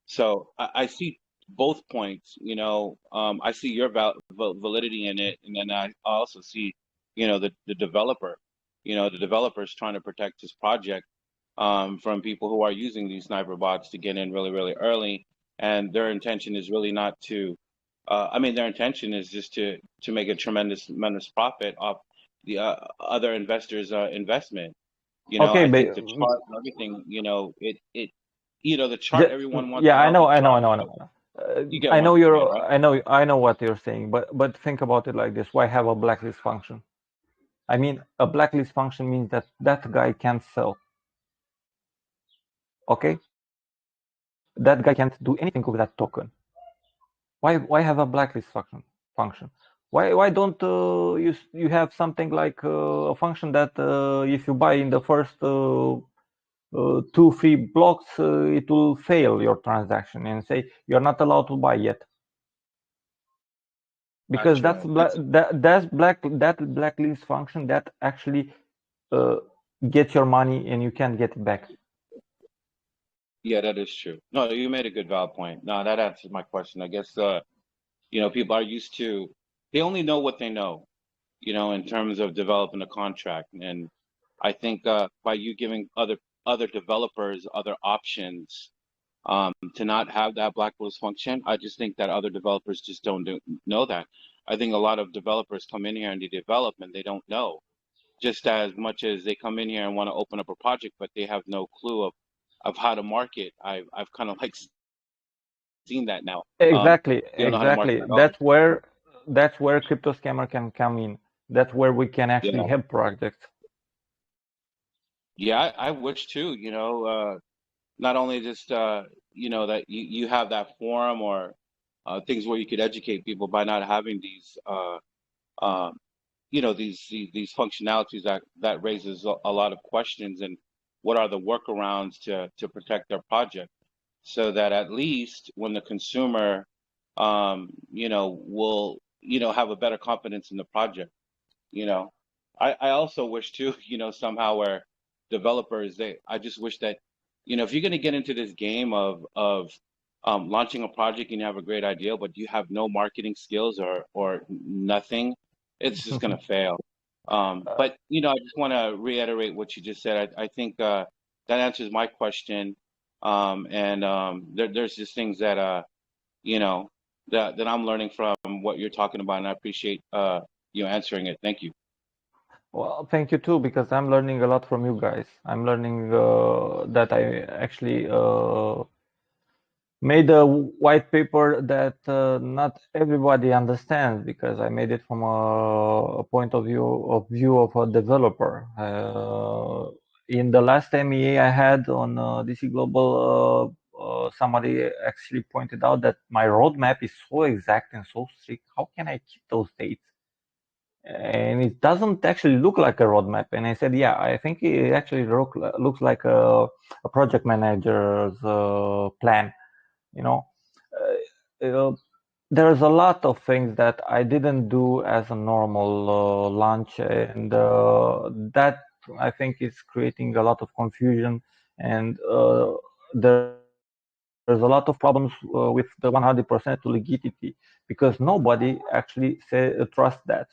So I see both points. I see your validity in it, and then I also see the developer. The developer is trying to protect his project from people who are using these sniper bots to get in really, really early. And their intention is really not to, their intention is just to make a tremendous profit off the other investors' investment. Okay, I think but the chart and everything, the chart everyone wants yeah, to I love know, the I know, I chart. know, I But know. you get what I'm saying, right? I know what you're saying, but think about it like this: why have a blacklist function? I mean, a blacklist function means that that guy can't sell. Okay, that guy can't do anything with that token. Why have a blacklist function? Why don't you have something like a function that if you buy in the first 2-3 blocks, it will fail your transaction and say you're not allowed to buy yet, because Gotcha. that blacklist function that actually gets your money and you can't get it back. Yeah, that is true. No, you made a good valid point. No, that answers my question. I guess people are used to, they only know what they know, in terms of developing a contract. And I think by you giving other developers other options, to not have that black list function. I just think that other developers just don't know that. I think a lot of developers come in here and they develop and they don't know, just as much as they come in here and want to open up a project, but they have no clue of how to market. I've kind of like seen that now. They don't know how to market Exactly, at all. exactly. That's where crypto scammer can come in. That's where we can Yeah, actually help projects. yeah, I wish too. Not only just that you have that forum or things where you could educate people by not having these um, these functionalities that raises a lot of questions, and what are the workarounds to protect their project, so that at least when the consumer will have a better confidence in the project. you know I also wish too, somehow where developers, I just wish that, if you're going to get into this game of launching a project and you have a great idea but you have no marketing skills or nothing, it's just going to fail. But I just want to reiterate what you just said. I think that answers my question. And there's just things that you know that I'm learning from what you're talking about, and I appreciate you answering it. Thank you. Well, thank you too, because I'm learning a lot from you guys. I'm learning that I actually made a white paper that not everybody understands, because I made it from a point of view of a developer. In the last MEA I had on DC Global, somebody actually pointed out that my roadmap is so exact and so strict. How can I keep those dates? And it doesn't actually look like a roadmap. And I said, yeah, I think it actually looks like a project manager's plan. You know, uh, there's a lot of things that I didn't do as a normal launch, and that I think is creating a lot of confusion. And there's a lot of problems with the 100% legitimacy, because nobody actually trusts that.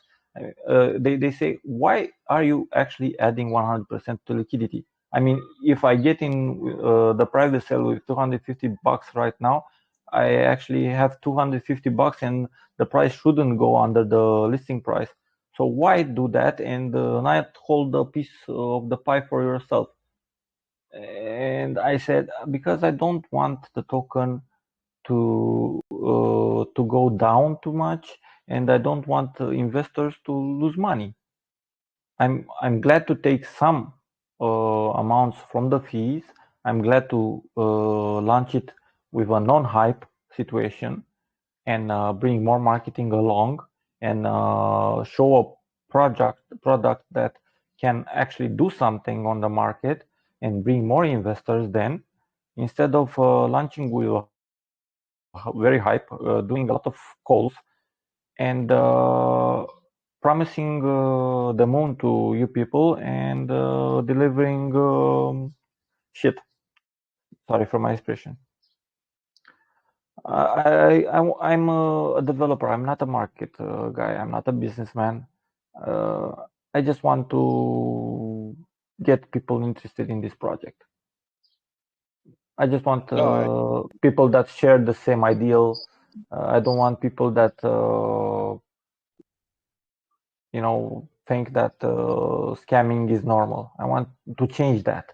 They say, why are you actually adding 100% to liquidity? I mean, if I get in the private sale with $250 right now, I actually have $250 and the price shouldn't go under the listing price. So why do that and not hold a piece of the pie for yourself? And I said, because I don't want the token to go down too much, and I don't want investors to lose money. I'm glad to take some amounts from the fees. I'm glad to launch it with a non-hype situation and bring more marketing along, and show a product that can actually do something on the market and bring more investors, then, instead of launching with a very hype, doing a lot of calls and promising the moon to you people and delivering shit. Sorry for my expression. I'm a developer. I'm not a market guy. I'm not a businessman. Uh, I just want to get people interested in this project. I just want No, people that share the same ideal. I don't want people that think that scamming is normal. I want to change that.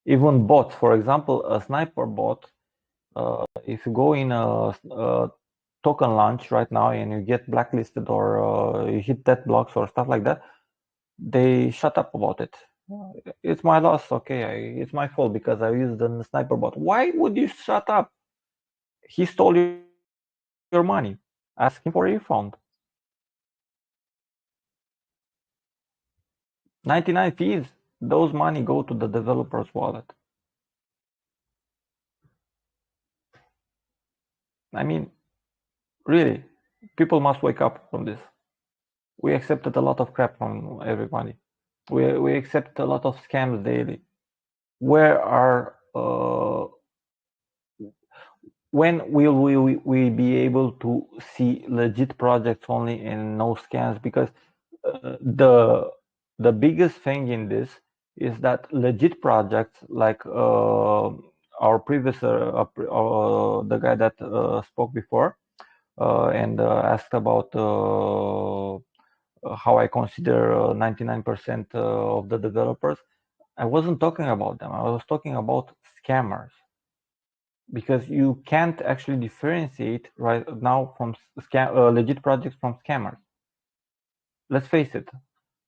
Even bots, for example, a sniper bot. If you go in a token launch right now and you get blacklisted or you hit dead blocks or stuff like that, they shut up about it. It's my loss, okay? It's my fault because I used a sniper bot. Why would you shut up? He stole your money. Ask him for a refund. 99 fees, those money go to the developer's wallet. I mean, really, people must wake up from this. We accepted a lot of crap from everybody. We accept a lot of scams daily. Where are when will we be able to see legit projects only and no scams? Because the biggest thing in this is that legit projects like our previous the guy that spoke before and asked about how I consider 99% of the developers. I wasn't talking about them. I was talking about scammers, because you can't actually differentiate right now from legit projects from scammers. Let's face it.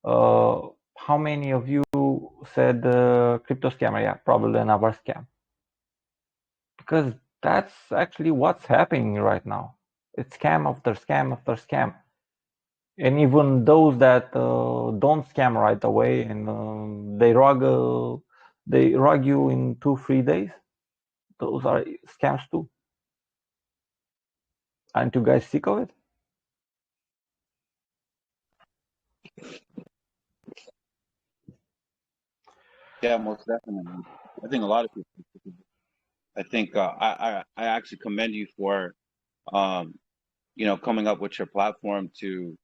How many of you said crypto scammer? Yeah, probably another scam. Because that's actually what's happening right now. It's scam after scam after scam. And even those that don't scam right away and they rug you in 2-3 days, those are scams too. Aren't you guys sick of it? Yeah, most definitely. I think a lot of people. I think I actually commend you for coming up with your platform to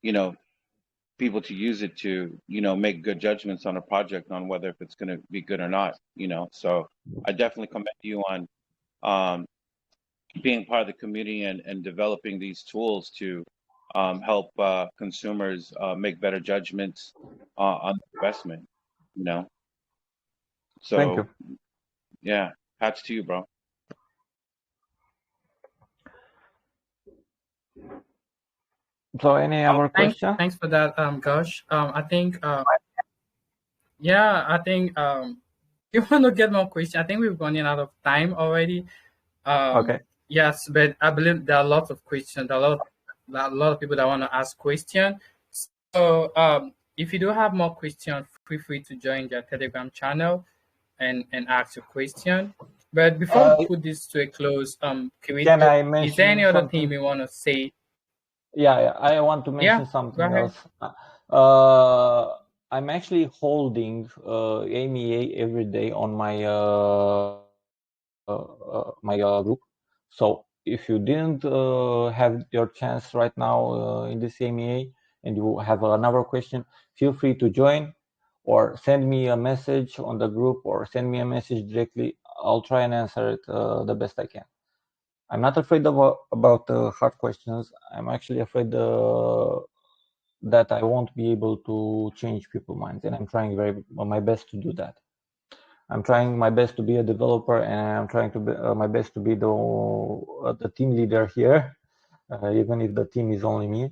you know people to use it to make good judgments on a project on whether if it's going to be good or not. So I definitely commend you on being part of the community and developing these tools to help consumers make better judgments on investment. You know, Thank you. so yeah, hats to you, bro. So any other question? Thanks for that, Gosh. I think, yeah, I think you want to get more questions. I think we're running out of time already. Okay. Yes, but I believe there are lots of questions. There are a lot of people that want to ask questions. So if you do have more questions, feel free to join their Telegram channel and ask your question. But before we put this to a close, Can I is there any mention other something? thing you want to say? Yeah, I want to mention Yeah, something go ahead. else. I'm actually holding AMEA every day on my group. So if you didn't have your chance right now in this AMEA and you have another question, feel free to join or send me a message on the group or send me a message directly. I'll try and answer it the best I can. I'm not afraid about hard questions. I'm actually afraid that I won't be able to change people's minds, and I'm trying my best to do that. I'm trying my best to be a developer, and I'm trying to be my best to be the team leader here, even if the team is only me.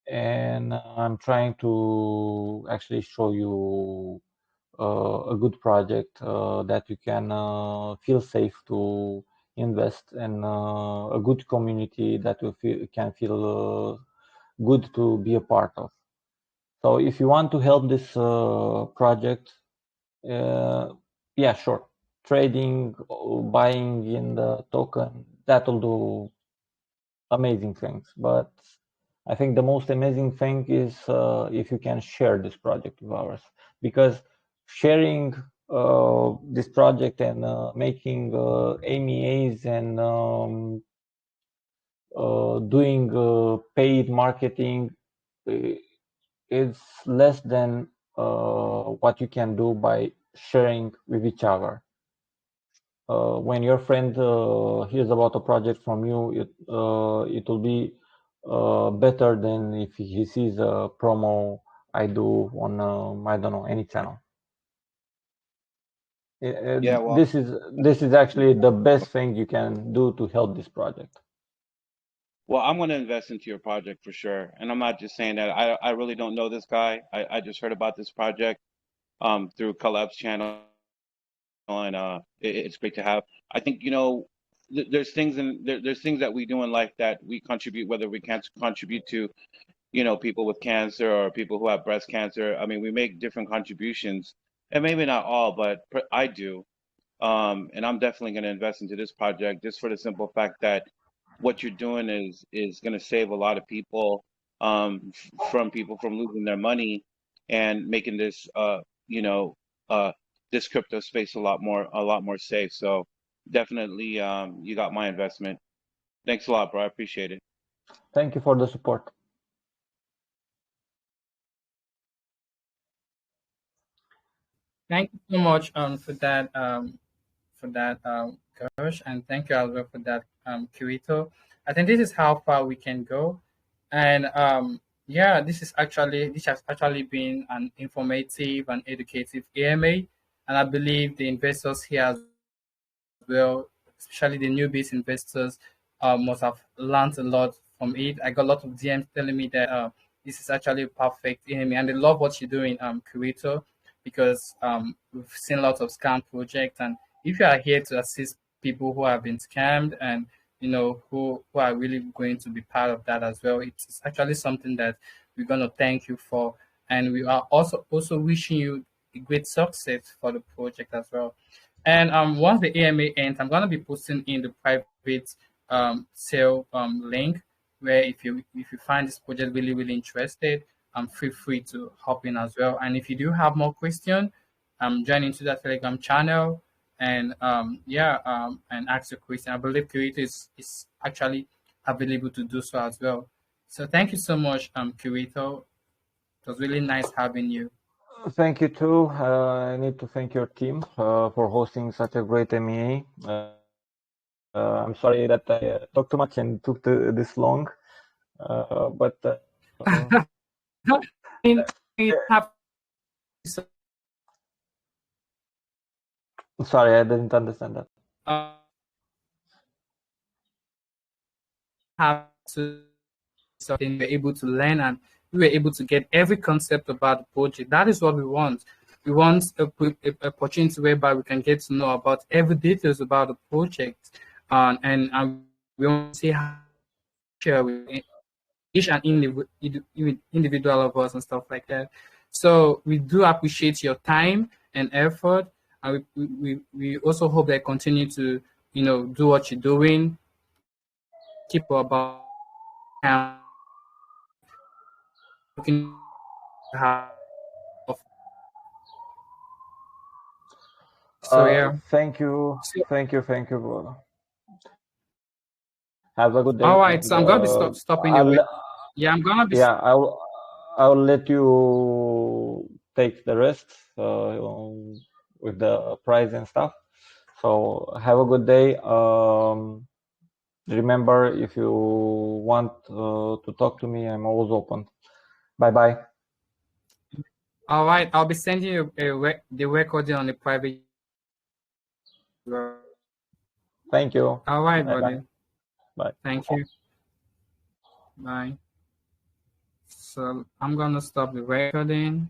And I'm trying to actually show you a good project that you can feel safe to invest, and a good community that you can feel good to be a part of. So if you want to help this project, yeah, sure. Trading, buying in the token, that'll do amazing things. But I think the most amazing thing is if you can share this project with ours, because sharing this project and making AMAs and doing paid marketing is less than what you can do by sharing with each other. When your friend hears about a project from you, it will be better than if he sees a promo I do on I don't know, any channel. Yeah, well, this is actually the best thing you can do to help this project. Well, I'm going to invest into your project for sure. And I'm not just saying that. I really don't know this guy. I just heard about this project through Caleb's channel, and it's great to have. I think, there's things there's things that we do in life that we contribute, whether we can't contribute to, people with cancer or people who have breast cancer. I mean, we make different contributions, and maybe not all, but I do. And I'm definitely going to invest into this project just for the simple fact that what you're doing is going to save a lot of people from people from losing their money and making this this crypto space a lot more safe. So definitely you got my investment. Thanks a lot, bro. I appreciate it. Thank you for the support. Thank you so much for that Gersh, and thank you as well for that Kirito. I think this is how far we can go, and yeah, this has actually been an informative and educative AMA, and I believe the investors here as well, especially the newbies investors, must have learned a lot from it. I got a lot of DMs telling me that this is actually a perfect AMA, and they love what you're doing, Kirito, because we've seen lots of scam projects, and if you are here to assist people who have been scammed and who are really going to be part of that as well, it's actually something that we're going to thank you for, and we are also wishing you a great success for the project as well. And once the AMA ends, I'm going to be posting in the private sale link, where if you find this project really interested, feel free to hop in as well. And if you do have more questions, join into that Telegram channel and and ask your question. I believe Kirito is actually available to do so as well. So thank you so much, Kirito. It was really nice having you. Thank you too. I need to thank your team for hosting such a great MEA. I'm sorry that I talked too much and took this long, but sorry, I didn't understand that. Have to something we're able to learn, and we were able to get every concept about the project. That is what we want. We want a opportunity whereby we can get to know about every details about the project, and we want to see how share with each and individual of us and stuff like that. So we do appreciate your time and effort, and we also hope that continue to do what you're doing, keep about looking to have. So yeah. Thank you, brother. Have a good day. All right, so I'm gonna be stopping you. Yeah, I'm gonna be. Yeah, I'll let you take the rest with the prize and stuff. So have a good day. Remember, if you want to talk to me, I'm always open. Bye bye. All right, I'll be sending you the recording on the private. Thank you. All right, bye buddy. Bye. Thank you. Bye. So I'm gonna stop the recording.